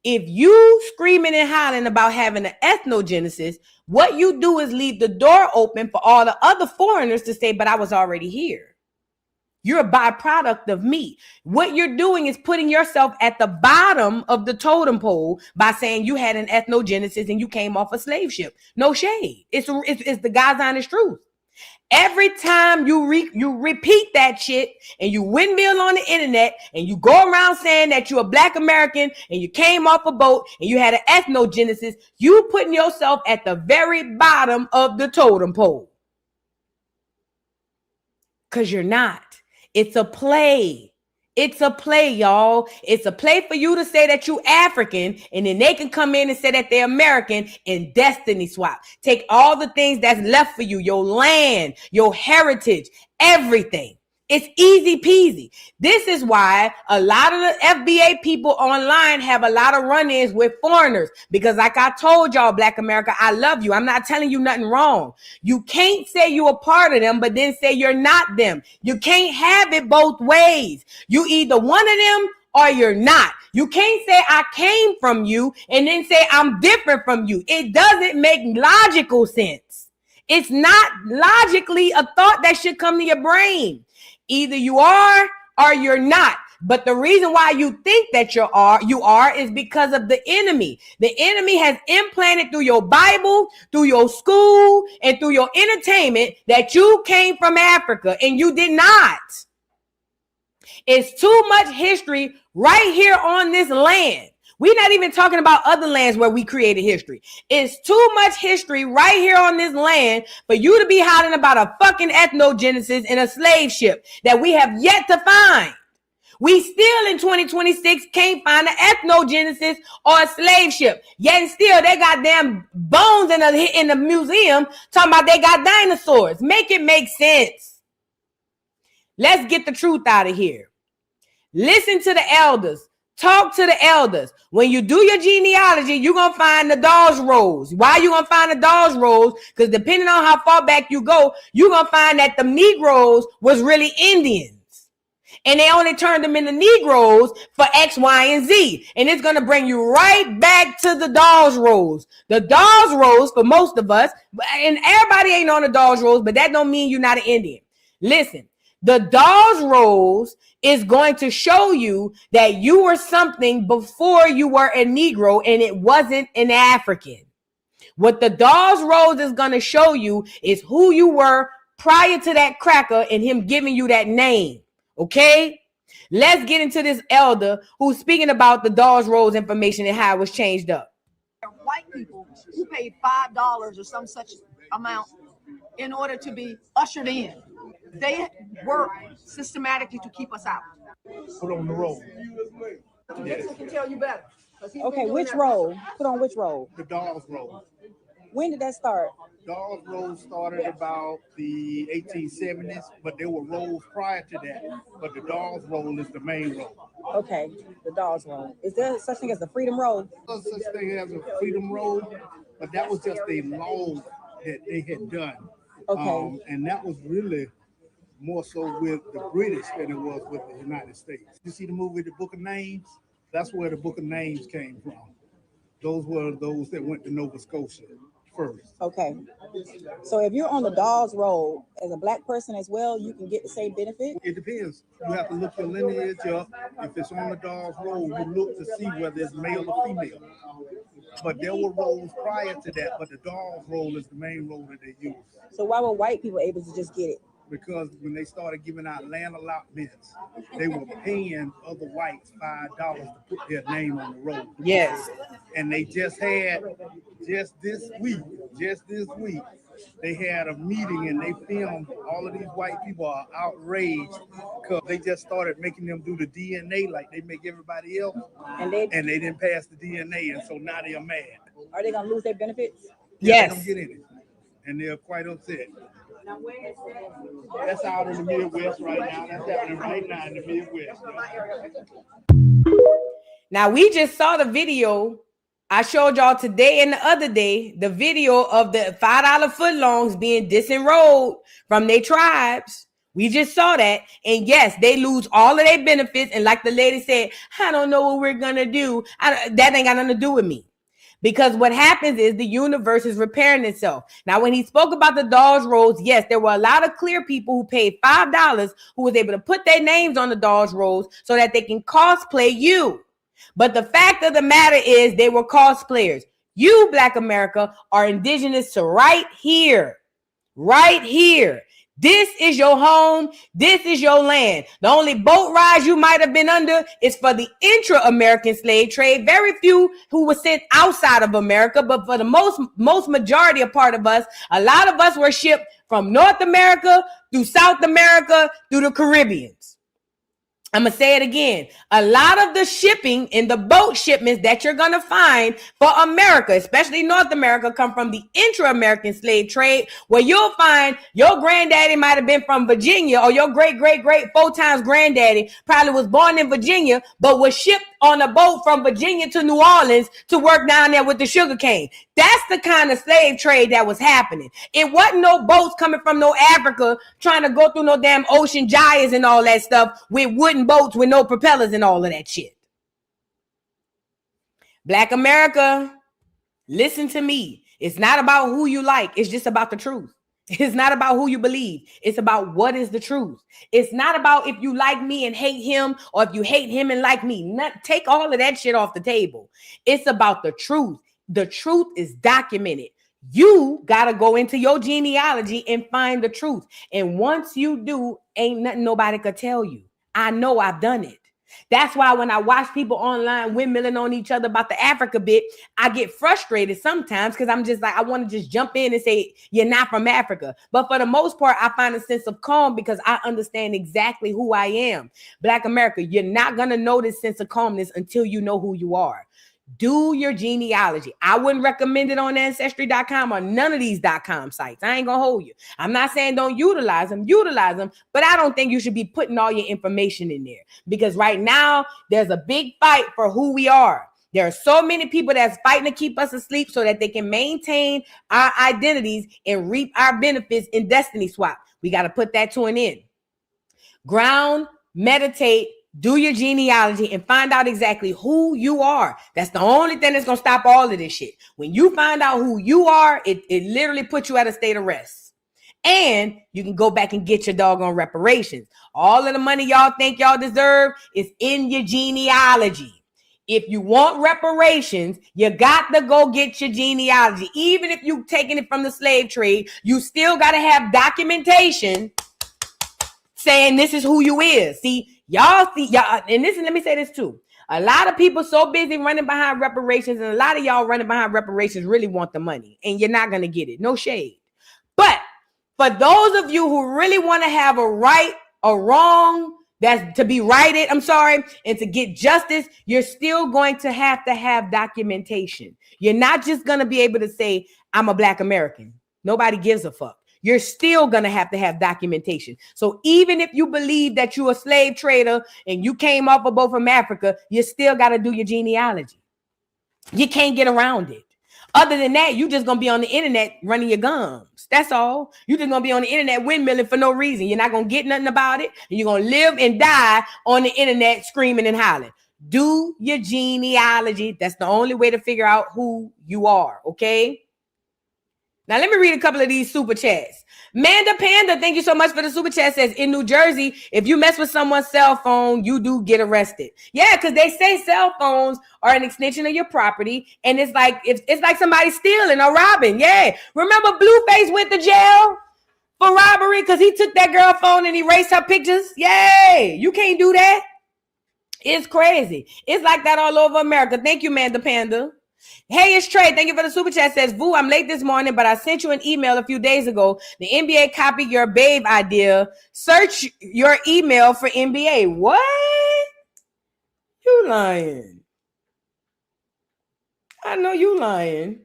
If you screaming and hollering about having an ethnogenesis, what you do is leave the door open for all the other foreigners to say, but I was already here. You're a byproduct of me. What you're doing is putting yourself at the bottom of the totem pole by saying you had an ethnogenesis and you came off a slave ship. No shade. It's the God's honest truth. Every time you repeat that shit and you windmill on the internet and you go around saying that you're a Black American and you came off a boat and you had an ethnogenesis, you putting yourself at the very bottom of the totem pole. Because you're not. It's a play. It's a play, y'all. It's a play for you to say that you African, and then they can come in and say that they're American and destiny swap. Take all the things that's left for you, your land, your heritage, everything. It's easy peasy. This is why a lot of the FBA people online have a lot of run-ins with foreigners. Because like I told y'all, Black America, I love you. I'm not telling you nothing wrong. You can't say you're a part of them, but then say you're not them. You can't have it both ways. You either one of them or you're not. You can't say I came from you and then say I'm different from you. It doesn't make logical sense. It's not logically a thought that should come to your brain. Either you are or you're not. But the reason why you think that you are is because of the enemy. The enemy has implanted through your Bible, through your school, and through your entertainment that you came from Africa, and you did not. It's too much history right here on this land. We're not even talking about other lands where we created history. It's too much history right here on this land for you to be hollering about a fucking ethnogenesis in a slave ship that we have yet to find. We still in 2026 can't find an ethnogenesis or a slave ship. Yet still they got damn bones in the museum talking about they got dinosaurs. Make it make sense. Let's get the truth out of here. Listen to the elders. Talk to the elders. When you do your genealogy, you're going to find the Dawes Rolls. Why you going to find the Dawes Rolls? Because depending on how far back you go, you're going to find that the Negroes was really Indians. And they only turned them into Negroes for X, Y, and Z. And it's going to bring you right back to the Dawes Rolls. The Dawes Rolls, for most of us, and everybody ain't on the Dawes Rolls, but that don't mean you're not an Indian. Listen. The Dawes Rolls is going to show you that you were something before you were a Negro and it wasn't an African. What the Dawes Rolls is going to show you is who you were prior to that cracker and him giving you that name. Okay? Let's get into this elder who's speaking about the Dawes Rolls information and how it was changed up. White people who paid $5 or some such amount in order to be ushered in. They work systematically to keep us out. Put on the roll. Dixon can tell you better. Okay, which roll? Put on which roll? The Dawes Roll. When did that start? Dawes Roll started about the 1870s, but there were rolls prior to that. But the Dawes Roll is the main roll. Okay, the Dawes Roll. Is there such thing as the Freedom Roll? There's such thing as a Freedom Roll, but that was just a law that they had done. Okay. And that was really more so with the British than it was with the United States. You see the movie The Book of Names? That's where the Book of Names came from. Those were those that went to Nova Scotia first. Okay. So if you're on the Dawes Roll as a Black person as well, you can get the same benefit? It depends. You have to look your lineage up. If it's on the Dawes Roll, you look to see whether it's male or female. But there were rolls prior to that, but the Dawes Roll is the main roll that they use. So why were white people able to just get it? Because when they started giving out land allotments, they were paying other whites $5 to put their name on the roll. Yes. And they just had, just this week, they had a meeting and they filmed all of these white people are outraged because they just started making them do the DNA like they make everybody else. And they didn't pass the DNA, and so now they are mad. Are they going to lose their benefits? Yeah, Yes. they don't get any. and they're quite upset. That's out in the Midwest right now. That's happening right now in the Midwest. Now, we just saw the video. I showed y'all today and the other day the video of the $5 footlongs being disenrolled from their tribes. We just saw that. And yes, they lose all of their benefits. And like the lady said, I don't know what we're going to do. That ain't got nothing to do with me. Because what happens is the universe is repairing itself. Now, when he spoke about the Dawes rolls, yes, there were a lot of clear people who paid $5 who was able to put their names on the Dawes rolls so that they can cosplay you. But the fact of the matter is they were cosplayers. You, Black America, are indigenous to right here. Right here. This is your home. This is your land. The only boat rides you might have been under is for the intra-American slave trade. Very few who were sent outside of America, but for the most majority of part of us, a lot of us were shipped from North America through South America through the Caribbean. I'm going to say it again. A lot of the shipping in the boat shipments that you're going to find for America, especially North America, come from the intra-American slave trade, where you'll find your granddaddy might have been from Virginia, or your great-great-great 4 times granddaddy probably was born in Virginia, but was shipped on a boat from Virginia to New Orleans to work down there with the sugar cane. That's the kind of slave trade that was happening. It wasn't no boats coming from no Africa trying to go through no damn ocean gyres and all that stuff with wooden boats with no propellers and all of that shit. Black America, listen to me. It's not about who you like. It's just about the truth. It's not about who you believe. It's about what is the truth. It's not about if you like me and hate him, or if you hate him and like me. Take all of that shit off the table. It's about the truth. The truth is documented. You got to go into your genealogy and find the truth. And once you do, ain't nothing nobody could tell you. I know I've done it. That's why when I watch people online windmilling on each other about the Africa bit, I get frustrated sometimes because I'm just like, I want to just jump in and say, you're not from Africa. But for the most part, I find a sense of calm because I understand exactly who I am. Black America, you're not going to know this sense of calmness until you know who you are. Do your genealogy. I wouldn't recommend it on Ancestry.com or none of these .com sites. I ain't gonna hold you. I'm not saying don't utilize them, but I don't think you should be putting all your information in there, because right now there's a big fight for who we are. There are so many people that's fighting to keep us asleep so that they can maintain our identities and reap our benefits in Destiny Swap. We got to put that to an end. Ground, meditate, do your genealogy, and find out exactly who you are. That's the only thing that's going to stop all of this shit. When you find out who you are, it literally puts you at a state of rest. And you can go back and get your doggone reparations. All of the money y'all think y'all deserve is in your genealogy. If you want reparations, you got to go get your genealogy. Even if you've taken it from the slave trade, you still got to have documentation saying this is who you is. Y'all, and listen, let me say this too. A lot of people so busy running behind reparations, and a lot of y'all running behind reparations really want the money, and you're not going to get it. No shade. But for those of you who really want to have a right or wrong that's to be righted, and to get justice, you're still going to have documentation. You're not just going to be able to say, I'm a Black American. Nobody gives a fuck. You're still going to have documentation. So even if you believe that you're a slave trader and you came off a boat from Africa, you still got to do your genealogy. You can't get around it. Other than that, you just going to be on the internet running your gums. That's all. You're just going to be on the internet windmilling for no reason. You're not going to get nothing about it. And you're going to live and die on the internet screaming and hollering. Do your genealogy. That's the only way to figure out who you are, okay? Now, let me read a couple of these super chats. Manda Panda, thank you so much for the super chat. Says, in New Jersey, if you mess with someone's cell phone, you do get arrested. Yeah, because they say cell phones are an extension of your property. And it's like somebody stealing or robbing. Yeah. Remember Blueface went to jail for robbery because he took that girl's phone and erased her pictures? Yay. You can't do that. It's crazy. It's like that all over America. Thank you, Manda Panda. Hey, it's Trey. Thank you for the super chat. Says, Vu, I'm late this morning, but I sent you an email a few days ago. The NBA copied your babe idea. Search your email for NBA. What? You lying. I know you lying.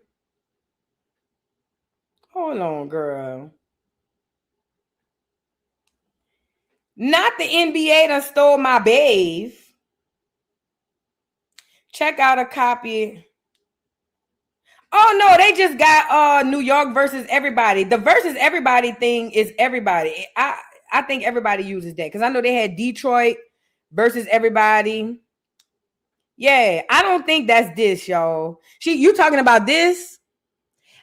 Hold on, girl. Not the NBA done stole my babe. Check out a copy. Oh no, they just got New York versus everybody. The versus everybody thing is everybody. I think everybody uses that because I know they had Detroit versus everybody. Yeah, I don't think that's this, y'all. You talking about this?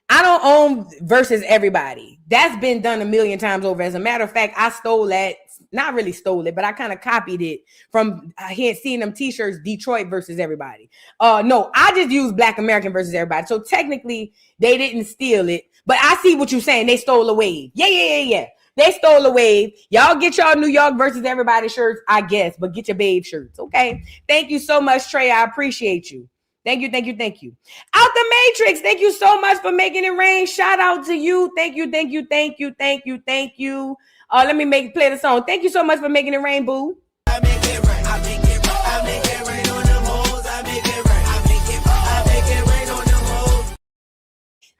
I don't own versus everybody. That's been done a million times over. As a matter of fact, I stole that. Not really stole it, but I kind of copied it from seeing them t-shirts, Detroit versus everybody. No, I just used Black American versus everybody. So technically, they didn't steal it. But I see what you're saying. They stole a wave. Yeah. They stole a wave. Y'all get y'all New York versus everybody shirts, I guess, but get your babe shirts, okay? Thank you so much, Trey. I appreciate you. Thank you. Out the Matrix, thank you so much for making it rain. Shout out to you. Thank you. Let me play the song. Thank you so much for making it rain, boo. I make it rain. I make it rain on them hoes. I make it rain. I make it rain on them hoes.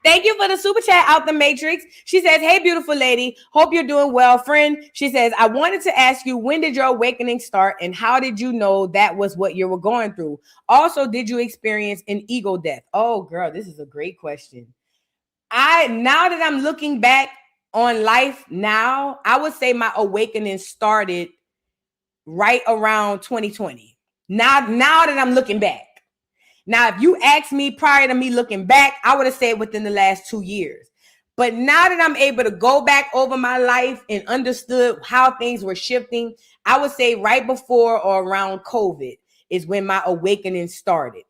Thank you for the super chat, Out the Matrix. She says, hey, beautiful lady. Hope you're doing well, friend. She says, I wanted to ask you, when did your awakening start and how did you know that was what you were going through? Also, did you experience an ego death? Oh, girl, this is a great question. Now that I'm looking back on life now, I would say my awakening started right around 2020. Now that I'm looking back. Now, if you asked me prior to me looking back, I would have said within the last 2 years. But now that I'm able to go back over my life and understood how things were shifting, I would say right before or around COVID is when my awakening started.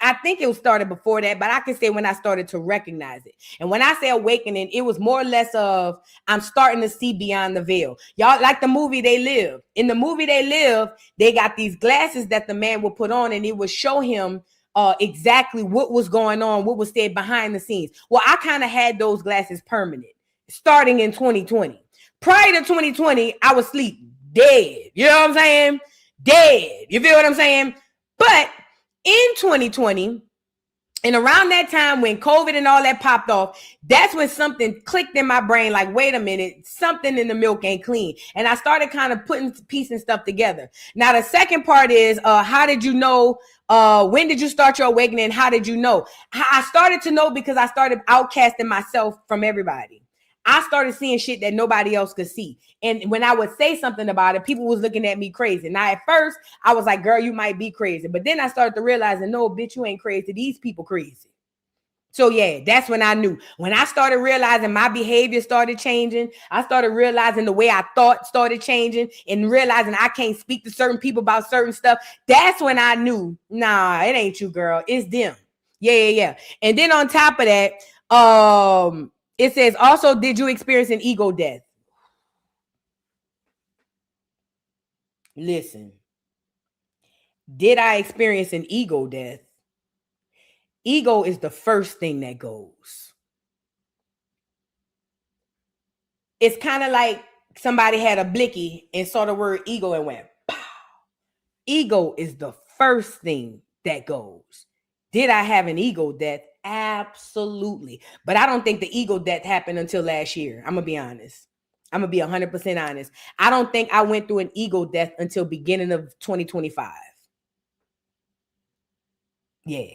I think it started before that, but I can say when I started to recognize it. And when I say awakening, it was more or less of I'm starting to see beyond the veil. Y'all like the movie They Live. In the movie They Live, they got these glasses that the man would put on and it would show him exactly what was going on, what was said behind the scenes. Well, I kind of had those glasses permanent starting in 2020. Prior to 2020, I was asleep, dead. You know what I'm saying? Dead. You feel what I'm saying? But in 2020, and around that time when COVID and all that popped off, that's when something clicked in my brain like, wait a minute, something in the milk ain't clean. And I started kind of putting piecing stuff together. Now, the second part is, how did you know? When did you start your awakening? How did you know? I started to know because I started outcasting myself from everybody. I started seeing shit that nobody else could see. And when I would say something about it, people was looking at me crazy. Now, at first, I was like, girl, you might be crazy. But then I started to realize, no, bitch, you ain't crazy. These people crazy. So, yeah, that's when I knew. When I started realizing my behavior started changing, I started realizing the way I thought started changing and realizing I can't speak to certain people about certain stuff. That's when I knew, nah, it ain't you, girl. It's them. Yeah. And then on top of that, it says, also, did you experience an ego death? Listen, did I experience an ego death? Ego is the first thing that goes. It's kind of like somebody had a blicky and saw the word ego and went, pow. Ego is the first thing that goes. Did I have an ego death? Absolutely. But I don't think the ego death happened until last year. I'm going to be honest. I'm going to be 100% honest. I don't think I went through an ego death until beginning of 2025. Yeah.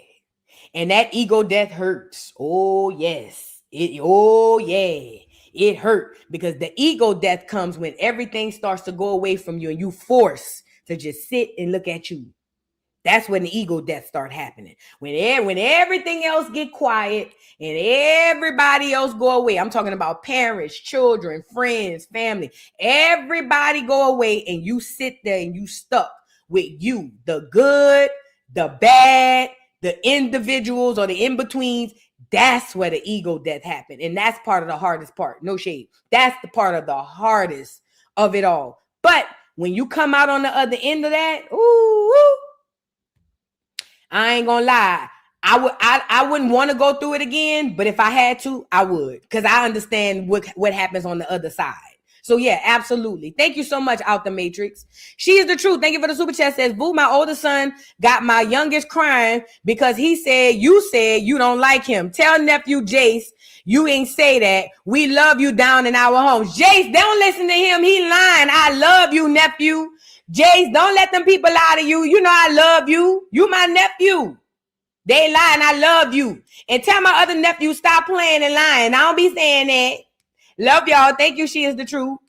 And that ego death hurts. Oh, yes. It hurt because the ego death comes when everything starts to go away from you and you force to just sit and look at you. That's when the ego death start happening. When everything else get quiet and everybody else go away. I'm talking about parents, children, friends, family. Everybody go away and you sit there and you stuck with you. The good, the bad, the individuals or the in-betweens. That's where the ego death happened. And that's part of the hardest part. No shade. That's the part of the hardest of it all. But when you come out on the other end of that, I ain't gonna lie. I wouldn't want to go through it again, but if I had to, I would, because I understand what happens on the other side. So yeah, absolutely. Thank you so much, Out the Matrix. She is the truth. Thank you for the super chat. Says, boo, my older son got my youngest crying because he said you don't like him. Tell nephew Jace You ain't say that. We love you down in our homes. Jace, don't listen to him. He lying. I love you, nephew. Jace, don't let them people lie to you. You know I love you. You my nephew. They lying. I love you. And tell my other nephew stop playing and lying. I don't be saying that. Love y'all. Thank you. She is the truth.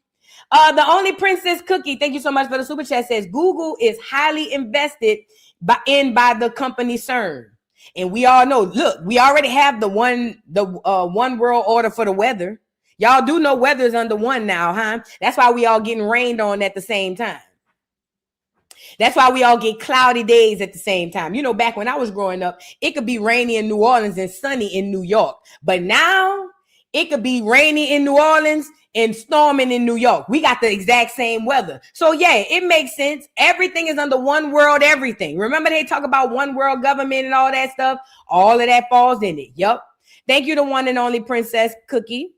The only Princess Cookie, thank you so much for the super chat, says Google is highly invested by the company CERN. And we all know, look, we already have the one world order for the weather. Y'all do know weather is under one now, huh? That's why we all getting rained on at the same time. That's why we all get cloudy days at the same time. You know, back when I was growing up, it could be rainy in New Orleans and sunny in New York. But now it could be rainy in New Orleans and storming in New York. We got the exact same weather. So yeah, it makes sense. Everything is under one world, everything. Remember they talk about one world government and all that stuff? All of that falls in it. Yep. Thank you, the one and only Princess Cookie.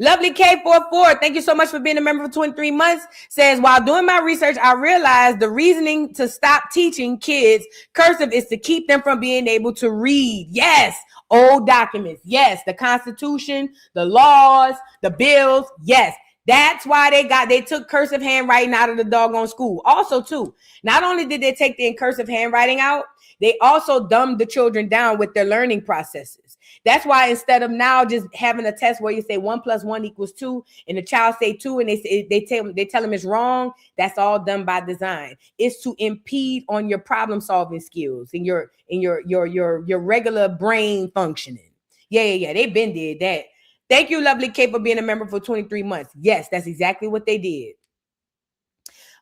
Lovely K44, thank you so much for being a member for 23 months. Says, while doing my research, I realized the reasoning to stop teaching kids cursive is to keep them from being able to read. Yes. Old documents. Yes. The Constitution, the laws, the bills. Yes. That's why they took cursive handwriting out of the doggone school. Also, too, not only did they take the cursive handwriting out, they also dumbed the children down with their learning processes. That's why instead of now just having a test where you say 1 + 1 = 2 and the child say 2 and they tell them it's wrong, that's all done by design. It's to impede on your problem solving skills and your regular brain functioning. Yeah. They been did that. Thank you, Lovely K, for being a member for 23 months. Yes, that's exactly what they did.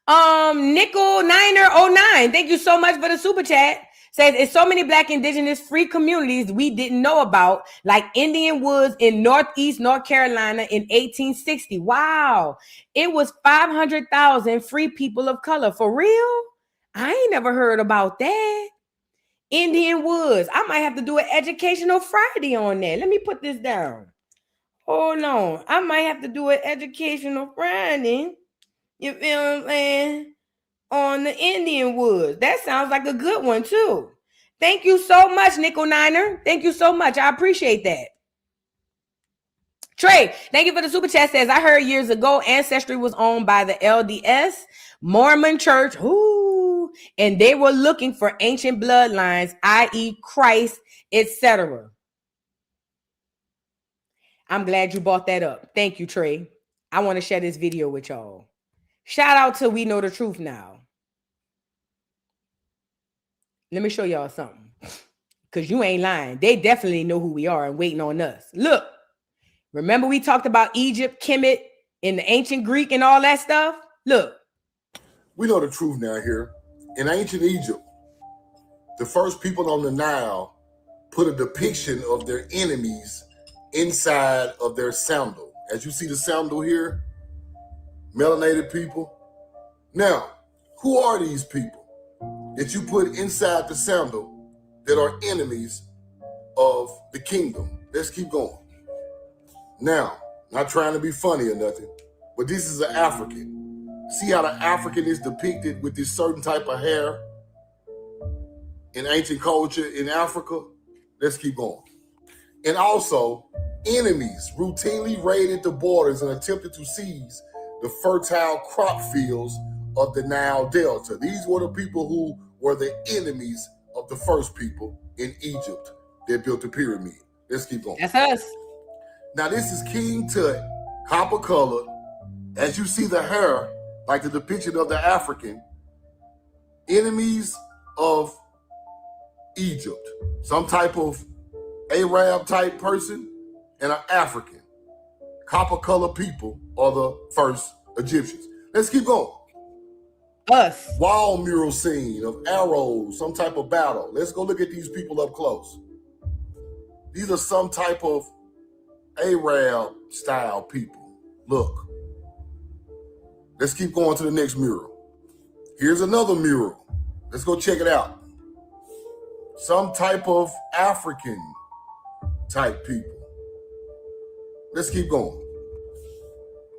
Nickel Niner 09, thank you so much for the super chat. Says it's so many Black indigenous free communities we didn't know about, like Indian Woods in Northeast North Carolina in 1860. Wow. It was 500,000 free people of color. For real? I ain't never heard about that. Indian Woods. I might have to do an educational Friday on that. Let me put this down. Hold on. I might have to do an educational Friday. You feel what I'm saying? On the Indian Woods. That sounds like a good one too. Thank you so much, Nickel Niner. Thank you so much. I appreciate that. Trey, thank you for the super chat. Says, I heard years ago Ancestry was owned by the LDS Mormon Church. Ooh, and they were looking for ancient bloodlines, i.e. Christ, etc. I'm glad you brought that up. Thank you, Trey. I want to share this video with y'all. Shout out to We Know the Truth Now. Let me show y'all something. Because you ain't lying. They definitely know who we are and waiting on us. Look. Remember we talked about Egypt, Kemet, and the ancient Greek and all that stuff? Look. We know the truth now here. In ancient Egypt, the first people on the Nile put a depiction of their enemies inside of their sandal. As you see the sandal here, melanated people. Now, who are these people that you put inside the sandal that are enemies of the kingdom? Let's keep going. Now, not trying to be funny or nothing, but this is an African. See how the African is depicted with this certain type of hair in ancient culture in Africa? Let's keep going. And also, enemies routinely raided the borders and attempted to seize the fertile crop fields of the Nile Delta. These were the people who were the enemies of the first people in Egypt that built the pyramid. Let's keep going. That's us. Now, this is King Tut, copper colored. As you see the hair, like the depiction of the African, enemies of Egypt. Some type of Arab type person and an African. Copper colored people are the first Egyptians. Let's keep going. Us. Wall mural scene of arrows, some type of battle. Let's go look at these people up close. These are some type of Arab style people. Look. Let's keep going to the next mural. Here's another mural. Let's go check it out. Some type of African type people. Let's keep going.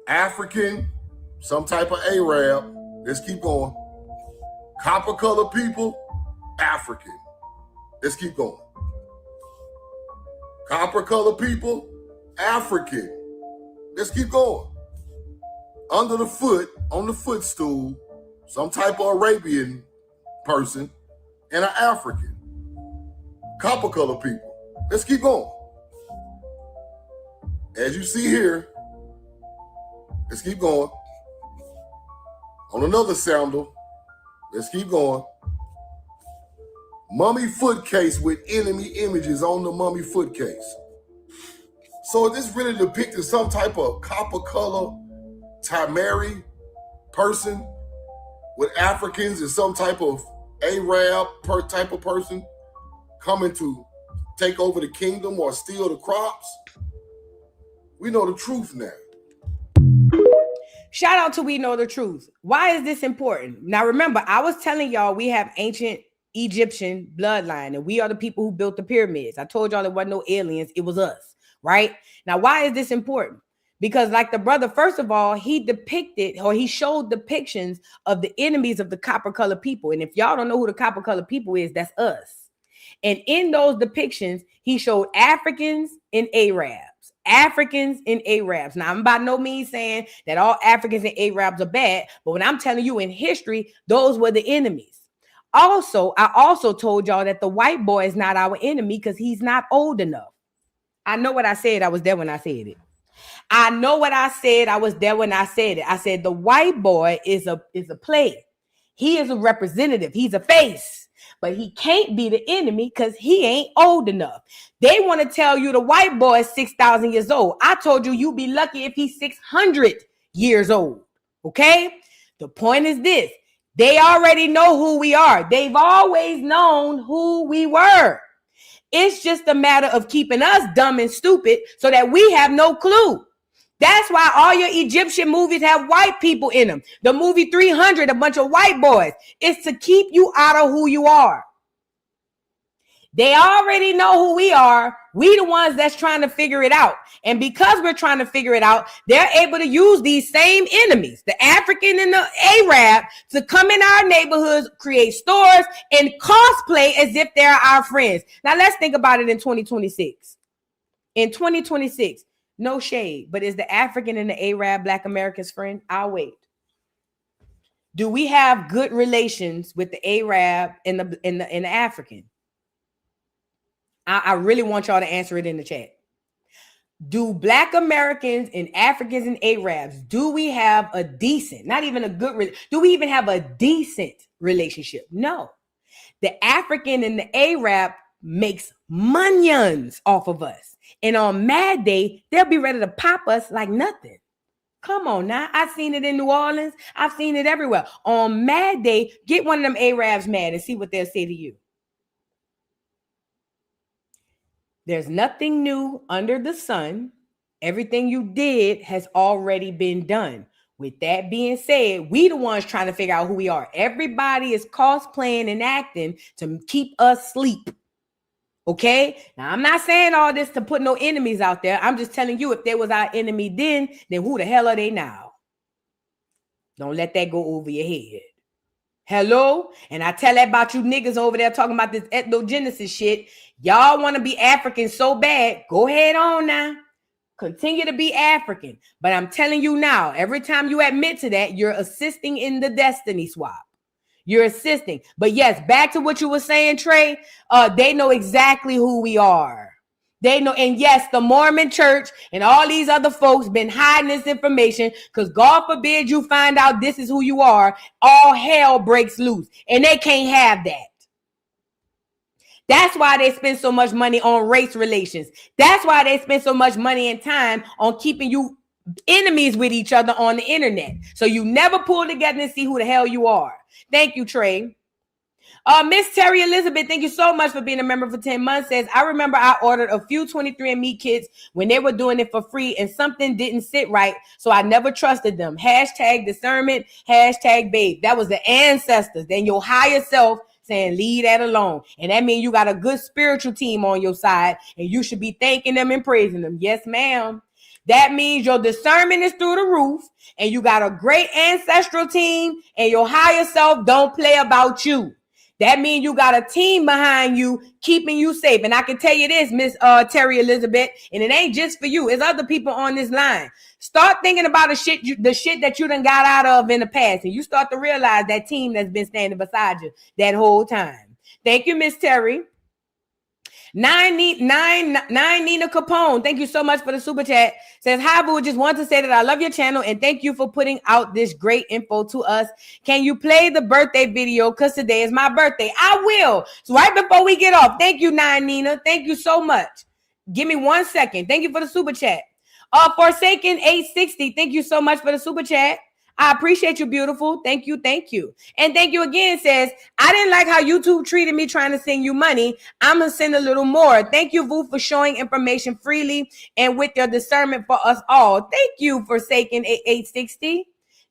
African, some type of Arab. Let's keep going. Copper colored people, African. Let's keep going. Copper colored people, African. Let's keep going. Under the foot, on the footstool, some type of Arabian person and an African. Copper color people. Let's keep going. As you see here, let's keep going. On another sandal, let's keep going. Mummy foot case with enemy images on the mummy foot case. So is this really depicting some type of copper color Tamari person with Africans and some type of Arab type of person coming to take over the kingdom or steal the crops? We know the truth now. Shout out to We Know the Truth. Why is this important? Now, remember, I was telling y'all we have ancient Egyptian bloodline, and we are the people who built the pyramids. I told y'all there wasn't no aliens. It was us, right? Now, why is this important? Because like the brother, first of all, he depicted or he showed depictions of the enemies of the copper colored people. And if y'all don't know who the copper colored people is, that's us. And in those depictions, he showed Africans and Arabs. Africans and Arabs. Now, I'm by no means saying that all Africans and Arabs are bad, but when I'm telling you in history, those were the enemies. Also, I also told y'all that the white boy is not our enemy because he's not old enough. I know what I said. I was there when I said it. I know what I said. I was there when I said it. I said the white boy is a player. He is a representative. He's a face. But he can't be the enemy because he ain't old enough. They want to tell you the white boy is 6,000 years old. I told you you'd be lucky if he's 600 years old. Okay? The point is this. They already know who we are. They've always known who we were. It's just a matter of keeping us dumb and stupid so that we have no clue. That's why all your Egyptian movies have white people in them. The movie 300, a bunch of white boys. It's to keep you out of who you are. They already know who we are. We the ones that's trying to figure it out. And because we're trying to figure it out, they're able to use these same enemies, the African and the Arab, to come in our neighborhoods, create stores, and cosplay as if they're our friends. Now let's think about it in 2026. In 2026, no shade, but is the African and the Arab Black Americans friend? I'll wait. Do we have good relations with the Arab and the African? I really want y'all to answer it in the chat. Do Black Americans and Africans and Arabs, do we have a decent, not even a good, do we even have a decent relationship? No. The African and the Arab makes monions off of us. And on Mad Day, they'll be ready to pop us like nothing. Come on now. I've seen it in New Orleans. I've seen it everywhere. On Mad Day, get one of them Arabs mad and see what they'll say to you. There's nothing new under the sun. Everything you did has already been done. With that being said, we the ones trying to figure out who we are. Everybody is cosplaying and acting to keep us asleep. Okay? Now, I'm not saying all this to put no enemies out there. I'm just telling you, if they was our enemy then who the hell are they now? Don't let that go over your head. Hello? And I tell that about you niggas over there talking about this ethnogenesis shit. Y'all want to be African so bad. Go ahead on now. Continue to be African. But I'm telling you now, every time you admit to that, you're assisting in the destiny swap. You're assisting. But yes, back to what you were saying, Trey. They know exactly who we are. They know. And yes, the Mormon church and all these other folks been hiding this information because God forbid you find out this is who you are. All hell breaks loose. And they can't have that. That's why they spend so much money on race relations. That's why they spend so much money and time on keeping you enemies with each other on the internet. So you never pull together and see who the hell you are. Thank you, Trey. Miss Terry Elizabeth, thank you so much for being a member for 10 months. Says, I remember I ordered a few 23andMe kits when they were doing it for free and something didn't sit right. So I never trusted them. Hashtag discernment, hashtag babe. That was the ancestors. Then your higher self saying, leave that alone. And that means you got a good spiritual team on your side and you should be thanking them and praising them. Yes, ma'am. That means your discernment is through the roof and you got a great ancestral team and your higher self don't play about you. That means you got a team behind you keeping you safe. And I can tell you this, Miss Terry Elizabeth, and it ain't just for you. It's other people on this line. Start thinking about the shit that you done got out of in the past, and you start to realize that team that's been standing beside you that whole time. Thank you, Miss Terry. Nine Nina Capone, thank you so much for the super chat. Says, hi, boo, just want to say that I love your channel and thank you for putting out this great info to us. Can you play the birthday video? Because today is my birthday. I will. So right before we get off, thank you, Nina. Thank you so much. Give me 1 second. Thank you for the super chat. Forsaken 860, thank you so much for the super chat. I appreciate you, beautiful. Thank you. Thank you. And thank you again. Says, I didn't like how YouTube treated me trying to send you money. I'm going to send a little more. Thank you, Vu, for showing information freely and with your discernment for us all. Thank you, Forsaken 860.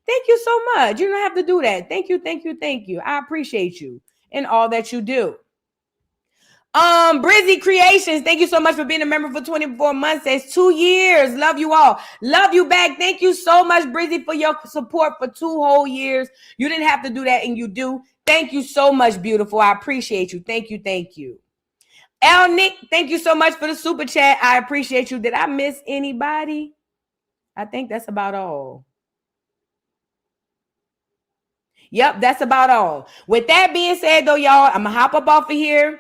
Thank you so much. You don't have to do that. Thank you. Thank you. Thank you. I appreciate you and all that you do. Brizzy Creations, thank you so much for being a member for 24 months. Says 2 years. Love you all. Love you back. Thank you so much, Brizzy, for your support for 2 whole years. You didn't have to do that, and you do. Thank you so much, beautiful. I appreciate you. Thank you. Thank you. L. Nick, thank you so much for the super chat. I appreciate you. Did I miss anybody? I think that's about all. Yep, that's about all. With that being said, though, y'all, I'm going to hop up off of here.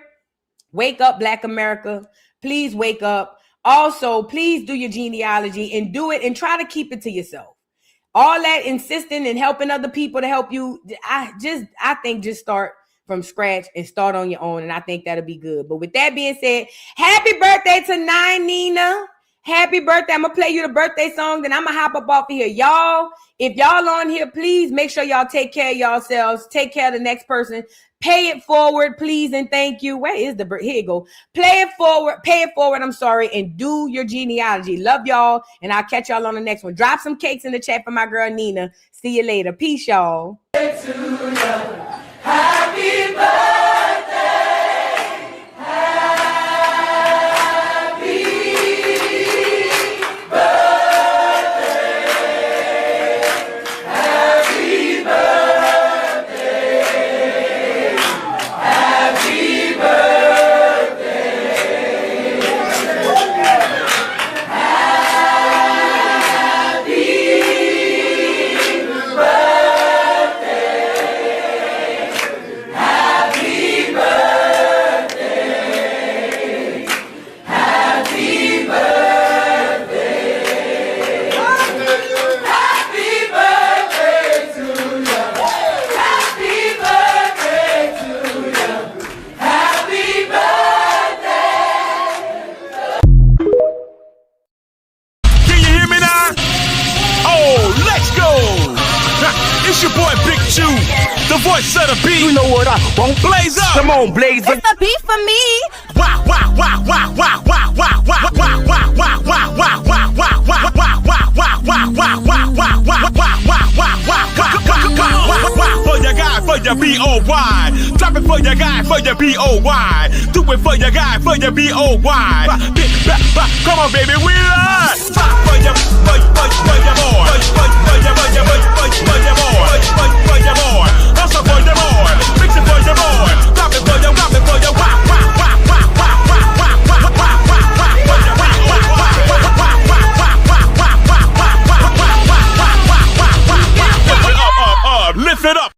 Wake up, Black America. Please wake up. Also, please do your genealogy and do it and try to keep it to yourself. All that insisting and helping other people to help you, I think just start from scratch and start on your own, and I think that'll be good. But with that being said, happy birthday to Nina. Happy birthday. I'm going to play you the birthday song, then I'm going to hop up off of here. Y'all, if y'all on here, please make sure y'all take care of yourselves. Take care of the next person. Pay it forward, please, and thank you. Where is the bird? Here you go. Pay it forward, I'm sorry, and do your genealogy. Love y'all, and I'll catch y'all on the next one. Drop some cakes in the chat for my girl, Nina. See you later. Peace, y'all. Happy birthday. It's your boy Big Chew, the voice of the beat. You know what I won't blaze up. Come on, blaze up. It's the beat for me. Wow, wow, wow, wow, wow, wow, wow, wow, wow, wow, wow, wow, wow, wow, wow, wow, wow, wow, wow, wow, for your guy, for your B-O-Y. Drop it for your guy, for your B-O-Y. Do it for your guy, for your B-O-Y. Come on, baby, we live. For your boy. For your boy. Also for your boy. Mix it for your boy. Drop it for your lift it up.